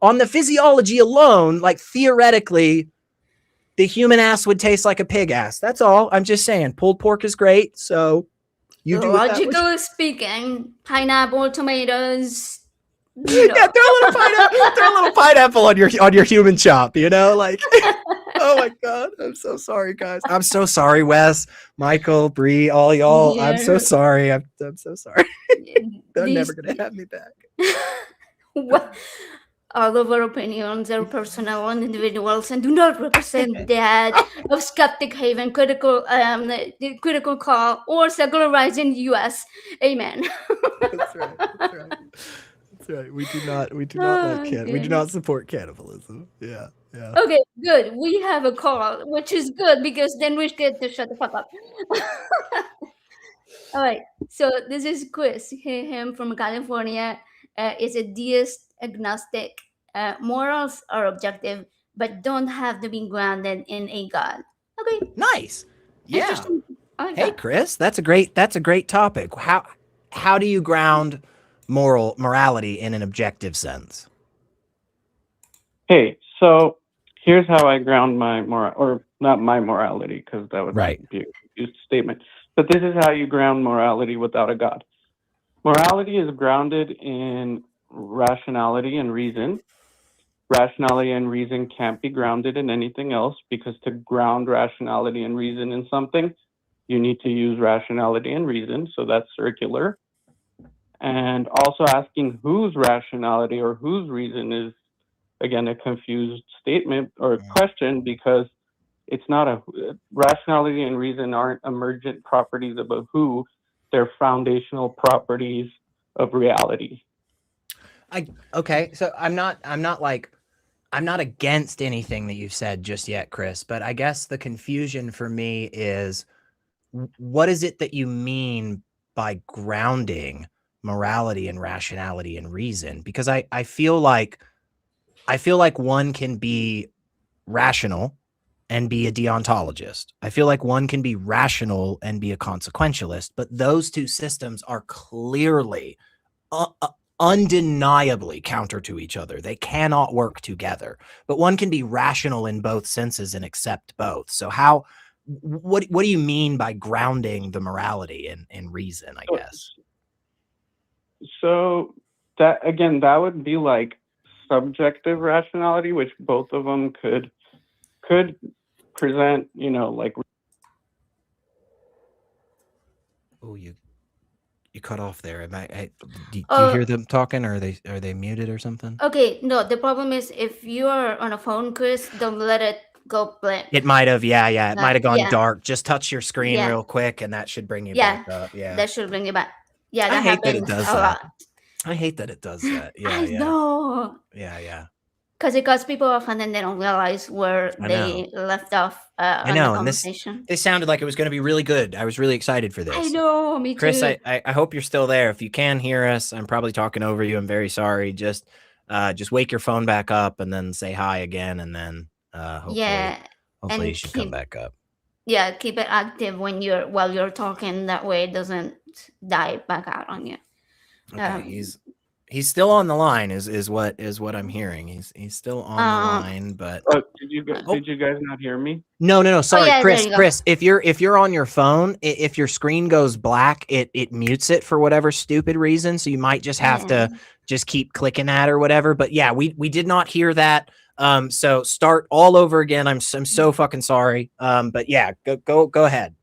B: on the physiology alone, like, theoretically, the human ass would taste like a pig ass. That's all. I'm just saying. Pulled pork is great, so you do with that.
A: Logically speaking, pineapple, tomatoes,
B: Yeah, throw a little pineapple on your human chop, like. Oh my god, I'm so sorry, guys. I'm so sorry, Wes, Michael, Bree, all y'all. I'm so
A: here.
B: sorry. I'm so sorry. They're never
A: These,
B: gonna have me back.
A: what? All of our opinions are personal and individuals and do not represent that of Skeptic Haven, the critical call, or secularizing U.S. Amen.
B: That's right. That's right. That's right. We do not
A: Oh,
B: we do not
A: goodness.
B: support cannibalism. Yeah. Yeah.
A: Okay, good. We have a call, which is good because then we get to shut the fuck up. All right. So this is Chris. Him from California is a deist agnostic. Morals are objective, but don't have to be grounded in a god. Okay,
B: Nice. Yeah.
A: interesting. I like
B: Hey,
A: that.
B: Chris, that's a great topic. How do you ground morality in an objective sense?
D: Hey, so here's how I ground my moral, or not my morality, because that would
B: Right.
D: be a confused statement. But this is how you ground morality without a God. Morality is grounded in rationality and reason. Rationality and reason can't be grounded in anything else because to ground rationality and reason in something, you need to use rationality and reason. So that's circular. And also asking whose rationality or whose reason is, again, a confused statement or question because it's not a rationality and reason aren't emergent properties of a who, they're foundational properties of reality.
B: Okay, so I'm not against anything that you've said just yet, Chris, but I guess the confusion for me is what is it that you mean by grounding morality and rationality and reason? Because I feel like one can be rational and be a deontologist. I feel like one can be rational and be a consequentialist, but those two systems are clearly undeniably counter to each other. They cannot work together, but one can be rational in both senses and accept both. So what do you mean by grounding the morality in reason, I guess?
D: So that, again, that would be like subjective rationality, which both of them could present, like.
B: Oh, you cut off there. Do you hear them talking, or are they muted or something?
A: Okay, no, the problem is if you are on a phone, Chris, don't let it go blank.
B: It might have, yeah. It might have gone
A: Yeah.
B: dark. Just touch your screen
A: Yeah.
B: real quick, and that should bring you
A: Yeah,
B: back up. Yeah.
A: that should bring you back. Yeah,
B: I
A: that
B: hate that it
A: happens
B: does
A: a
B: that.
A: lot.
B: I hate that it does that. Yeah,
A: I know.
B: Yeah.
A: Because people often then they don't realize where
B: I
A: they left off
B: I
A: on the
B: know, and
A: conversation.
B: this sounded like it was going to be really good. I was really excited for this.
A: I know, me
B: Chris,
A: too.
B: I hope you're still there. If you can hear us, I'm probably talking over you. I'm very sorry. Just wake your phone back up and then say hi again, and then hopefully
A: and
B: you should come back up.
A: Yeah, keep it active while you're talking. That way, it doesn't die back out on you.
B: Okay, He's still on the line is what I'm hearing. He's still on the line, but
D: Did you guys not hear me?
B: no, sorry,
A: yeah, there
B: Chris.
A: you go.
B: Chris, if you're on your phone, if your screen goes black, it mutes it for whatever stupid reason. So you might just have to just keep clicking that or whatever. But yeah, we did not hear that. So start all over again. I'm so fucking sorry. But yeah, go ahead.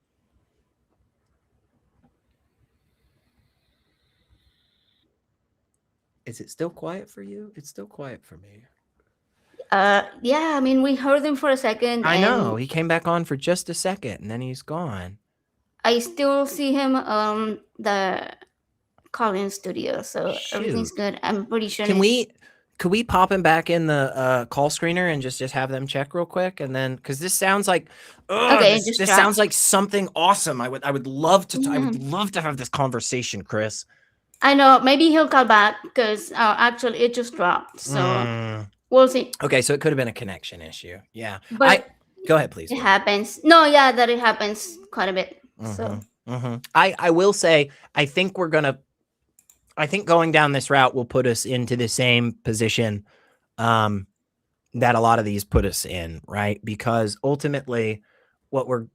B: Is it still quiet for you? It's still quiet for me.
A: Yeah, I mean, we heard him for a second.
B: I know.
A: And
B: He came back on for just a second and then he's gone.
A: I still see him the call-in studio, so everything's good. I'm pretty sure.
B: Could we pop him back in the call screener and just have them check real quick, and then because this sounds like this sounds like something awesome. I would love to I would love to have this conversation, Chris.
A: I know, maybe he'll call back because actually it just dropped, so we'll see.
B: Okay, so it could have been a connection issue. Yeah,
A: but
B: go ahead, please.
A: It happens. No, yeah, that it happens quite a bit. So
B: I will say I think going down this route will put us into the same position that a lot of these put us in, right? Because ultimately what we're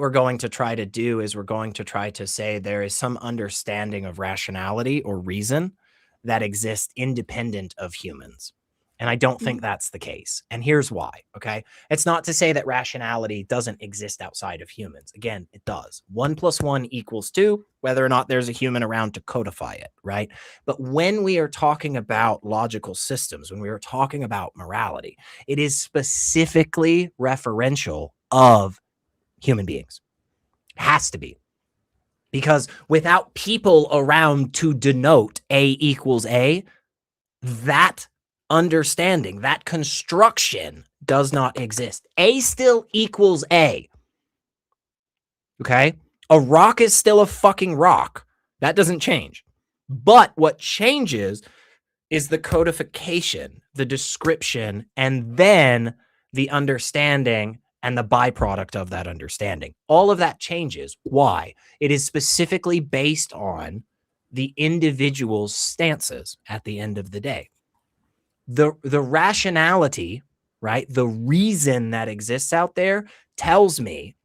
B: going to try to do is we're going to try to say there is some understanding of rationality or reason that exists independent of humans. And I don't think that's the case. And here's why, okay? It's not to say that rationality doesn't exist outside of humans. Again, it does. 1 + 1 = 2, whether or not there's a human around to codify it, right? But when we are talking about logical systems, when we are talking about morality, it is specifically referential of human beings. It has to be. Because without people around to denote A = A, that understanding, that construction does not exist. A still equals A. Okay? A rock is still a fucking rock. That doesn't change. But what changes is the codification, the description, and then the understanding and the byproduct of that understanding. All of that changes. Why? It is specifically based on the individual's stances at the end of the day. The rationality, right? The reason that exists out there tells me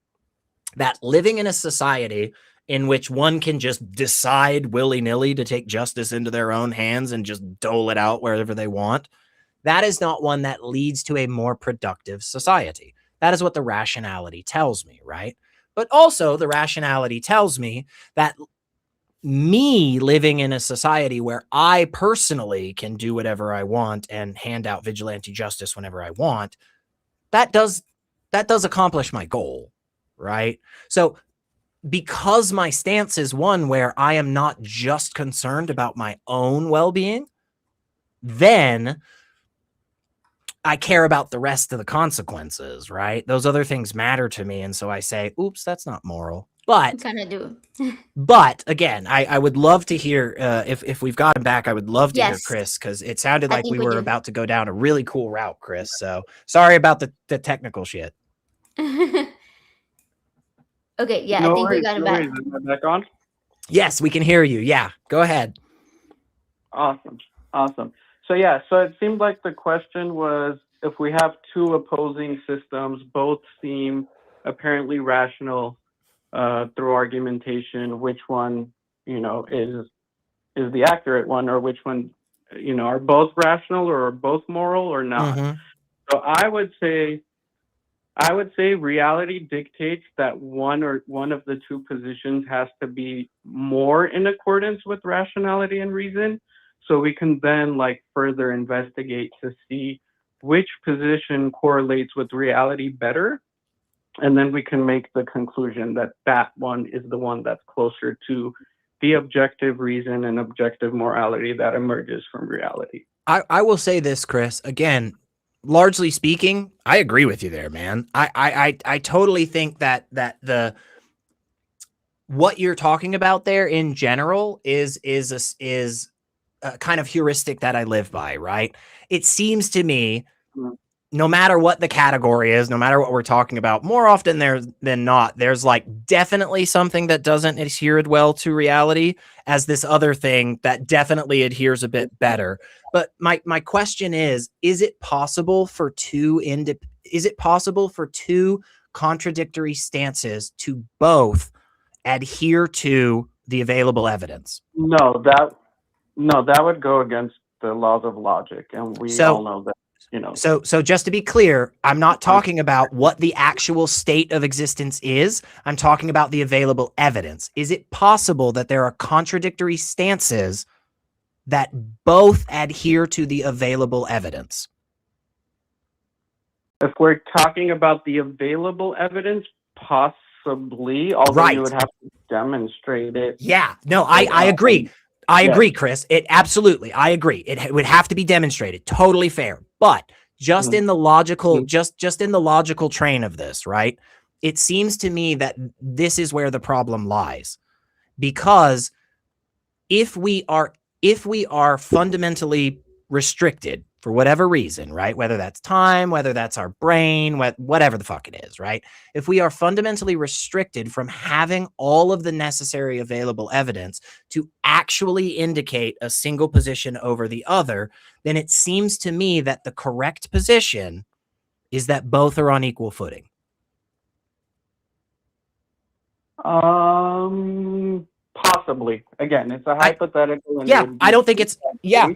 B: that living in a society in which one can just decide willy-nilly to take justice into their own hands and just dole it out wherever they want, that is not one that leads to a more productive society. That is what the rationality tells me, right? But also the rationality tells me that me living in a society where I personally can do whatever I want and hand out vigilante justice whenever I want, that does accomplish my goal, right? So because my stance is one where I am not just concerned about my own well-being, then I care about the rest of the consequences, right? Those other things matter to me. And so I say, oops, that's not moral. But
A: kind of do.
B: But again, I would love to hear if we've got him back. I would love to hear Chris, because it sounded like we were about to go down a really cool route, Chris. So sorry about the technical shit.
A: Okay, yeah, I think we got him back.
D: Am I back on?
B: Yes, we can hear you. Yeah, go ahead.
D: Awesome. So yeah, so it seemed like the question was, if we have two opposing systems, both seem apparently rational through argumentation, which one, is the accurate one, or which one, are both rational or are both moral or not? So I would say reality dictates that one of the two positions has to be more in accordance with rationality and reason. So we can then further investigate to see which position correlates with reality better. And then we can make the conclusion that that one is the one that's closer to the objective reason and objective morality that emerges from reality.
B: I will say this, Chris, again, largely speaking, I agree with you there, man. I totally think that the what you're talking about there in general is a kind of heuristic that I live by, right? It seems to me no matter what the category is, no matter what we're talking about, more often than not, there's like definitely something that doesn't adhere well to reality as this other thing that definitely adheres a bit better. But my question is it possible for two contradictory stances to both adhere to the available evidence?
D: No, that would go against the laws of logic, and we all know that.
B: So just to be clear, I'm not talking about what the actual state of existence is. I'm talking about the available evidence. Is it possible that there are contradictory stances that both adhere to the available evidence?
D: If we're talking about the available evidence, possibly, although you would have to demonstrate it.
B: Yeah, no, I agree. I agree, Chris. I agree. It would have to be demonstrated. Totally fair. But just in the logical, just in the logical train of this, right? It seems to me that this is where the problem lies. Because if we are fundamentally restricted for whatever reason, right? Whether that's time, whether that's our brain, whatever the fuck it is, right? If we are fundamentally restricted from having all of the necessary available evidence to actually indicate a single position over the other, then it seems to me that the correct position is that both are on equal footing.
D: Possibly. Again, it's a hypothetical.
B: I don't think it's yeah.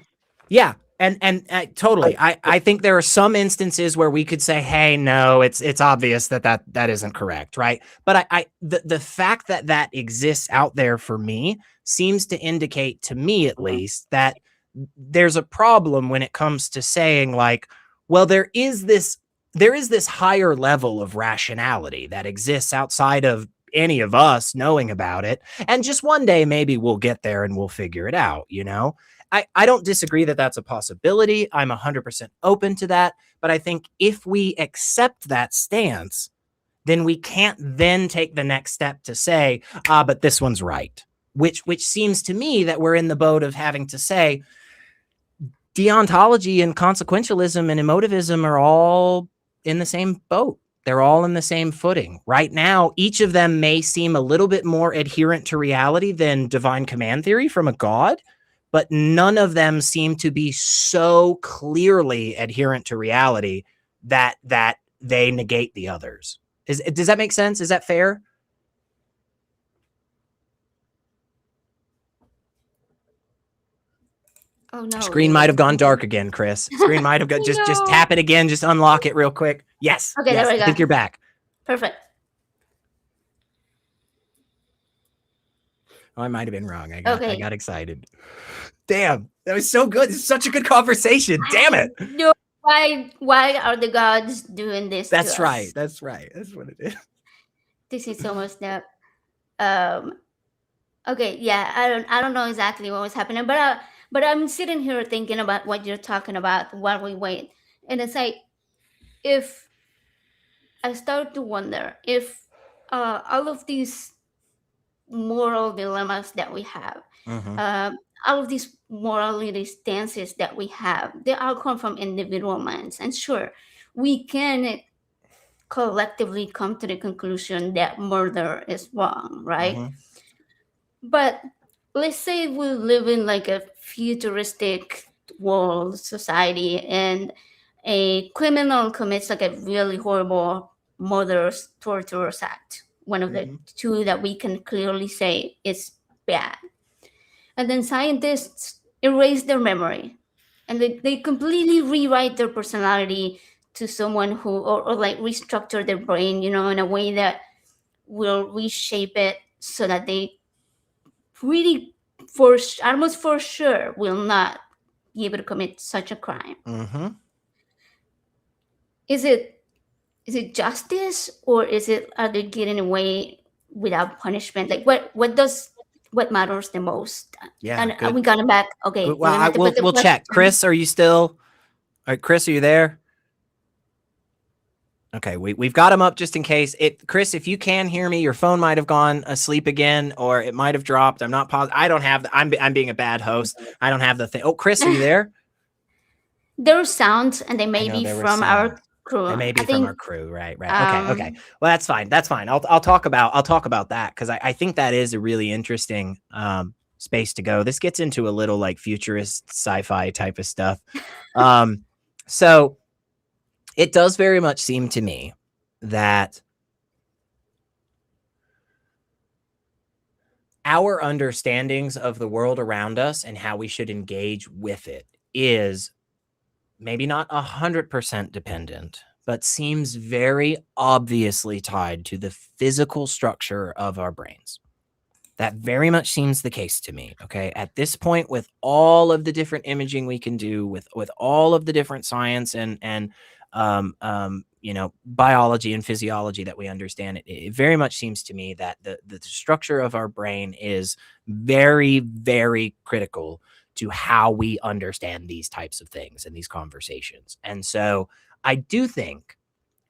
B: And totally. I think there are some instances where we could say, hey, no, it's obvious that isn't correct, right? But the fact that exists out there for me seems to indicate, to me at least, that there's a problem when it comes to saying, like, well, there is this higher level of rationality that exists outside of any of us knowing about it, and just one day maybe we'll get there and we'll figure it out, you know? I don't disagree that that's a possibility. I'm 100% open to that. But I think if we accept that stance, then we can't then take the next step to say, but this one's right. Which seems to me that we're in the boat of having to say deontology and consequentialism and emotivism are all in the same boat. They're all in the same footing. Right now, each of them may seem a little bit more adherent to reality than divine command theory from a god, but none of them seem to be so clearly adherent to reality that they negate the others. Does that make sense? Is that fair?
A: Oh no.
B: Screen might have gone dark again, Chris. Screen might have got just tap it again, just unlock it real quick. Yes.
A: Okay,
B: yes,
A: there we go.
B: I think you're back.
A: Perfect.
B: Oh, I might have been wrong. I got excited. Damn, that was so good. This is such a good conversation. Damn it.
A: No, why are the gods doing this?
B: That's right. That's right. That's what it is.
A: This is almost that. Okay, yeah, I don't know exactly what was happening, but I'm sitting here thinking about what you're talking about while we wait, and it's like, if I start to wonder if all of these moral dilemmas that we have, all of these morality stances that we have, they all come from individual minds. And sure, we can collectively come to the conclusion that murder is wrong, right? But let's say we live in like a futuristic world society, and a criminal commits like a really horrible murderous torturous act, one of the two that we can clearly say is bad. And then scientists erase their memory, and they completely rewrite their personality to someone who, or like restructure their brain, in a way that will reshape it so that they really, almost for sure, will not be able to commit such a crime. Is it justice, or are they getting away without punishment? Like what matters the most?
B: Yeah,
A: and are we gonna back? Okay,
B: well, we'll check. Chris, are you still? All right, Chris, are you there? Okay, we've got him up just in case. Chris, if you can hear me, your phone might have gone asleep again, or it might have dropped. I'm not positive. I don't have. I'm being a bad host. I don't have the thing. Oh, Chris, are you there?
A: There are sounds, and they may be from our crew.
B: They may be
A: I
B: from
A: think
B: our crew, right? Okay.
A: um
B: Well, that's fine. I'll talk about that because I think that is a really interesting space to go. This gets into a little like futurist sci-fi type of stuff. So it does very much seem to me that our understandings of the world around us and how we should engage with it is maybe not 100% dependent, but seems very obviously tied to the physical structure of our brains. That very much seems the case to me. Okay. At this point, with all of the different imaging we can do, with all of the different science and biology and physiology that we understand, it very much seems to me that the structure of our brain is very, very critical to how we understand these types of things and these conversations. And so I do think,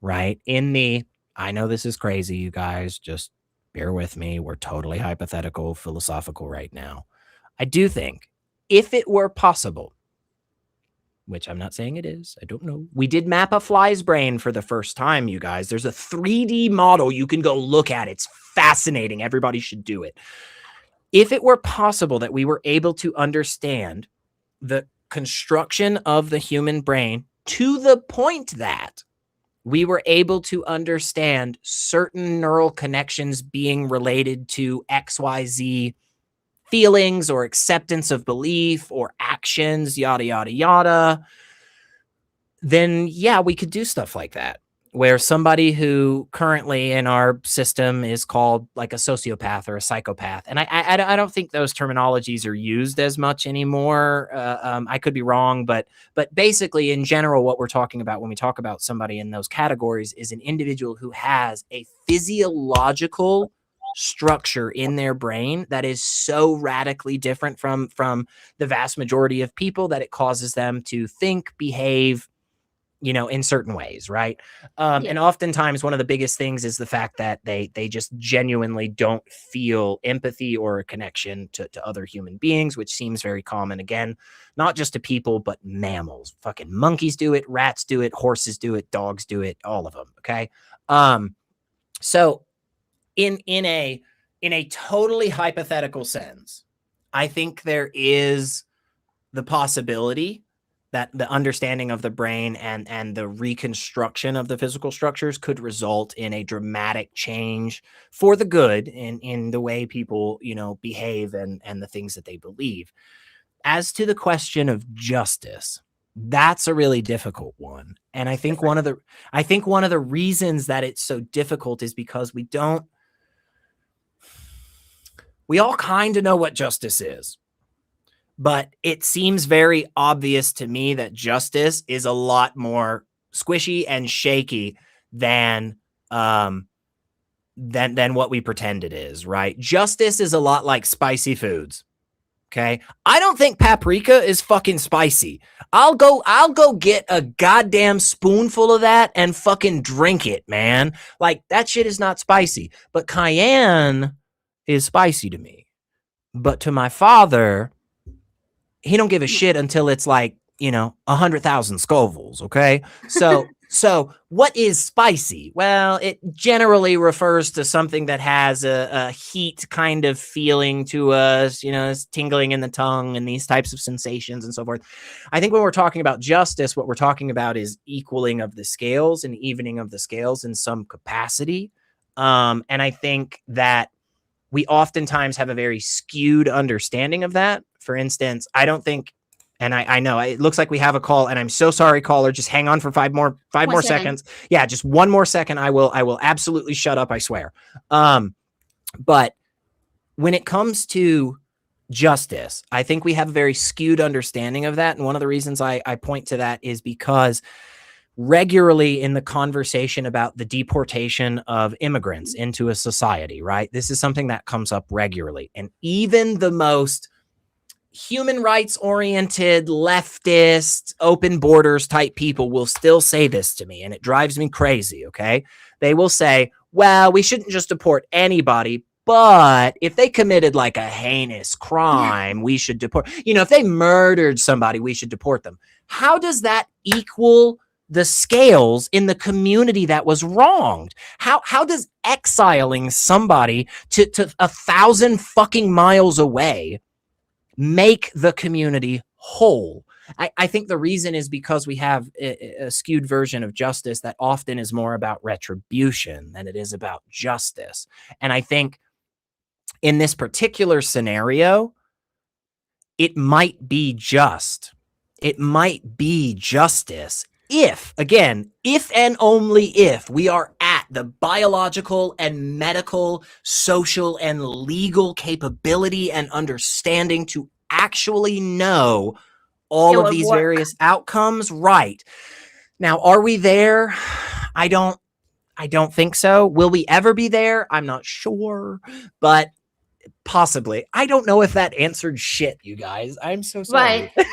B: right, I know this is crazy, you guys, just bear with me. We're totally hypothetical, philosophical right now. I do think if it were possible, which I'm not saying it is, I don't know. We did map a fly's brain for the first time, you guys. There's a 3D model you can go look at. It's fascinating. Everybody should do it. If it were possible that we were able to understand the construction of the human brain to the point that we were able to understand certain neural connections being related to XYZ feelings or acceptance of belief or actions, yada, yada, yada, then yeah, we could do stuff like that. Where somebody who currently in our system is called like a sociopath or a psychopath. And I don't think those terminologies are used as much anymore. I could be wrong, but basically in general, what we're talking about when we talk about somebody in those categories is an individual who has a physiological structure in their brain that is so radically different from the vast majority of people that it causes them to think, behave, in certain ways, right? And oftentimes one of the biggest things is the fact that they just genuinely don't feel empathy or a connection to other human beings, which seems very common, again, not just to people, but mammals. Fucking monkeys do it, rats do it, horses do it, dogs do it, all of them, okay? So in a totally hypothetical sense, I think there is the possibility that the understanding of the brain and the reconstruction of the physical structures could result in a dramatic change for the good in the way people, behave and the things that they believe. As to the question of justice, that's a really difficult one. And I think one of the reasons that it's so difficult is because we all kind of know what justice is. But it seems very obvious to me that justice is a lot more squishy and shaky than what we pretend it is, right? Justice is a lot like spicy foods. Okay. I don't think paprika is fucking spicy. I'll go get a goddamn spoonful of that and fucking drink it, man. Like that shit is not spicy, but cayenne is spicy to me. But to my father, he don't give a shit until it's like, 100,000 Scovilles. Okay. So what is spicy? Well, it generally refers to something that has a heat kind of feeling to us, it's tingling in the tongue and these types of sensations and so forth. I think when we're talking about justice, what we're talking about is equaling of the scales and evening of the scales in some capacity. And I think that we oftentimes have a very skewed understanding of that. For instance, I don't think, and I know it looks like we have a call, and I'm so sorry, caller. Just hang on for five more seconds. Yeah, just one more second. I will absolutely shut up. I swear. But when it comes to justice, I think we have a very skewed understanding of that. And one of the reasons I point to that is because regularly in the conversation about the deportation of immigrants into a society, right? This is something that comes up regularly. And even the most human rights oriented, leftist, open borders type people will still say this to me, and it drives me crazy. Okay. They will say, well, we shouldn't just deport anybody, but if they committed like a heinous crime, we should deport, if they murdered somebody, we should deport them. How does that equal the scales in the community that was wronged? How does exiling somebody to 1,000 fucking miles away make the community whole? I think the reason is because we have a skewed version of justice that often is more about retribution than it is about justice. And I think in this particular scenario, it might be just. It might be justice if, again, if and only if we are at the biological and medical, social and legal capability and understanding to actually know all
A: It
B: of
A: will
B: these
A: work.
B: various outcomes. Right. Now, are we there? I don't think so. Will we ever be there? I'm not sure, but possibly. I don't know if that answered shit, you guys. I'm so sorry.
A: Right.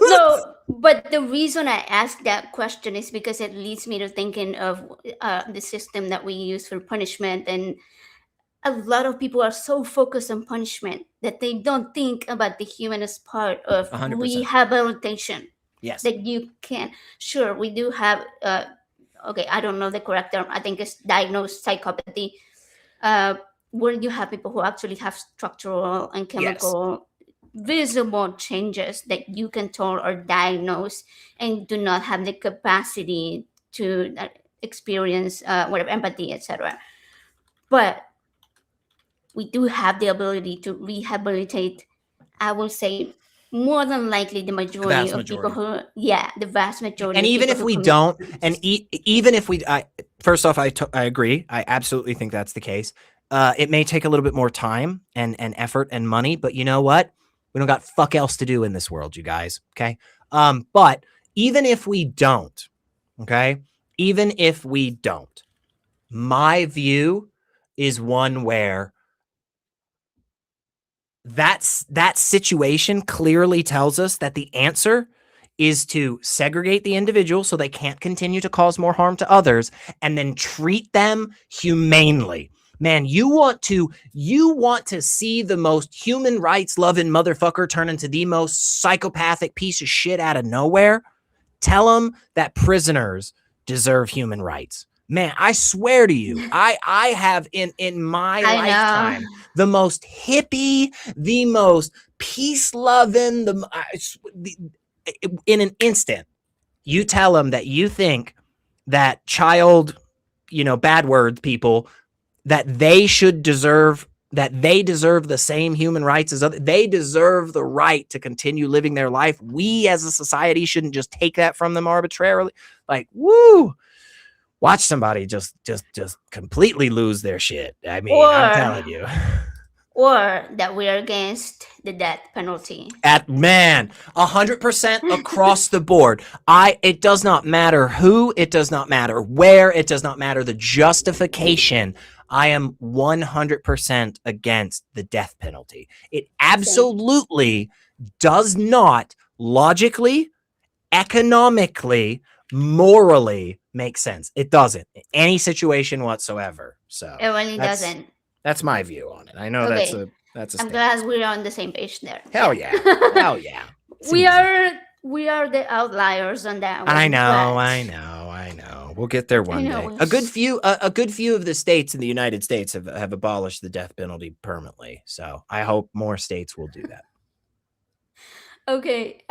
A: No, but the reason I asked that question is because it leads me to thinking of the system that we use for punishment. And a lot of people are so focused on punishment that they don't think about the humanist part of
B: 100%.
A: rehabilitation.
B: Yes.
A: That you can, sure, we do have, okay, I don't know the correct term. I think it's diagnosed psychopathy, where you have people who actually have structural and chemical visible changes that you can tell or diagnose and do not have the capacity to experience whatever empathy, etc. But we do have the ability to rehabilitate. I will say more than likely the majority
B: vast
A: of people
B: majority.
A: who, the vast majority
B: And
A: of
B: even
A: people
B: if
A: who
B: we
A: commit.
B: don't, and even if we, first off, I agree. I absolutely think that's the case. It may take a little bit more time and effort and money, but you know what? We don't got fuck else to do in this world, you guys. Okay. But even if we don't, okay, even if we don't, my view is one where that situation clearly tells us that the answer is to segregate the individual so they can't continue to cause more harm to others, and then treat them humanely. Man, you want to see the most human rights loving motherfucker turn into the most psychopathic piece of shit out of nowhere? Tell them that prisoners deserve human rights. Man, I swear to you, I have in my lifetime the most hippie, the most peace-loving, in an instant, you tell them that you think that child, bad word people, that they deserve the same human rights as others. They deserve the right to continue living their life. We as a society shouldn't just take that from them arbitrarily. Like, woo. Watch somebody just completely lose their shit. I mean, I'm telling you.
A: Or that we are against the death penalty.
B: 100% across the board. It does not matter who, it does not matter where, it does not matter the justification. I am 100% against the death penalty. It absolutely does not logically, economically, morally make sense. It doesn't in any situation whatsoever. So
A: it really doesn't.
B: That's my view on it. I know that's a
A: I'm glad we're on the same page there.
B: Hell yeah. Hell yeah.
A: We are the outliers on that one.
B: I know. We'll get there one day. A good few of the states in the United States have abolished the death penalty permanently. So I hope more states will do that.
A: Okay.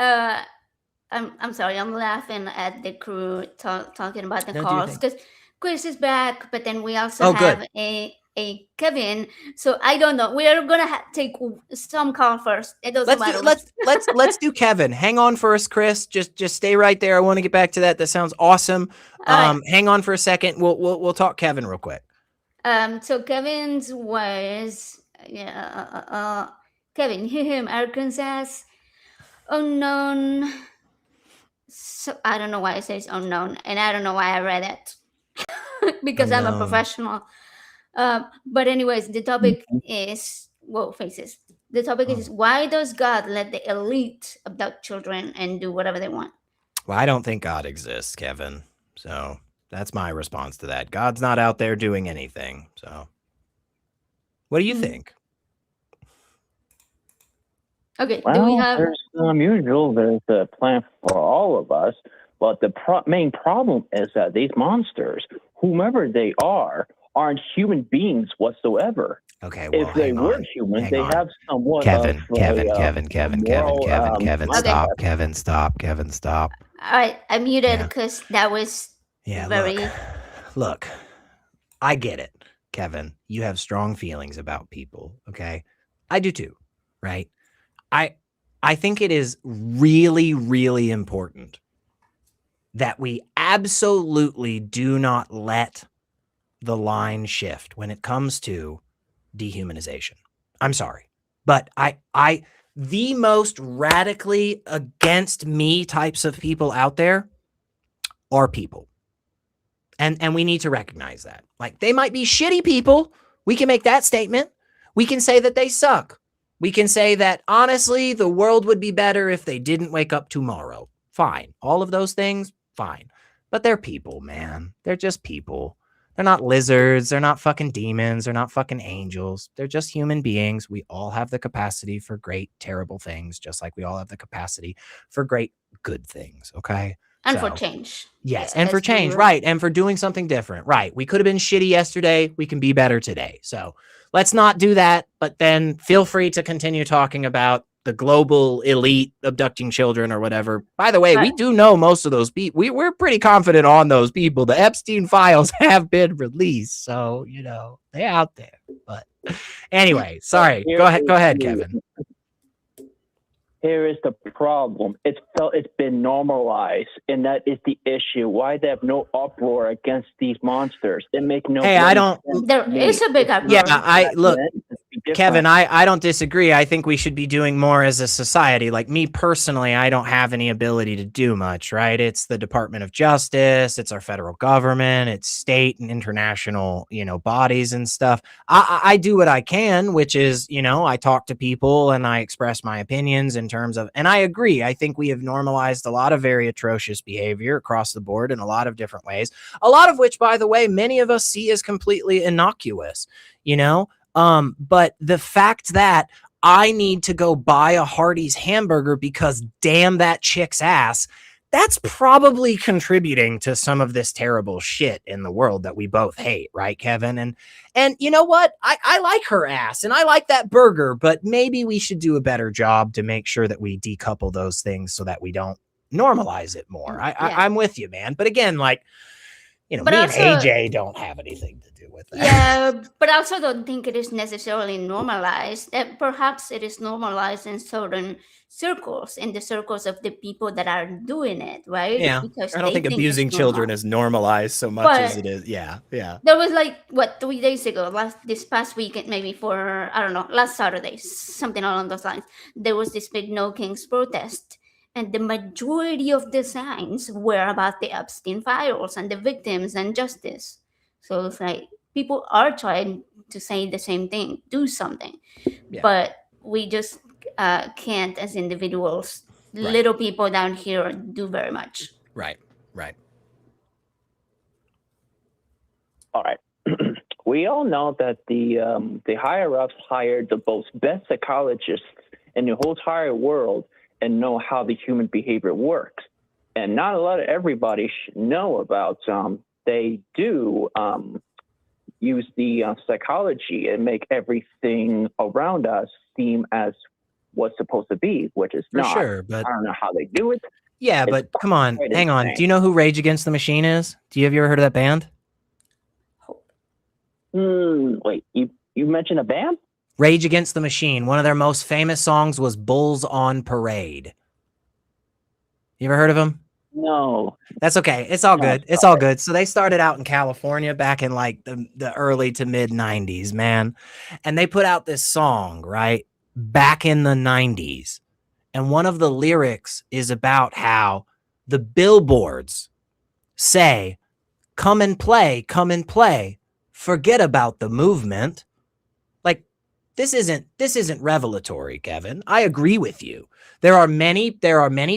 A: I'm sorry. I'm laughing at the crew talking about the calls because Chris is back, but then we also have a Kevin. So I don't know. We are gonna take some call first. It doesn't matter.
B: Let's do Kevin. Hang on first, Chris. Just stay right there. I want to get back to that. That sounds awesome. Hang on for a second. We'll talk Kevin real quick.
A: So Kevin's was Kevin, him, Arkansas, unknown. So I don't know why it says unknown, and I don't know why I read it because I'm a professional. But anyways, the topic is faces. The topic is why does God let the elite abduct children and do whatever they want?
B: Well, I don't think God exists, Kevin. So that's my response to that. God's not out there doing anything. So what do you think?
A: Okay.
C: Well, there's unusual. There's a plan for all of us.
E: But the main problem is that these monsters, whomever they are, aren't human beings whatsoever.
B: Okay, well,
E: If they
B: hang
E: were
B: on.
E: human,
B: Hang
E: they
B: on.
E: have somewhat
B: Kevin,
E: of
B: Kevin,
E: a
B: Kevin, Kevin,
E: moral,
B: Kevin, Kevin,
A: Okay.
B: stop, Kevin, stop, Kevin, stop.
A: I muted
B: Yeah.
A: because that was
B: Yeah,
A: very.
B: look, I get it, Kevin. You have strong feelings about people, okay? I do too, right? I think it is really, really important that we absolutely do not let the line shift when it comes to dehumanization. I'm sorry, but the most radically against me types of people out there are people. And we need to recognize that. Like, they might be shitty people. We can make that statement. We can say that they suck. We can say that, honestly, the world would be better if they didn't wake up tomorrow. Fine. All of those things, fine. But they're people, man. They're just people. They're not lizards. They're not fucking demons. They're not fucking angels. They're just human beings. We all have the capacity for great, terrible things, just like we all have the capacity for great, good things, okay?
A: And for change.
B: Yes,
A: Yeah,
B: and for change, right, and for doing something different, right. We could have been shitty yesterday. We can be better today. So let's not do that, but then feel free to continue talking about the global elite abducting children or whatever. By the way, we do know most of those people. We're pretty confident on those people. The Epstein files have been released, so, you know, they're out there. But anyway, sorry. Go ahead, Kevin.
E: Here is the problem. It's been normalized, and that is the issue. Why they have no uproar against these monsters? They make no.
B: Hey, I don't.
A: There is a big uproar.
B: Yeah, I look, Kevin. I don't disagree. I think we should be doing more as a society. Like me personally, I don't have any ability to do much. Right? It's the Department of Justice. It's our federal government. It's state and international, bodies and stuff. I do what I can, which is, I talk to people and I express my opinions in terms of, and I agree. I think we have normalized a lot of very atrocious behavior across the board in a lot of different ways. A lot of which, by the way, many of us see as completely innocuous. But the fact that I need to go buy a Hardee's hamburger because damn that chick's ass, that's probably contributing to some of this terrible shit in the world that we both hate, right, Kevin? And you know what? I like her ass and I like that burger, but maybe we should do a better job to make sure that we decouple those things so that we don't normalize it more. I'm with you, man. But again, like, me and AJ don't have anything to do with that.
A: Yeah, but I also don't think it is necessarily normalized. Perhaps it is normalized in certain circles, in the circles of the people that are doing it, right?
B: Yeah,
A: because
B: I don't think abusing children is normalized so much as it is. Yeah.
A: There was 3 days ago, this past weekend, maybe for, I don't know, last Saturday, something along those lines. There was this big No Kings protest. And the majority of the signs were about the Epstein files and the victims and justice. So it's like people are trying to say the same thing, do something. Yeah. But we just can't, as individuals, little people down here, do very much.
B: Right.
E: All right. We all know that the higher-ups hired the best psychologists in the whole entire world and know how the human behavior works. And not a lot of everybody should know about, they do use the psychology and make everything around us seem as what's supposed to be, which is not. For sure, but I don't know how they do it.
B: Yeah, but come on, hang on. Do you know who Rage Against the Machine is? Have you ever heard of that band?
E: Wait, you mentioned a band?
B: Rage Against the Machine. One of their most famous songs was Bulls on Parade. You ever heard of them?
E: No.
B: That's okay. It's all good. It's all good. So they started out in California back in like the early to mid 90s, man. And they put out this song, right? Back in the 90s. And one of the lyrics is about how the billboards say, come and play, forget about the movement. This isn't revelatory, Kevin. I agree with you. There are many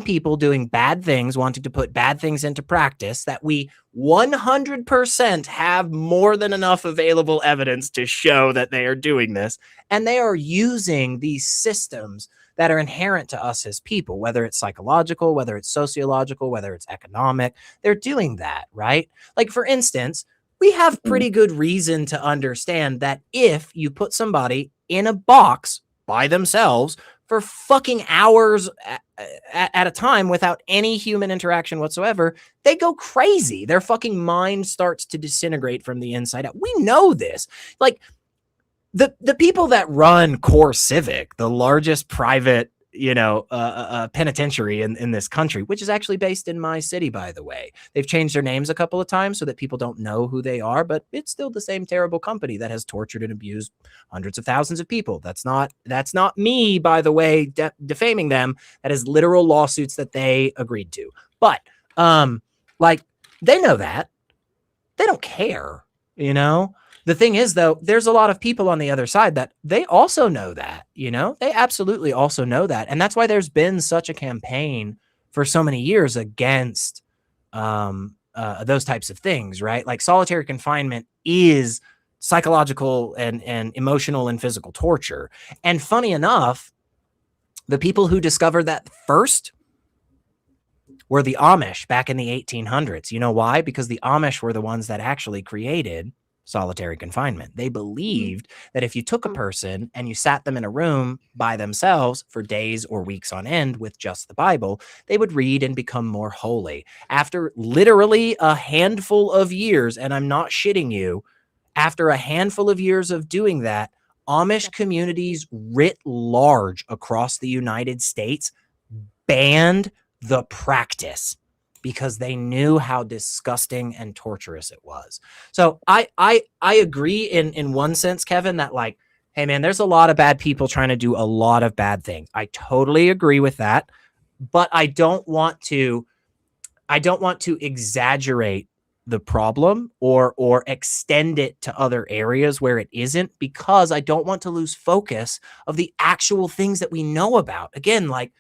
B: people doing bad things, wanting to put bad things into practice that we 100% have more than enough available evidence to show that they are doing this. And they are using these systems that are inherent to us as people, whether it's psychological, whether it's sociological, whether it's economic. They're doing that, right? Like, for instance, we have pretty good reason to understand that if you put somebody in a box by themselves for fucking hours at a time without any human interaction whatsoever, they go crazy. Their fucking mind starts to disintegrate from the inside out. We know this. Like, the people that run Core Civic, the largest private, penitentiary in this country, which is actually based in my city, by the way. They've changed their names a couple of times so that people don't know who they are, but it's still the same terrible company that has tortured and abused hundreds of thousands of people. That's not me, by the way, defaming them. That is literal lawsuits that they agreed to. But like, they know that. They don't care, The thing is, though, there's a lot of people on the other side that they also know that, they absolutely also know that. And that's why there's been such a campaign for so many years against those types of things, right? Like, solitary confinement is psychological and emotional and physical torture. And funny enough, the people who discovered that first were the Amish back in the 1800s. You know why? Because the Amish were the ones that actually created solitary confinement. They believed that if you took a person and you sat them in a room by themselves for days or weeks on end with just the Bible, they would read and become more holy. After literally a handful of years, and I'm not shitting you, after a handful of years of doing that, Amish communities writ large across the United States banned the practice because they knew how disgusting and torturous it was. So I agree in one sense, Kevin, that, like, hey man, there's a lot of bad people trying to do a lot of bad things. I totally agree with that, but I don't want to exaggerate the problem or extend it to other areas where it isn't, because I don't want to lose focus of the actual things that we know about. Again, like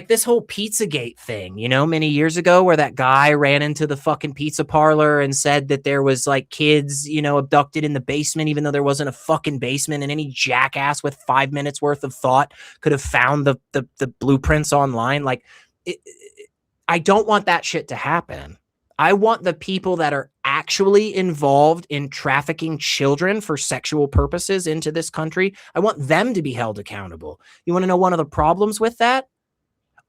B: this whole Pizzagate thing, many years ago, where that guy ran into the fucking pizza parlor and said that there was like kids, abducted in the basement, even though there wasn't a fucking basement, and any jackass with 5 minutes worth of thought could have found the blueprints online. Like, I don't want that shit to happen. I want the people that are actually involved in trafficking children for sexual purposes into this country, I want them to be held accountable. You want to know one of the problems with that?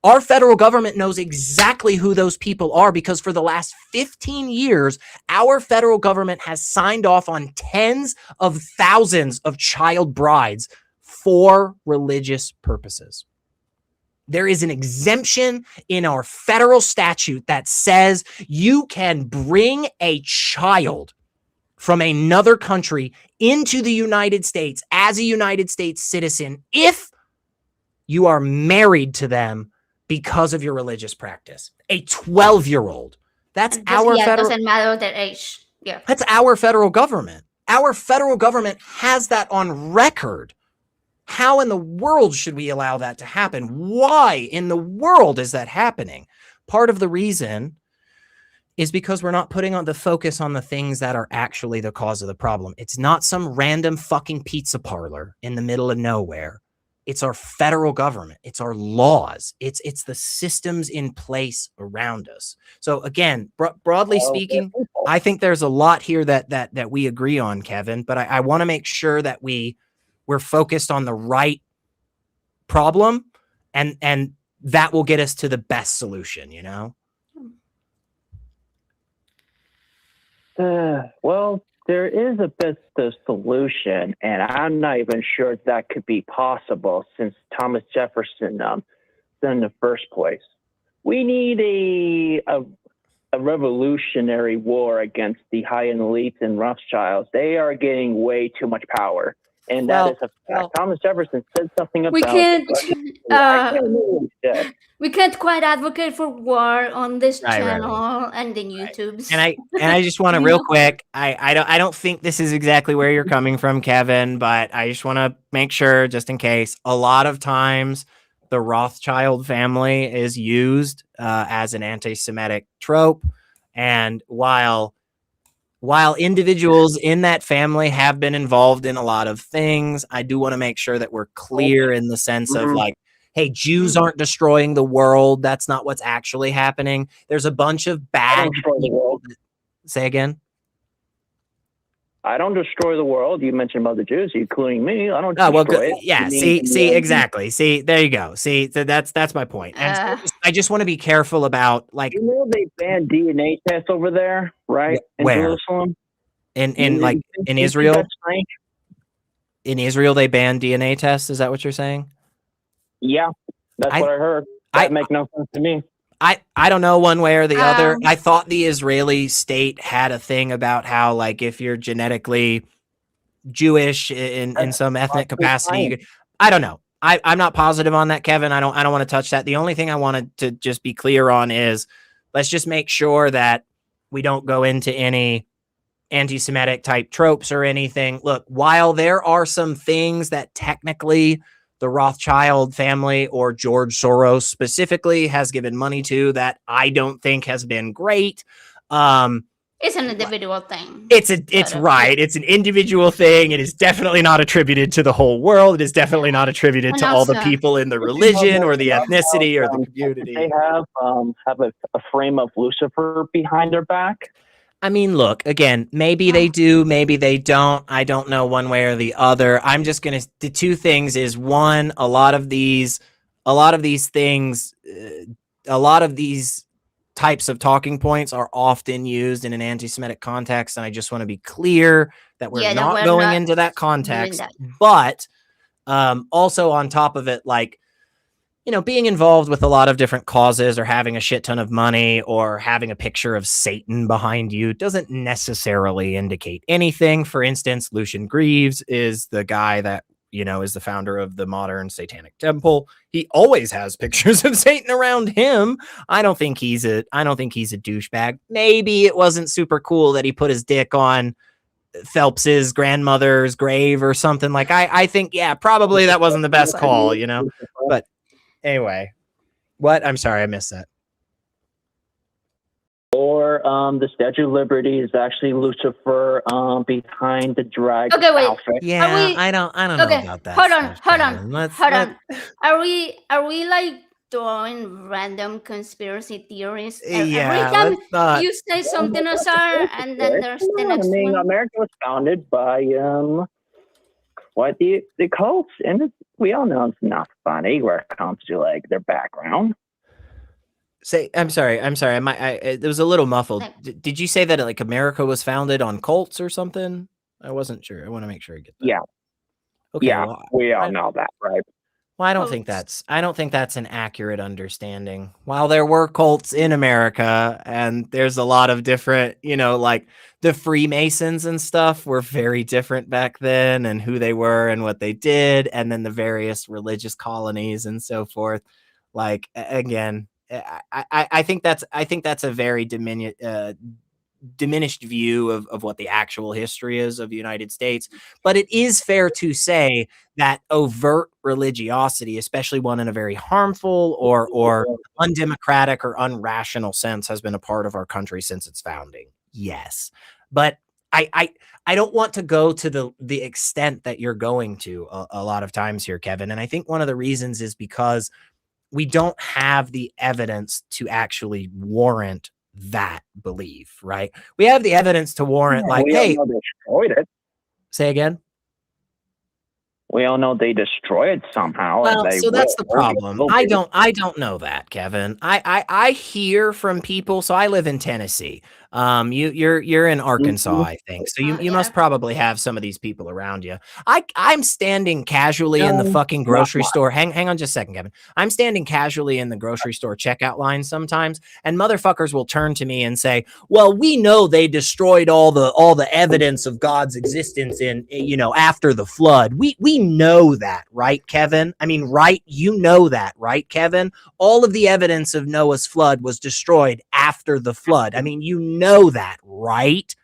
B: Our federal government knows exactly who those people are, because for the last 15 years, our federal government has signed off on tens of thousands of child brides for religious purposes. There is an exemption in our federal statute that says you can bring a child from another country into the United States as a United States citizen if you are married to them because of your religious practice. A 12-year-old. That's our federal.
A: Doesn't matter their age. Yeah.
B: That's our federal government. Our federal government has that on record. How in the world should we allow that to happen? Why in the world is that happening? Part of the reason is because we're not putting on the focus on the things that are actually the cause of the problem. It's not some random fucking pizza parlor in the middle of nowhere. It's our federal government. It's our laws. It's the systems in place around us. So again, broadly speaking, I think there's a lot here that we agree on, Kevin, but I want to make sure that we're focused on the right problem, and that will get us to the best solution,
E: Well, there is a bit of solution, and I'm not even sure if that could be possible since Thomas Jefferson said in the first place. We need a revolutionary war against the high-end elites and Rothschilds. They are getting way too much power, and that is a fact. Thomas Jefferson said something about
A: we can't quite advocate for war on this channel and in YouTube's.
B: And I just want to real quick. I don't think this is exactly where you're coming from, Kevin, but I just want to make sure, just in case. A lot of times, the Rothschild family is used as an anti-Semitic trope, and while individuals in that family have been involved in a lot of things, I do want to make sure that we're clear in the sense of, like, hey, Jews aren't destroying the world. That's not what's actually happening. There's a bunch of bad people. Say again?
E: I don't destroy the world. You mentioned about the Jews, including me. I don't destroy it.
B: Yeah, see, exactly. See, there you go. See, that's my point. And so I just want to be careful about, like,
E: you know, they banned DNA tests over there, right? In Jerusalem,
B: in like in Israel. In Israel, they banned DNA tests. Is that what you're saying?
E: Yeah, that's what I heard. That makes no sense to me.
B: I don't know one way or the other. I thought the Israeli state had a thing about how, like, if you're genetically Jewish in some ethnic capacity, I don't know. I'm not positive on that, Kevin. I don't want to touch that. The only thing I wanted to just be clear on is, let's just make sure that we don't go into any anti-Semitic type tropes or anything. Look, while there are some things that technically the Rothschild family or George Soros specifically has given money to that I don't think has been great.
A: It's an individual thing.
B: It's right. It's an individual thing. It is definitely not attributed to the whole world. It is definitely not attributed to all the people in the religion or the ethnicity or the community.
E: They have a frame of Lucifer behind their back.
B: I mean, look, again, maybe they do, maybe they don't. I don't know one way or the other. I'm just going to, the two things is, one, a lot of these things, a lot of these types of talking points are often used in an anti-Semitic context. And I just want to be clear that we're not going into that context, but also on top of it, like, you know, being involved with a lot of different causes or having a shit ton of money or having a picture of Satan behind you doesn't necessarily indicate anything. For instance, Lucian Greaves is the guy that, you know, is the founder of the modern Satanic Temple. He always has pictures of Satan around him. I don't think he's a douchebag. Maybe it wasn't super cool that he put his dick on Phelps's grandmother's grave or something. Like, I think, yeah, probably that wasn't the best call, you know, but anyway, what? I'm sorry, I missed that.
E: Or the Statue of Liberty is actually Lucifer behind the dragon outfit.
B: Yeah, I don't know about that.
A: Hold on. Are we like throwing random conspiracy theories?
B: Yeah,
A: every time you say something, Azar, and then there's the next one.
E: America was founded by the cults, and we all know it's not funny where it comes to like their background.
B: I'm sorry. It was a little muffled. Did you say that like America was founded on cults or something? I wasn't sure. I want to make sure I get that.
E: Yeah.
B: Okay.
E: Yeah, we all know that, right?
B: Well, I don't think that's an accurate understanding. While there were cults in America, and there's a lot of different, you know, like the Freemasons and stuff were very different back then, and who they were and what they did, and then the various religious colonies and so forth. Like, again, I think that's a very diminished view of what the actual history is of the United States. But it is fair to say that overt religiosity, especially one in a very harmful or undemocratic or unrational sense, has been a part of our country since its founding. Yes. But I don't want to go to the extent that you're going to a lot of times here, Kevin. And I think one of the reasons is because we don't have the evidence to actually warrant that belief, right? We have the evidence to warrant, like, hey,
E: they destroyed it.
B: Say again.
E: We all know they destroyed it somehow.
B: Well, so that's the problem. I don't know that, Kevin. I hear from people. So I live in Tennessee. You're in Arkansas, I think. So you must probably have some of these people around you. I'm standing casually in the fucking grocery store. Hang on just a second, Kevin. I'm standing casually in the grocery store checkout line sometimes, and motherfuckers will turn to me and say, "Well, we know they destroyed all the evidence of God's existence in, you know, after the flood. We know that, right, Kevin? I mean, right? You know that, right, Kevin? All of the evidence of Noah's flood was destroyed after the flood. I mean, you know that, right?"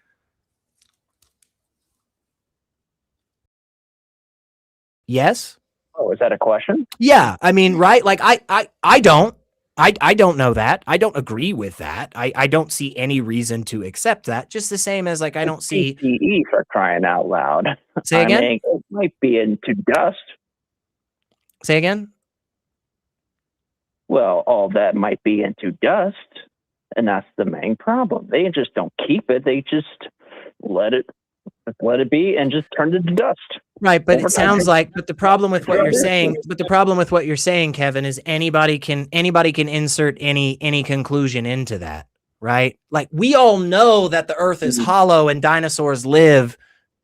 B: Yes?
E: Oh, is that a question?
B: Yeah, I mean, right? Like, I don't know that. I don't agree with that. I don't see any reason to accept that. Just the same as, like, I don't see
E: PPE for crying out loud.
B: Say again?
E: I mean, it might be into dust.
B: Say again?
E: Well, all that might be into dust, and that's the main problem. They just don't keep it. They just let it be and just turn it to dust.
B: Right, but it sounds like, but the problem with what you're saying, Kevin, is anybody can insert any conclusion into that, right? Like, we all know that the earth is hollow and dinosaurs live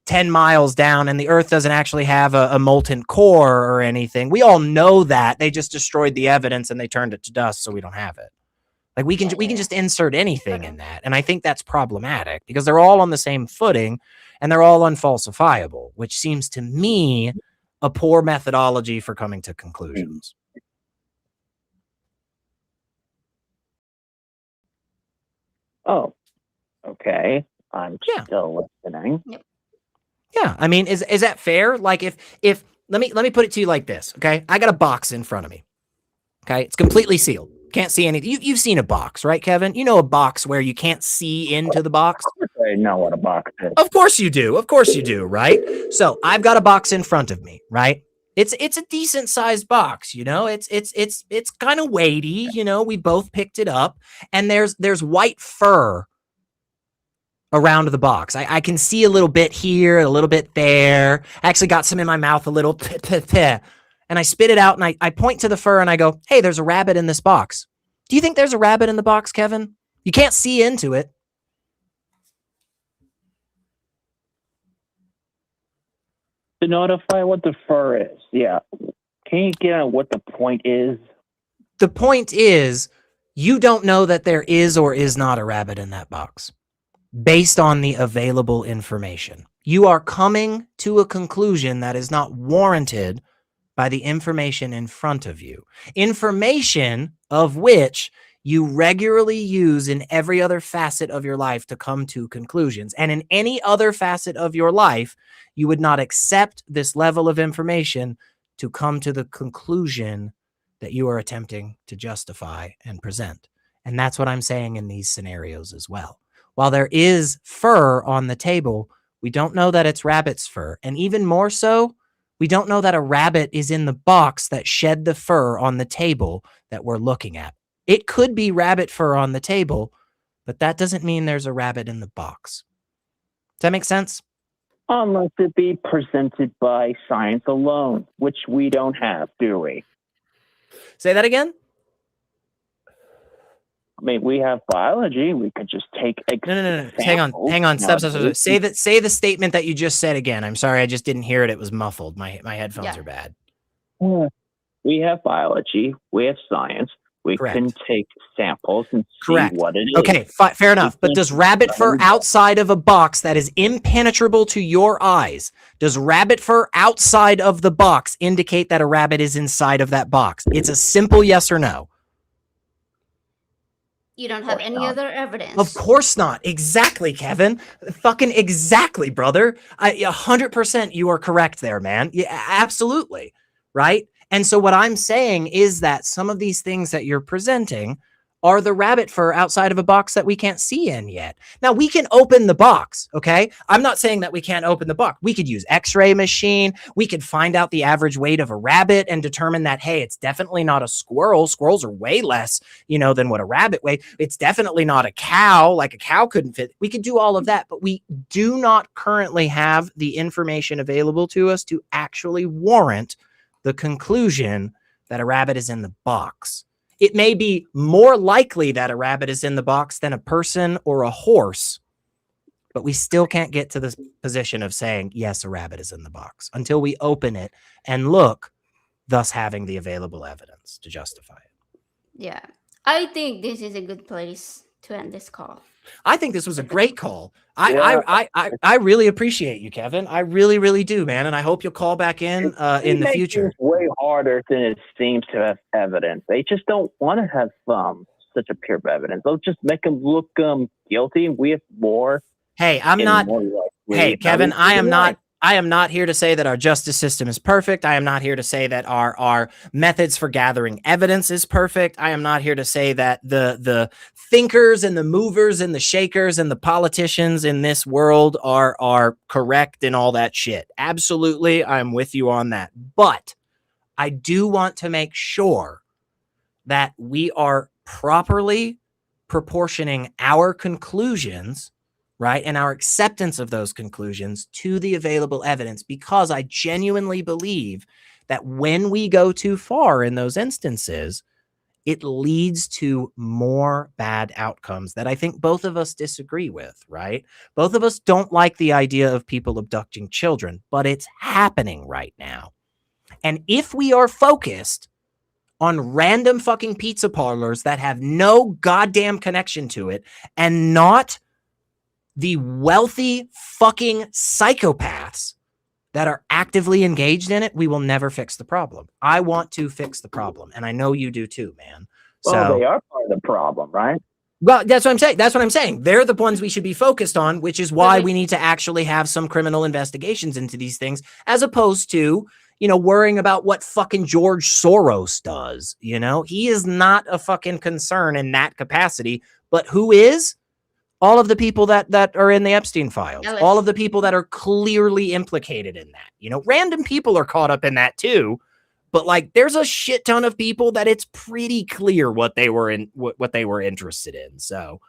B: 10 miles down and the earth doesn't actually have a molten core or anything. We all know that. They just destroyed the evidence and they turned it to dust, so we don't have it. Like, we can just insert anything in that. And I think that's problematic because they're all on the same footing and they're all unfalsifiable, which seems to me a poor methodology for coming to conclusions.
E: Oh, okay. I'm still listening.
B: Yeah, I mean, is that fair? Like, if let me put it to you like this, okay? I got a box in front of me. Okay, it's completely sealed. Can't see anything. You've seen a box, right, Kevin? You know a box where you can't see into the box?
E: I know what a box is.
B: Of course you do. Of course you do, right? So I've got a box in front of me, right? It's a decent sized box, you know. It's kind of weighty, you know. We both picked it up, and there's white fur around the box. I can see a little bit here, a little bit there. I actually got some in my mouth, a little and I spit it out and I point to the fur and I go, hey, there's a rabbit in this box. Do you think there's a rabbit in the box, Kevin? You can't see into it.
E: To notify what the fur is. Yeah. Can you get on what the point is?
B: The point is, you don't know that there is or is not a rabbit in that box based on the available information. You are coming to a conclusion that is not warranted by the information in front of you. Information of which you regularly use in every other facet of your life to come to conclusions. And in any other facet of your life, you would not accept this level of information to come to the conclusion that you are attempting to justify and present. And that's what I'm saying in these scenarios as well. While there is fur on the table, we don't know that it's rabbit's fur. And even more so, we don't know that a rabbit is in the box that shed the fur on the table that we're looking at. It could be rabbit fur on the table, but that doesn't mean there's a rabbit in the box. Does that make sense?
E: Unless it be presented by science alone, which we don't have, do we?
B: Say that again?
E: I mean, we have biology. We could just take
B: No. Hang on. Stop. Say the statement that you just said again. I'm sorry, I just didn't hear it. It was muffled. My headphones are bad.
E: We have biology. We have science. We can take samples and see what it is.
B: Okay, fair enough. But does rabbit fur outside of a box that is impenetrable to your eyes, does rabbit fur outside of the box indicate that a rabbit is inside of that box? It's a simple yes or no.
A: You don't have any other evidence.
B: Of course not. Exactly, Kevin. Fucking exactly, brother. 100% you are correct there, man. Yeah, absolutely. Right? And so what I'm saying is that some of these things that you're presenting are the rabbit fur outside of a box that we can't see in yet. Now, we can open the box, okay? I'm not saying that we can't open the box. We could use X-ray machine. We could find out the average weight of a rabbit and determine that, hey, it's definitely not a squirrel. Squirrels are way less, than what a rabbit weighs. It's definitely not a cow. Like, a cow couldn't fit. We could do all of that, but we do not currently have the information available to us to actually warrant the conclusion that a rabbit is in the box. It may be more likely that a rabbit is in the box than a person or a horse, but we still can't get to this position of saying, yes, a rabbit is in the box until we open it and look, thus having the available evidence to justify it.
A: Yeah. I think this is a good place to end this call.
B: I think this was a great call. I really appreciate you, Kevin. I really, really do, man. And I hope you'll call back in the future.
E: It's way harder than it seems to have evidence. They just don't want to have such a pure evidence. They'll just make them look guilty, and we have more.
B: Hey, Hey, Kevin, I am not here to say that our justice system is perfect. I am not here to say that our methods for gathering evidence is perfect. I am not here to say that the thinkers and the movers and the shakers and the politicians in this world are correct and all that shit. Absolutely, I'm with you on that. But I do want to make sure that we are properly proportioning our conclusions, right, and our acceptance of those conclusions to the available evidence, because I genuinely believe that when we go too far in those instances, it leads to more bad outcomes that I think both of us disagree with, right? Both of us don't like the idea of people abducting children, but it's happening right now. And if we are focused on random fucking pizza parlors that have no goddamn connection to it and not the wealthy fucking psychopaths that are actively engaged in it, we will never fix the problem. I want to fix the problem, and I know you do too, man.
E: Well,
B: So
E: they are part of the problem, right?
B: well, that's what I'm saying. That's what I'm saying. They're the ones we should be focused on, which is why
A: Right.
B: we need to actually have some criminal investigations into these things, as opposed to, you know, worrying about what fucking George Soros does. You know, he is not a fucking concern in that capacity, but who is? All of the people that are in the Epstein files,
A: Ellis.
B: all of the people that are clearly implicated in that. You know, random people are caught up in that too. But like, there's a shit ton of people that it's pretty clear what they were in, what they were interested in. So,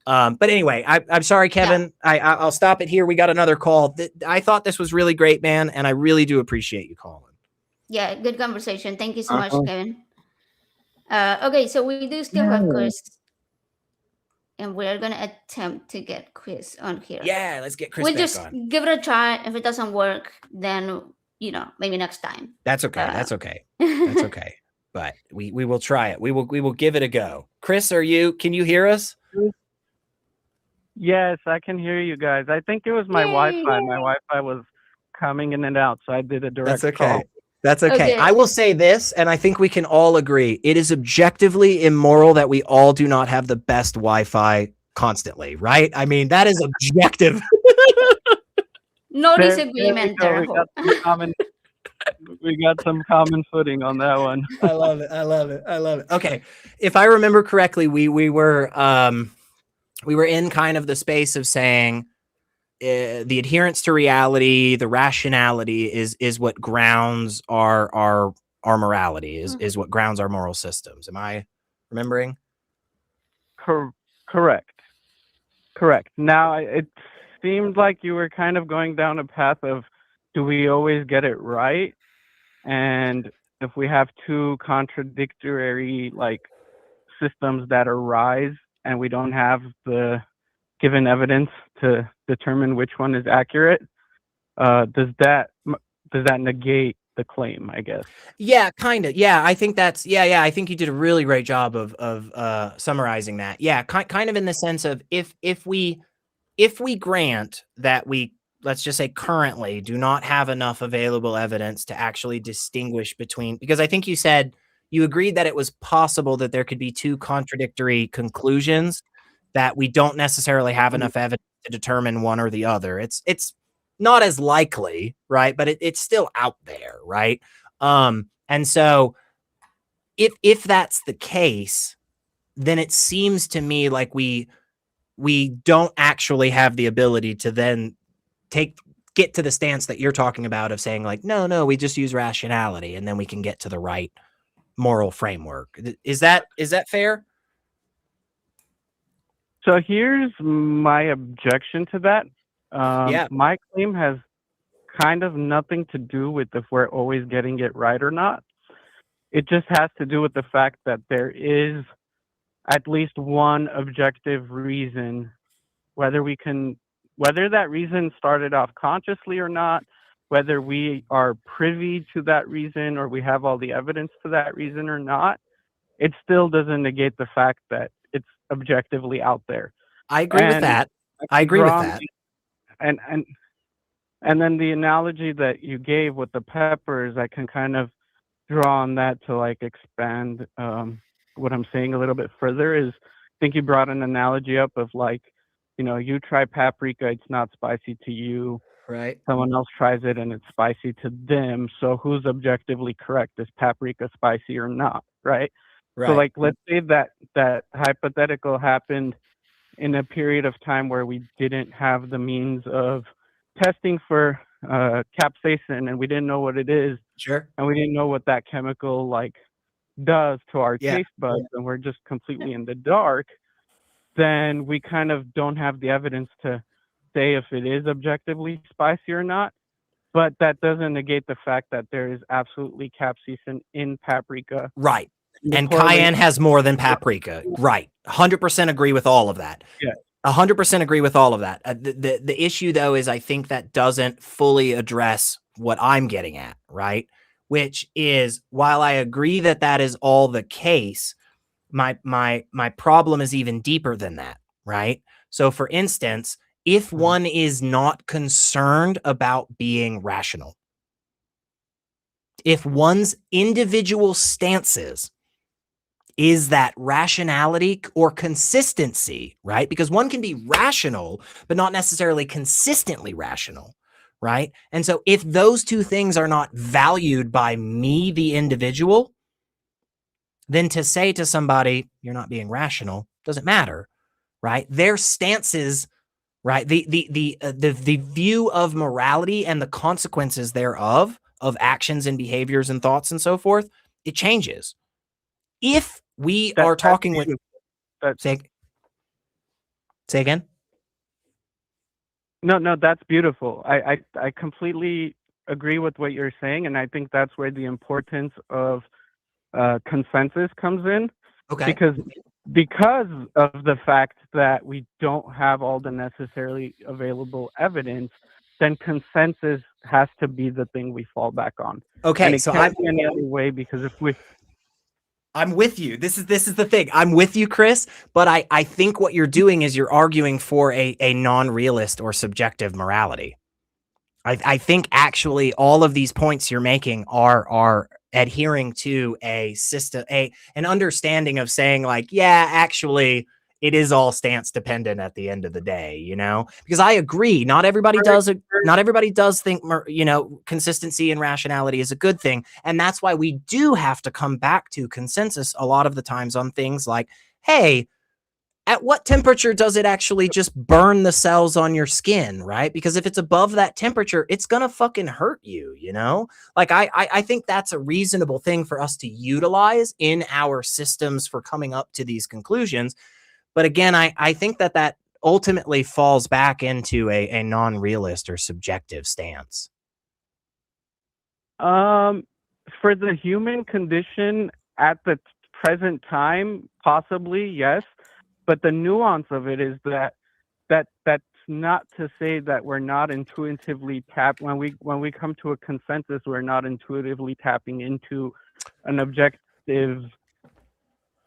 B: but anyway, I'm sorry, Kevin. I'll stop it here. We got another call. I thought this was really great, man, and I really do appreciate you calling.
A: Yeah, good conversation. Thank you so much,
E: Uh-huh.
A: Kevin. Okay, so we do still have Chris, and we're gonna attempt to get Chris on here.
B: Yeah, let's get Chris
A: We'll
B: back
A: just
B: on.
A: give it a try. If it doesn't work, then maybe next time.
B: That's okay. That's okay. That's okay. But we will try it. We will give it a go. Chris, can you hear us?
D: Yes, I can hear you guys. I think it was my
A: Yay.
D: Wi-Fi. My Wi-Fi was coming in and out, so I did a direct
B: That's okay.
D: call.
B: That's okay.
A: Okay.
B: I will say this, and I think we can all agree. It is objectively immoral that we all do not have the best Wi-Fi constantly, right? I mean, that is objective.
A: No
D: There
A: disagreement
D: we go.
A: there.
D: We got some common. We got some common footing on that one.
B: I love it. I love it. I love it. Okay. If I remember correctly, we were in kind of the space of saying the adherence to reality, the rationality is what grounds our morality, is what grounds our moral systems. Am I remembering?
D: Correct. Now, it seemed like you were kind of going down a path of, do we always get it right? And if we have two contradictory systems that arise and we don't have the given evidence to determine which one is accurate, does that negate the claim, I guess?
B: Yeah, kind of. Yeah, I think that's I think you did a really great job of summarizing that. Yeah, kind of in the sense of if we grant that we, let's just say currently, do not have enough available evidence to actually distinguish between, because I think you said you agreed that it was possible that there could be two contradictory conclusions, that we don't necessarily have enough evidence to determine one or the other. It's not as likely, right? But it's still out there, right? And so if that's the case, then it seems to me like we don't actually have the ability to then get to the stance that you're talking about of saying like, no, we just use rationality and then we can get to the right moral framework. Is that fair?
D: So here's my objection to that.
B: Yeah.
D: My claim has kind of nothing to do with if we're always getting it right or not. It just has to do with the fact that there is at least one objective reason, whether that reason started off consciously or not, whether we are privy to that reason or we have all the evidence to that reason or not, it still doesn't negate the fact that it's objectively out there.
B: I agree with that. I agree with that.
D: And then the analogy that you gave with the peppers, I can kind of draw on that to expand what I'm saying a little bit further. Is I think you brought an analogy up of you try paprika, it's not spicy to you.
B: Right.
D: Someone else tries it and it's spicy to them. So who's objectively correct? Is paprika spicy or not? Right. So let's say that hypothetical happened in a period of time where we didn't have the means of testing for capsaicin, and we didn't know what it is.
B: Sure.
D: And we didn't know what that chemical does to our
B: Yeah.
D: taste buds and we're just completely in the dark, then we kind of don't have the evidence to say if it is objectively spicy or not. But that doesn't negate the fact that there is absolutely capsaicin in paprika.
B: Right.
D: The
B: And
D: correlation-
B: cayenne has more than paprika. Right. 100% agree with all of that.
D: Yeah.
B: 100% agree with all of that. The issue, though, is I think that doesn't fully address what I'm getting at, right? Which is, while I agree that that is all the case, my problem is even deeper than that, right? So, for instance, if one is not concerned about being rational, if one's individual stances is that rationality or consistency, right? Because one can be rational, but not necessarily consistently rational, right? And so if those two things are not valued by me, the individual, then to say to somebody, you're not being rational, doesn't matter, right? Their stances, right? The view of morality and the consequences thereof, of actions and behaviors and thoughts and so forth, it changes. If we are talking with, say again.
D: No, that's beautiful. I completely agree with what you're saying, and I think that's where the importance of consensus comes in.
B: Okay.
D: Because of the fact that we don't have all the necessarily available evidence, then consensus has to be the thing we fall back on.
B: Okay,
D: and it
B: so
D: can't be any other way, because if we
B: I'm with you. This is the thing. I'm with you, Chris, but I think what you're doing is you're arguing for a non-realist or subjective morality. I think actually all of these points you're making are adhering to a system, an understanding of saying like, yeah, actually it is all stance dependent at the end of the day, you know, because I agree. Not everybody does think, you know, consistency and rationality is a good thing. And that's why we do have to come back to consensus a lot of the times on things like, hey, at what temperature does it actually just burn the cells on your skin, right? Because if it's above that temperature, it's gonna fucking hurt you, you know? Like I think that's a reasonable thing for us to utilize in our systems for coming up to these conclusions. But again, I think that ultimately falls back into a non-realist or subjective stance.
D: For the human condition at the present time, possibly, yes. But the nuance of it is that's not to say that we're not intuitively when we come to a consensus, we're not intuitively tapping into an objective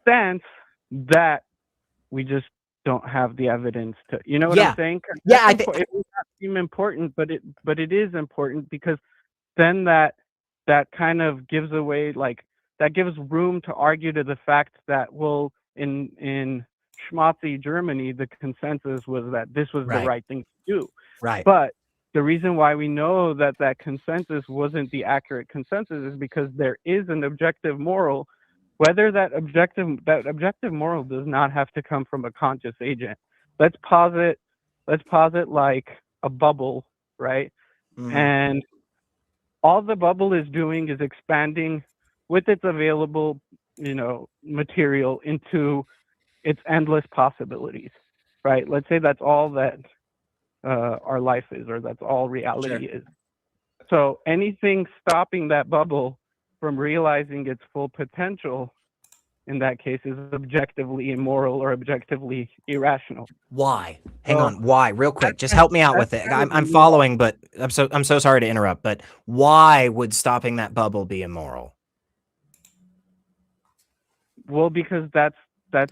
D: stance that we just don't have the evidence to. You know what I'm saying?
B: Yeah, I think
D: it may not seem important, but it is important, because then that kind of gives away, like, that gives room to argue to the fact that, well, in schmaltzy Germany, the consensus was that this was the right thing to do.
B: Right.
D: But the reason why we know that consensus wasn't the accurate consensus is because there is an objective moral, whether that objective moral does not have to come from a conscious agent. Let's posit like a bubble, right?
B: Mm-hmm.
D: And all the bubble is doing is expanding with its available, you know, material into its endless possibilities, right? Let's say that's all that our life is, or that's all reality is. So anything stopping that bubble from realizing its full potential, in that case, is objectively immoral or objectively irrational.
B: Why? Hang on. Why? Real quick. Just help me out with it. I'm following, but I'm so sorry to interrupt. But why would stopping that bubble be immoral?
D: Well, because that's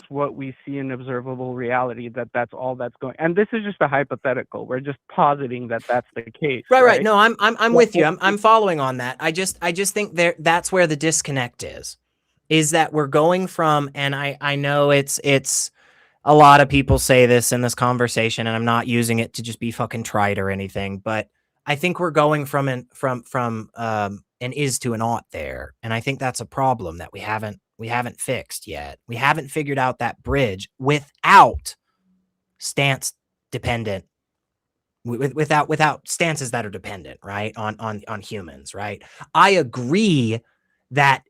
D: what we see in observable reality. That's all that's going. And this is just a hypothetical. We're just positing that that's the case.
B: Right. No, I'm with you. I'm following on that. I just think that's where the disconnect is that we're going from, and I know it's a lot of people say this in this conversation, and I'm not using it to just be fucking trite or anything, but I think we're going from an is to an ought there. And I think that's a problem that we haven't fixed yet. We haven't figured out that bridge without stance dependent, without stances that are dependent, right? On humans, right? I agree that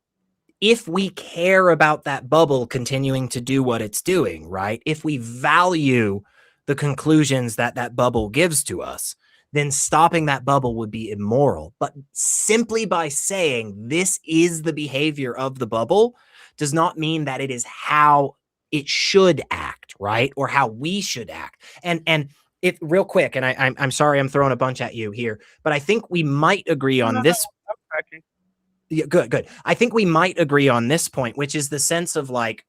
B: if we care about that bubble continuing to do what it's doing, right? If we value the conclusions that that bubble gives to us, then stopping that bubble would be immoral. But simply by saying this is the behavior of the bubble does not mean that it is how it should act, right? Or how we should act. And if real quick, and I'm sorry I'm throwing a bunch at you here, but I think we might agree on this. Yeah, good. I think we might agree on this point, which is the sense of like,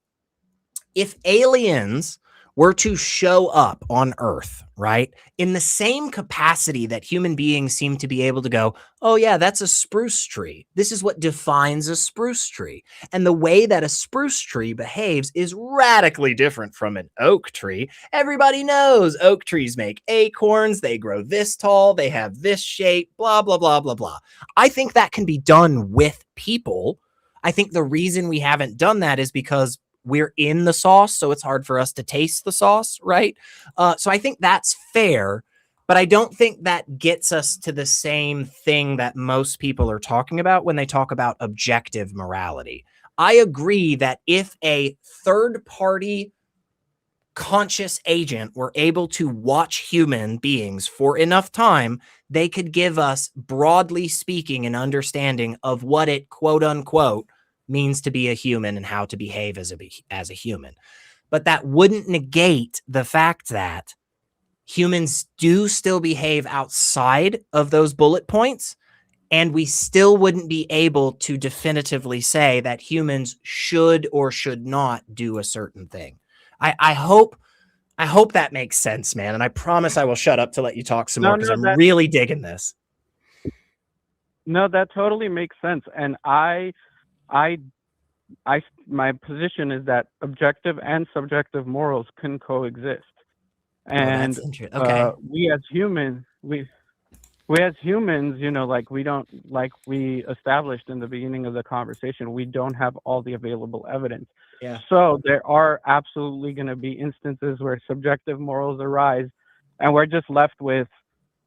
B: if aliens were to show up on Earth, right, in the same capacity that human beings seem to be able to go, oh yeah, that's a spruce tree. This is what defines a spruce tree. And the way that a spruce tree behaves is radically different from an oak tree. Everybody knows oak trees make acorns. They grow this tall. They have this shape, blah, blah, blah, blah, blah. I think that can be done with people. I think the reason we haven't done that is because we're in the sauce, so it's hard for us to taste the sauce, right? So I think that's fair, but I don't think that gets us to the same thing that most people are talking about when they talk about objective morality. I agree that if a third-party conscious agent were able to watch human beings for enough time, they could give us, broadly speaking, an understanding of what it, quote unquote, means to be a human and how to behave as a human. But that wouldn't negate the fact that humans do still behave outside of those bullet points, and we still wouldn't be able to definitively say that humans should or should not do a certain thing. I hope that makes sense, man. And I promise I will shut up to let you talk some more, because I'm really digging this.
D: No, that totally makes sense. And my position is that objective and subjective morals can coexist. And we as humans, you know, like we established in the beginning of the conversation, we don't have all the available evidence.
B: Yeah.
D: So there are absolutely going to be instances where subjective morals arise, and we're just left with,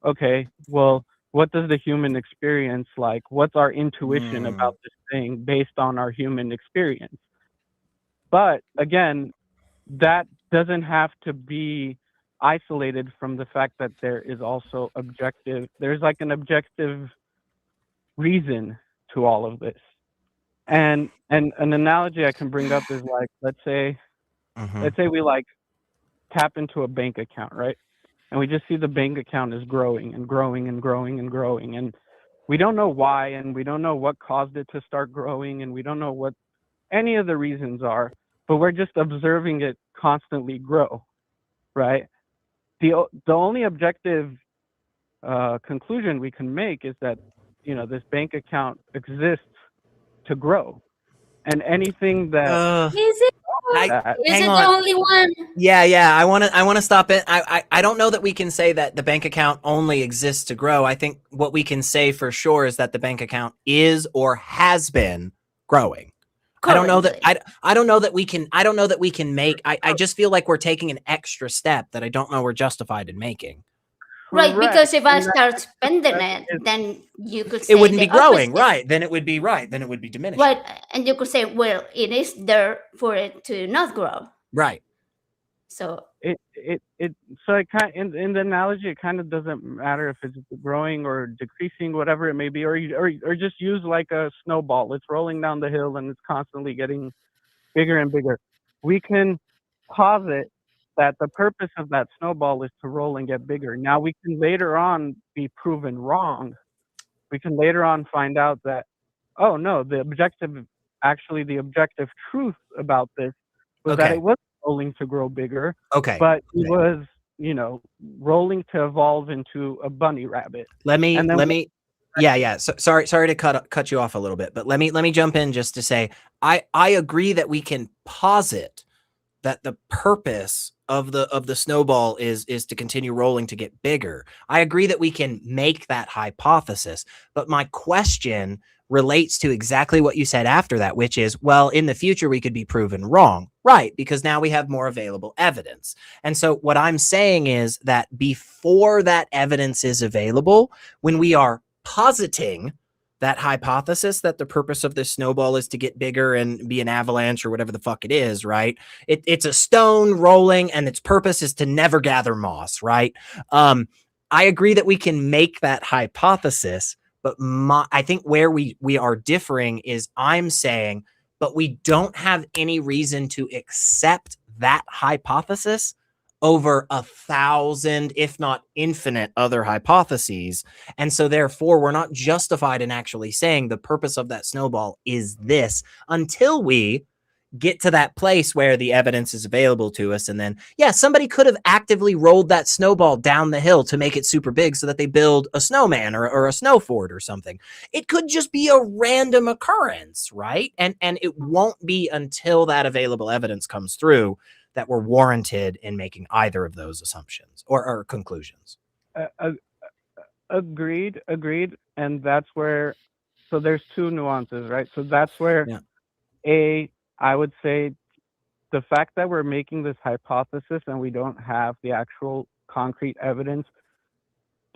D: okay, well, what does the human experience like? What's our intuition about this thing based on our human experience? But again, that doesn't have to be isolated from the fact that there is also there's like an objective reason to all of this. And an analogy I can bring up is like, let's say we like tap into a bank account, right? And we just see the bank account is growing and growing and growing and growing. And we don't know why, and we don't know what caused it to start growing, and we don't know what any of the reasons are, but we're just observing it constantly grow, right? The only objective conclusion we can make is that, you know, this bank account exists to grow, and anything that
A: Is it? Is it the only one?
B: Yeah. I want to stop it. I don't know that we can say that the bank account only exists to grow. I think what we can say for sure is that the bank account is or has been growing. I don't know that we can make. I just feel like we're taking an extra step that I don't know we're justified in making.
A: Right, because if I start spending it, then you could say
B: it wouldn't be growing,
A: opposite.
B: right? Then it would be diminishing.
A: Right, and you could say, well, it is there for it to not grow.
B: Right.
A: So
D: it kind in the analogy, it kind of doesn't matter if it's growing or decreasing, whatever it may be, or just use like a snowball. It's rolling down the hill and it's constantly getting bigger and bigger. We can posit that the purpose of that snowball is to roll and get bigger. Now we can later on be proven wrong. We can later on find out that, oh no, the objective truth about this was that it was rolling to grow bigger.
B: Okay.
D: But it was, you know, rolling to evolve into a bunny rabbit.
B: Yeah. So, sorry to cut you off a little bit, but let me jump in just to say I agree that we can posit that the purpose of the snowball is to continue rolling to get bigger. I agree that we can make that hypothesis, but my question relates to exactly what you said after that, which is, well, in the future we could be proven wrong, right? Because now we have more available evidence. And so what I'm saying is that before that evidence is available, when we are positing that hypothesis that the purpose of this snowball is to get bigger and be an avalanche or whatever the fuck it is, right? It's a stone rolling and its purpose is to never gather moss, right? I agree that we can make that hypothesis, but I think where we are differing is I'm saying, but we don't have any reason to accept that hypothesis over 1,000, if not infinite, other hypotheses. And so therefore, we're not justified in actually saying the purpose of that snowball is this until we get to that place where the evidence is available to us. And then, yeah, somebody could have actively rolled that snowball down the hill to make it super big so that they build a snowman or a snow fort or something. It could just be a random occurrence, right? And it won't be until that available evidence comes through that we're warranted in making either of those assumptions or conclusions.
D: Agreed. And that's where, so there's two nuances, right? So that's where, I would say the fact that we're making this hypothesis and we don't have the actual concrete evidence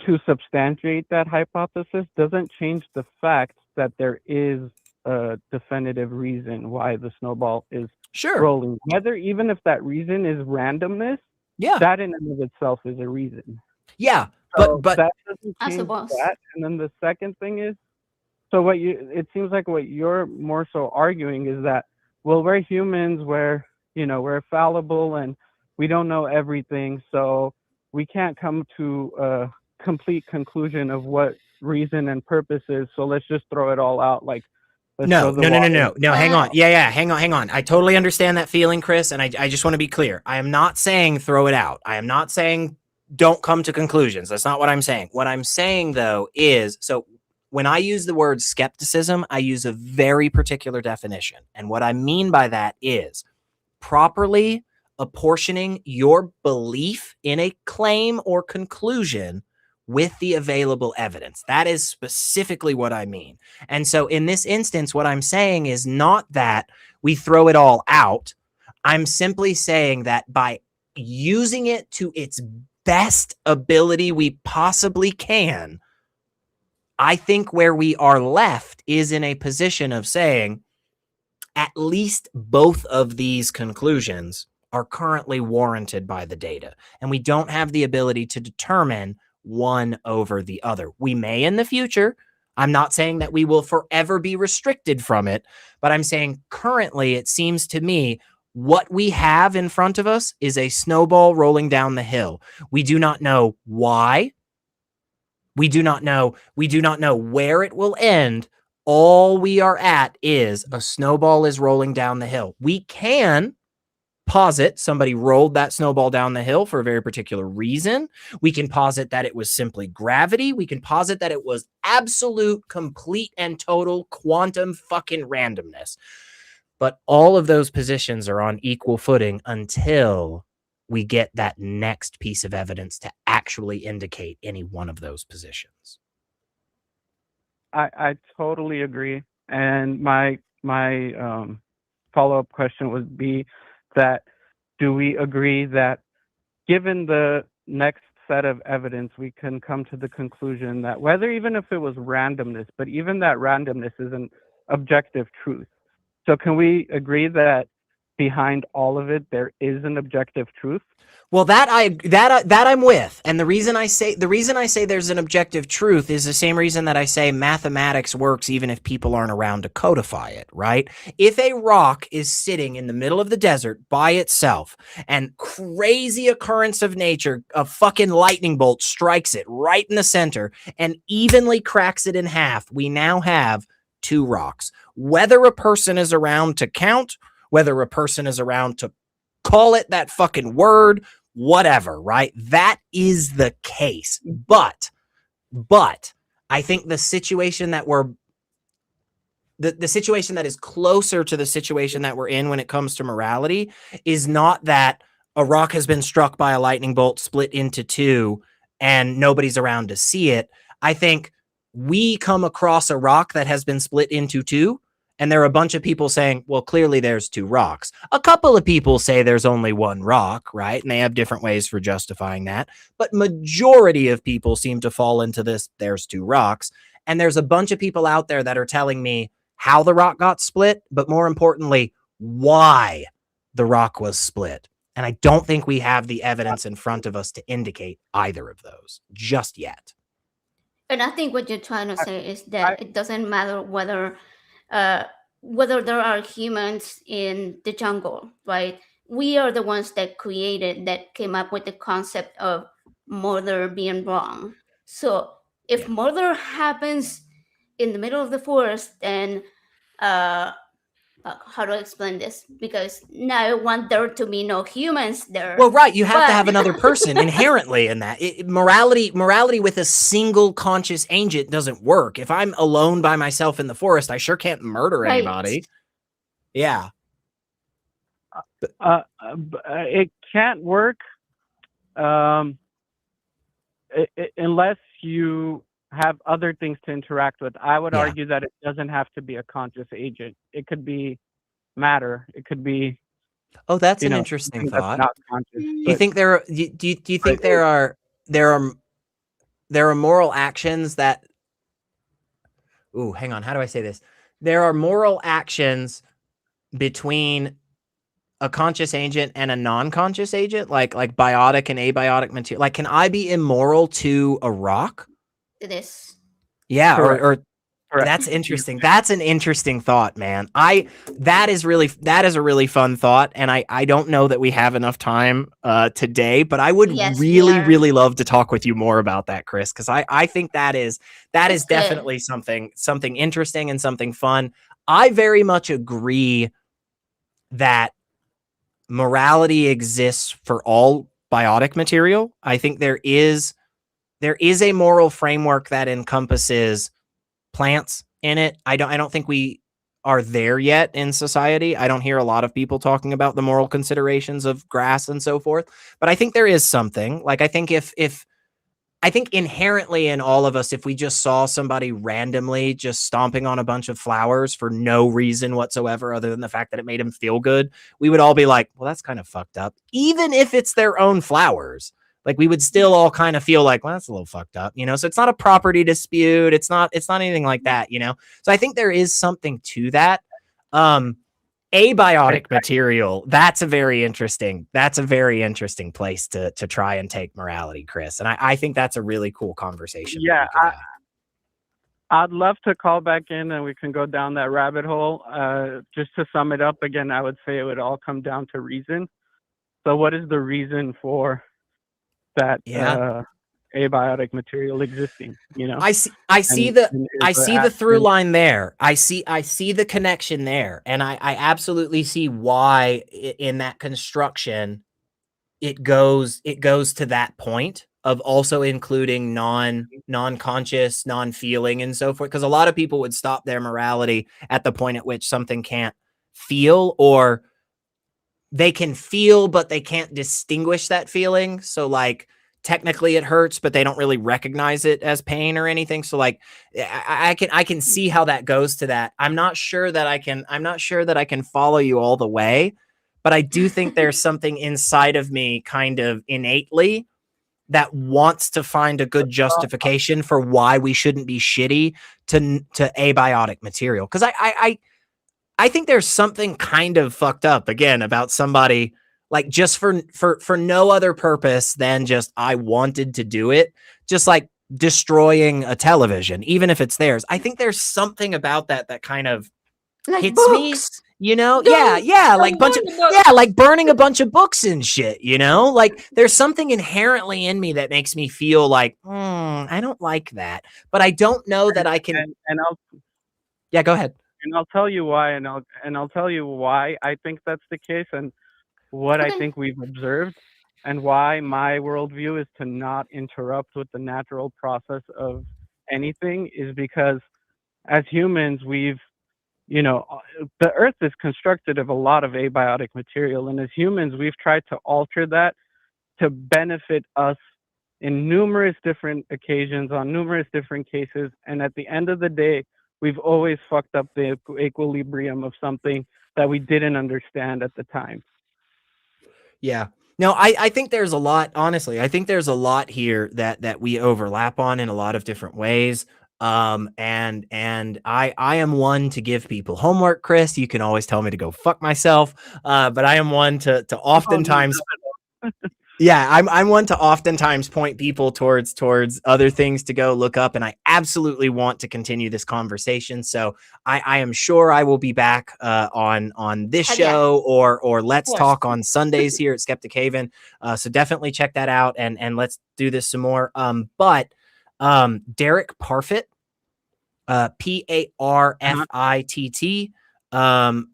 D: to substantiate that hypothesis doesn't change the fact that there is a definitive reason why the snowball is rolling. Whether even if that reason is randomness, that in and of itself is a reason.
B: Yeah,
D: so
B: but
D: that doesn't change that. And then the second thing is, so it seems like what you're more so arguing is that, well, we're humans, we're fallible and we don't know everything, so we can't come to a complete conclusion of what reason and purpose is, so let's just throw it all out. Like,
B: no, hang on. Hang on. I totally understand that feeling, Chris, and I just want to be clear. I am not saying throw it out. I am not saying don't come to conclusions. That's not what I'm saying. What I'm saying, though, is, so when I use the word skepticism, I use a very particular definition. And what I mean by that is properly apportioning your belief in a claim or conclusion with the available evidence. That is specifically what I mean. And so in this instance, what I'm saying is not that we throw it all out. I'm simply saying that by using it to its best ability we possibly can, I think where we are left is in a position of saying at least both of these conclusions are currently warranted by the data, and we don't have the ability to determine one over the other. We may in the future. I'm not saying that we will forever be restricted from it, but I'm saying currently it seems to me what we have in front of us is a snowball rolling down the hill. We do not know why. We do not know where it will end. All we are at is a snowball is rolling down the hill. We can posit somebody rolled that snowball down the hill for a very particular reason. We can posit that it was simply gravity. We can posit that it was absolute, complete, and total quantum fucking randomness. But all of those positions are on equal footing until we get that next piece of evidence to actually indicate any one of those positions.
D: I totally agree. And my follow-up question would be that, do we agree that given the next set of evidence, we can come to the conclusion that whether, even if it was randomness, but even that randomness is an objective truth. So can we agree that behind all of it, there is an objective truth?
B: Well, that I'm with. And the reason I say there's an objective truth is the same reason that I say mathematics works even if people aren't around to codify it, right? If a rock is sitting in the middle of the desert by itself and crazy occurrence of nature, a fucking lightning bolt strikes it right in the center and evenly cracks it in half, we now have two rocks. Whether a person is around to count, whether a person is around to call it that fucking word, whatever, right? That is the case. But I think the situation that we're the situation that is closer to the situation that we're in when it comes to morality is not that a rock has been struck by a lightning bolt, split into two, and nobody's around to see it. I think we come across a rock that has been split into two, and there are a bunch of people saying, well, clearly there's two rocks. A couple of people say there's only one rock, right? And they have different ways for justifying that. But majority of people seem to fall into this, there's two rocks. And there's a bunch of people out there that are telling me how the rock got split, but more importantly, why the rock was split. And I don't think we have the evidence in front of us to indicate either of those just yet.
A: And I think what you're trying to say is that it doesn't matter uh, whether there are humans in the jungle, right? We are the ones that came up with the concept of murder being wrong. So if
B: Yeah.
A: murder happens in the middle of the forest, then uh, how do I explain this? Because now I want there to be no humans there.
B: Well, right. You have to
A: But
B: have another person inherently in that. Morality with a single conscious agent doesn't work. If I'm alone by myself in the forest, I sure can't murder
A: right.
B: anybody. Yeah.
D: It can't work unless you have other things to interact with. I would
B: Yeah.
D: argue that it doesn't have to be a conscious agent. It could be matter. It could be,
B: Oh, that's
D: you
B: an
D: know,
B: interesting
D: something that's
B: thought.
D: not conscious.
B: Do you
D: But
B: think there? Do you think there are moral actions that? Ooh, hang on. How do I say this? There are moral actions between a conscious agent and a non-conscious agent, like biotic and abiotic material. Like, can I be immoral to a rock?
A: this.
B: Yeah,
D: Correct.
B: or
D: Correct.
B: that's interesting. That's an interesting thought, man. That is a really fun thought, and I don't know that we have enough time today, but I would
A: Yes,
B: really really love to talk with you more about that, Chris, because I think that is
A: It's good.
B: definitely something interesting and something fun. I very much agree that morality exists for all biotic material. I think there is a moral framework that encompasses plants in it. I don't think we are there yet in society. I don't hear a lot of people talking about the moral considerations of grass and so forth, but I think there is something. Like, I think I think inherently in all of us, if we just saw somebody randomly just stomping on a bunch of flowers for no reason whatsoever, other than the fact that it made them feel good, we would all be like, well, that's kind of fucked up. Even if it's their own flowers, like, we would still all kind of feel like, well, that's a little fucked up, you know? So it's not a property dispute. It's not anything like that, you know? So I think there is something to that. Abiotic material, that's a very interesting place to try and take morality, Chris. And I think that's a really cool conversation.
D: Yeah, I'd love to call back in and we can go down that rabbit hole. Just to sum it up again, I would say it would all come down to reason. So what is the reason for that abiotic material existing? You know,
B: I see the through line there. I see the connection there, and I absolutely see why in that construction it goes to that point of also including non-conscious, non-feeling and so forth, because a lot of people would stop their morality at the point at which something can't feel, or they can feel but they can't distinguish that feeling. So, like, technically it hurts, but they don't really recognize it as pain or anything. So, like, I can see how that goes to that. I'm not sure that I can follow you all the way, but I do think there's something inside of me kind of innately that wants to find a good justification for why we shouldn't be shitty to abiotic material. Because I think there's something kind of fucked up again about somebody, like, just for no other purpose than just I wanted to do it, just like destroying a television, even if it's theirs. I think there's something about that kind of
A: Like
B: hits
A: books.
B: me, you know?
A: Don't-
B: Yeah, like
A: don't burn the book.
B: like burning a bunch of books and shit, you know? Like, there's something inherently in me that makes me feel like, I don't like that, but I don't know that I can.
D: And
B: Yeah, go ahead.
D: And I'll tell you why, and I'll tell you why I think that's the case, and what I
A: Okay.
D: think we've observed, and why my worldview is to not interrupt with the natural process of anything, is because as humans, we've, you know, the Earth is constructed of a lot of abiotic material, and as humans, we've tried to alter that to benefit us in numerous different occasions, on numerous different cases, and at the end of the day, we've always fucked up the equilibrium of something that we didn't understand at the time.
B: Yeah. No, I think there's a lot, honestly. I think there's a lot here that we overlap on in a lot of different ways. And I am one to give people homework, Chris. You can always tell me to go fuck myself. But I am one to oftentimes yeah, I'm one to oftentimes point people towards other things to go look up, and I absolutely want to continue this conversation. So I am sure I will be back on this show or Let's Talk on Sundays here at Skeptic Haven. So definitely check that out and let's do this some more. But Derek Parfit, Parfitt.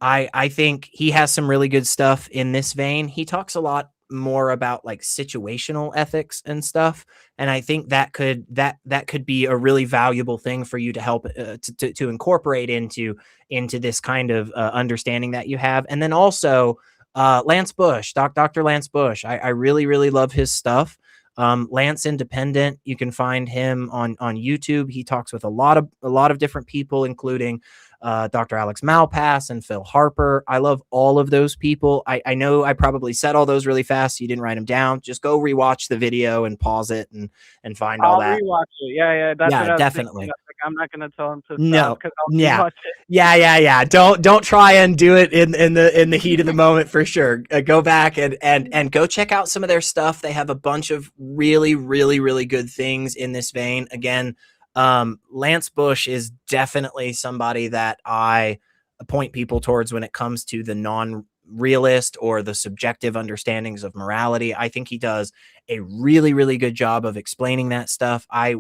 B: I think he has some really good stuff in this vein. He talks a lot more about like situational ethics and stuff, and I think that could be a really valuable thing for you to help to incorporate into this kind of understanding that you have. And then also Lance Bush, Dr. Lance Bush, I really love his stuff. Lance Independent, you can find him on YouTube. He talks with a lot of different people, including Dr. Alex Malpass and Phil Harper. I love all of those people. I know I probably said all those really fast. So you didn't write them down. Just go rewatch the video and pause it and find all that.
D: I'll rewatch it. Yeah. That's what I was
B: definitely.
D: Like, I'm not gonna tell him to
B: No.
D: stop because I'll rewatch it.
B: Yeah. Don't try and do it in the heat of the moment for sure. Go back and go check out some of their stuff. They have a bunch of really good things in this vein. Again, Lance Bush is definitely somebody that I point people towards when it comes to the non-realist or the subjective understandings of morality. I think he does a really good job of explaining that stuff. I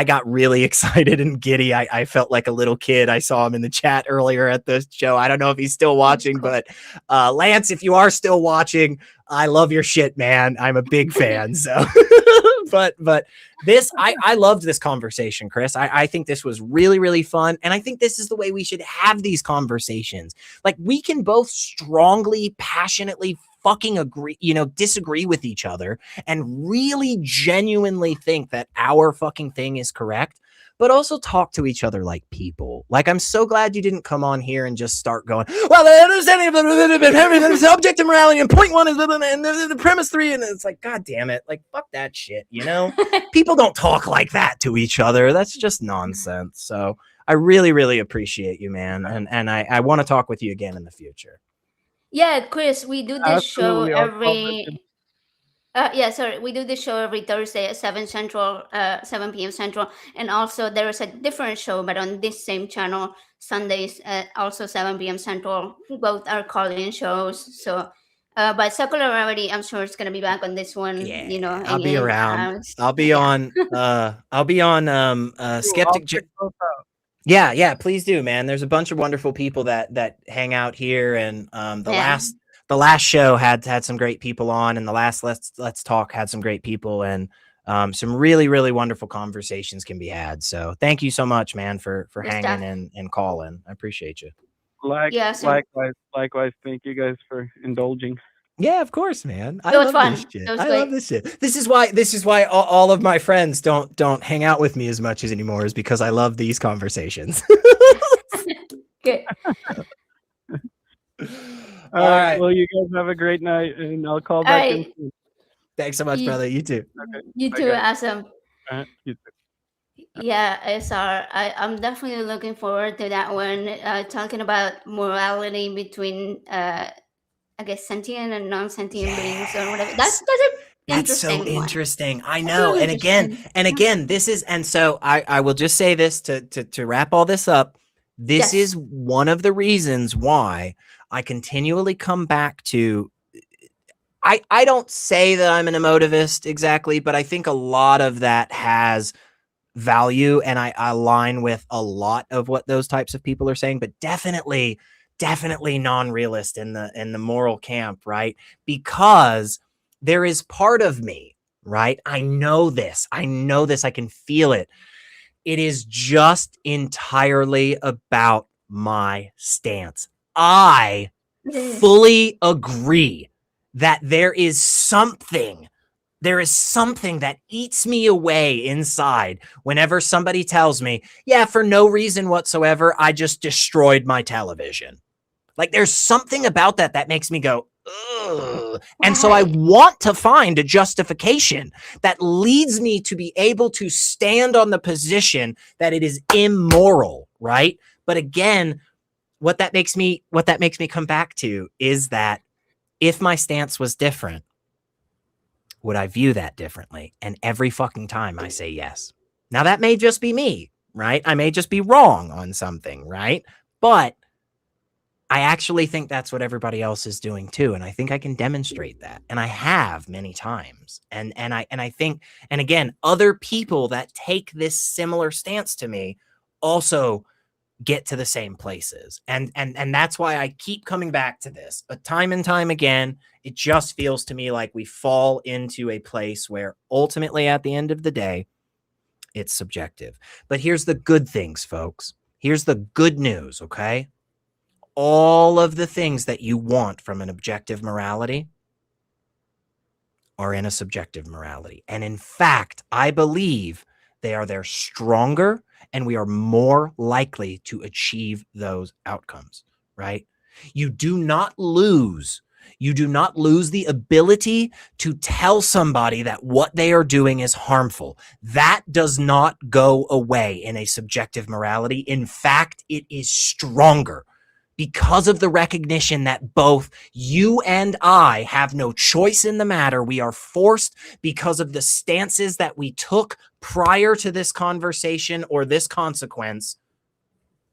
B: got really excited and giddy. I felt like a little kid. I saw him in the chat earlier at the show. I don't know if he's still watching, but Lance, if you are still watching, I love your shit, man. I'm a big fan. So but this, I loved this conversation, Chris. I think this was really fun. And I think this is the way we should have these conversations. Like, we can both strongly, passionately fucking disagree with each other and really genuinely think that our fucking thing is correct, but also talk to each other like people. Like, I'm so glad you didn't come on here and just start going, well, the understanding of the objective morality and point one is and the premise three, and it's like, god damn it, like, fuck that shit, People don't talk like that to each other. That's just nonsense. So I really appreciate you, man, and I want to talk with you again in the future.
A: Yeah, Chris, we do this show
D: Absolutely.
A: every we do this show every Thursday at 7 Central, 7 p.m. Central. And also there is a different show, but on this same channel, Sundays at also 7 p.m. Central. Both are call-in shows. So, but Secularity, I'm sure it's going to be back on this one.
B: Yeah, I'll be around. I'll be on Skeptic. Yeah, please do, man. There's a bunch of wonderful people that hang out here, and the last show had some great people on, and the last Let's Talk had some great people, and some really wonderful conversations can be had. So thank you so much, man, for hanging and calling. I appreciate you.
D: Likewise. Thank you guys for indulging.
B: Yeah, of course, man.
A: I love this shit.
B: I love this shit. This is why all of my friends don't hang out with me as much as anymore, is because I love these conversations.
A: Good.
D: All right. Well, you guys have a great night, and I'll call back in soon.
B: Thanks so much, brother. You too.
A: Okay. You too, awesome.
D: You too.
A: Yeah, SR. I'm definitely looking forward to that one. Talking about morality between I guess sentient and non-sentient beings or whatever. That's so
B: interesting. I know. And again, this is, and so I will just say this to wrap all this up. This is one of the reasons why I continually come back to, I don't say that I'm an emotivist exactly, but I think a lot of that has value, and I align with a lot of what those types of people are saying, but definitely non-realist in the moral camp, right? Because there is part of me, right? I know this, I can feel it. It is just entirely about my stance. I fully agree that there is something that eats me away inside whenever somebody tells me, yeah, for no reason whatsoever, I just destroyed my television. Like, there's something about that makes me go, ugh. And so I want to find a justification that leads me to be able to stand on the position that it is immoral, right? But again, what that makes me come back to is that if my stance was different, would I view that differently? And every fucking time I say yes. Now that may just be me, right? I may just be wrong on something, right? But I actually think that's what everybody else is doing too, and I think I can demonstrate that, and I have many times. And I think, and again, other people that take this similar stance to me also get to the same places, and that's why I keep coming back to this, but time and time again, it just feels to me like we fall into a place where ultimately, at the end of the day, it's subjective. But here's the good things, folks. Here's the good news, okay? All of the things that you want from an objective morality are in a subjective morality. And in fact, I believe they are there stronger and we are more likely to achieve those outcomes, right? You do not lose the ability to tell somebody that what they are doing is harmful. That does not go away in a subjective morality. In fact, it is stronger because of the recognition that both you and I have no choice in the matter. We are forced because of the stances that we took prior to this conversation or this consequence.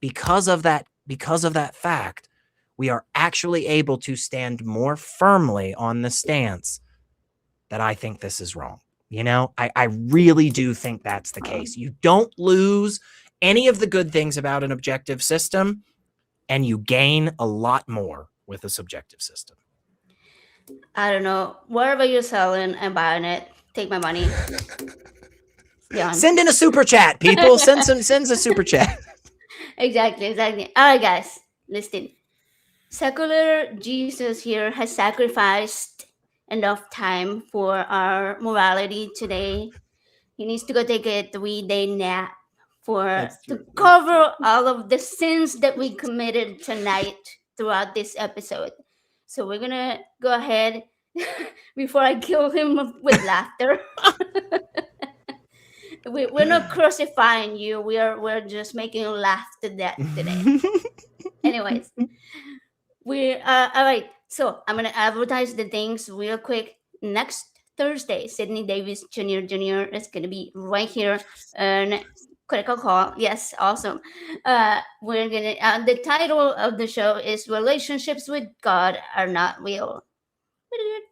B: Because of that fact, we are actually able to stand more firmly on the stance that I think this is wrong. You know, I really do think that's the case. You don't lose any of the good things about an objective system, and you gain a lot more with a subjective system.
A: I don't know. Whatever you're selling, I'm buying it. Take my money.
B: Send in a super chat, people. Send a super chat.
A: Exactly. All right, guys, listen. Secular Jesus here has sacrificed enough time for our morality today. He needs to go take a 3-day nap to cover all of the sins that we committed tonight throughout this episode. So we're gonna go ahead before I kill him with laughter. We're not crucifying you. We're just making you laugh to death today. Anyways, we're all right. So I'm gonna advertise the things real quick. Next Thursday, Sydney Davis Jr. is gonna be right here on Critical Call. Yes, awesome. We're gonna. The title of the show is "Relationships with God Are Not Real."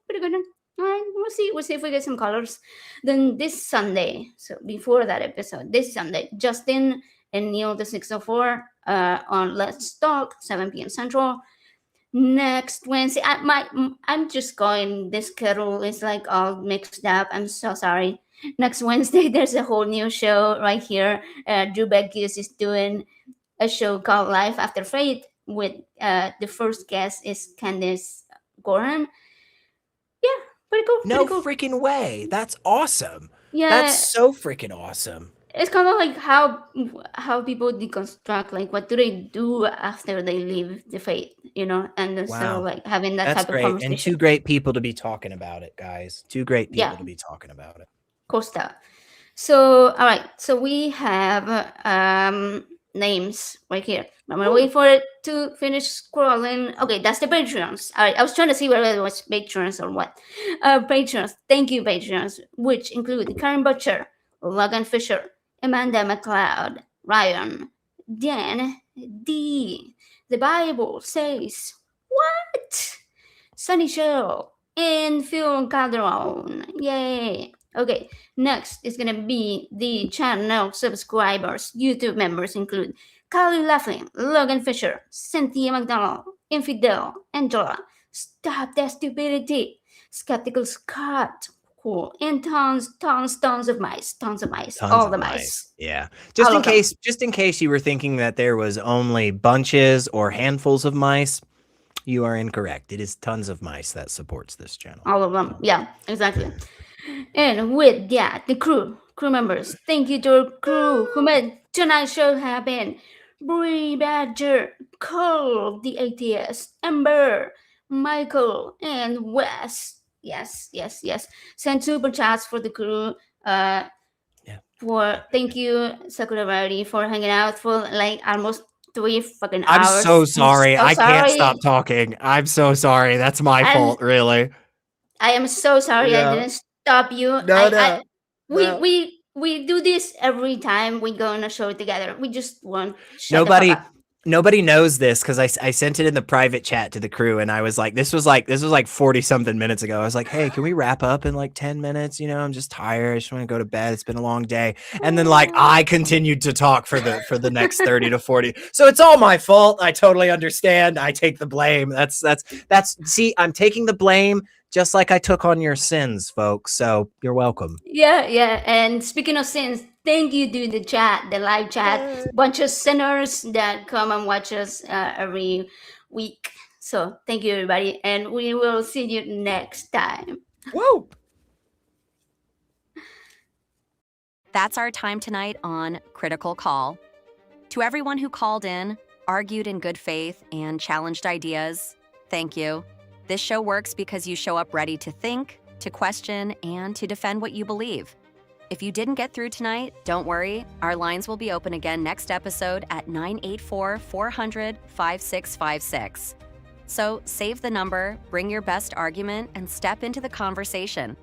A: Pretty good. All right, we'll see. We'll see if we get some colors. Then this Sunday, so before that episode, this Sunday, Justin and Neil the 604 on Let's Talk, 7 p.m. Central. Next Wednesday, I'm just going. This schedule is like all mixed up. I'm so sorry. Next Wednesday, there's a whole new show right here. Drew Beckius is doing a show called Life After Faith with the first guest is Candice Goran. Yeah, pretty cool.
B: No
A: pretty cool.
B: freaking way. That's awesome.
A: Yeah,
B: that's so freaking awesome.
A: It's kind of like how people deconstruct, like what do they do after they leave the faith, you know, and so like having that type of conversation.
B: And two great people to be talking about it, guys. Two great people to be talking about it.
A: Cool stuff. So all right, so we have names right here. I'm gonna wait for it to finish scrolling. Okay, that's the Patreons. All right, I was trying to see whether it was Patreons or what. Patreons, thank you, Patreons, which include Karen Butcher, Logan Fisher, Amanda McLeod, Rion, Dan, D. The Bible says what? Sunny Show, and Phil Calderone. Yay! Okay, next is gonna be the channel subscribers. YouTube members include Kylie Laughlin, Logan Fisher, Cynthia McDonald, Infidel, Angela, Stop That Stupidity, Skeptical Scott, cool, and tons of mice, all the mice.
B: Yeah, just in case you were thinking that there was only bunches or handfuls of mice, you are incorrect. It is tons of mice that supports this channel.
A: All of them, yeah, exactly. And with that, the crew members, thank you to our crew who made tonight's show happen. Bree Badger, Cole the Atheist, Ember, Michael, and Wes. Yes, yes, yes. Send super chats for the crew.
B: Yeah.
A: Thank you, Sakuravati, for hanging out for like almost 3 fucking
B: I'm
A: hours.
B: so sorry.
A: so
B: I can't stop
A: sorry.
B: talking. I'm so sorry. That's my
A: I'm
B: fault, really.
A: I am so sorry I
B: Yeah.
A: didn't stop you.
B: No, no.
A: We
B: No.
A: we we do this every time we go on a show together. We just won't shut the fuck
B: Nobody
A: up.
B: nobody knows this because I sent it in the private chat to the crew, and I was like, this was like 40 something minutes ago. I was like, hey, can we wrap up in like 10 minutes? You know, I'm just tired. I just want to go to bed. It's been a long day. And then like I continued to talk for the next 30 to 40. So it's all my fault. I totally understand. I take the blame. That's see, I'm taking the blame just like I took on your sins, folks. So you're welcome.
A: Yeah. And speaking of sins, thank you to the chat, the live chat, bunch of sinners that come and watch us every week. So thank you, everybody, and we will see you next time.
B: Woo!
F: That's our time tonight on Critical Call. To everyone who called in, argued in good faith, and challenged ideas, thank you. This show works because you show up ready to think, to question, and to defend what you believe. If you didn't get through tonight, don't worry. Our lines will be open again next episode at 984-400-5656. So save the number, bring your best argument, and step into the conversation.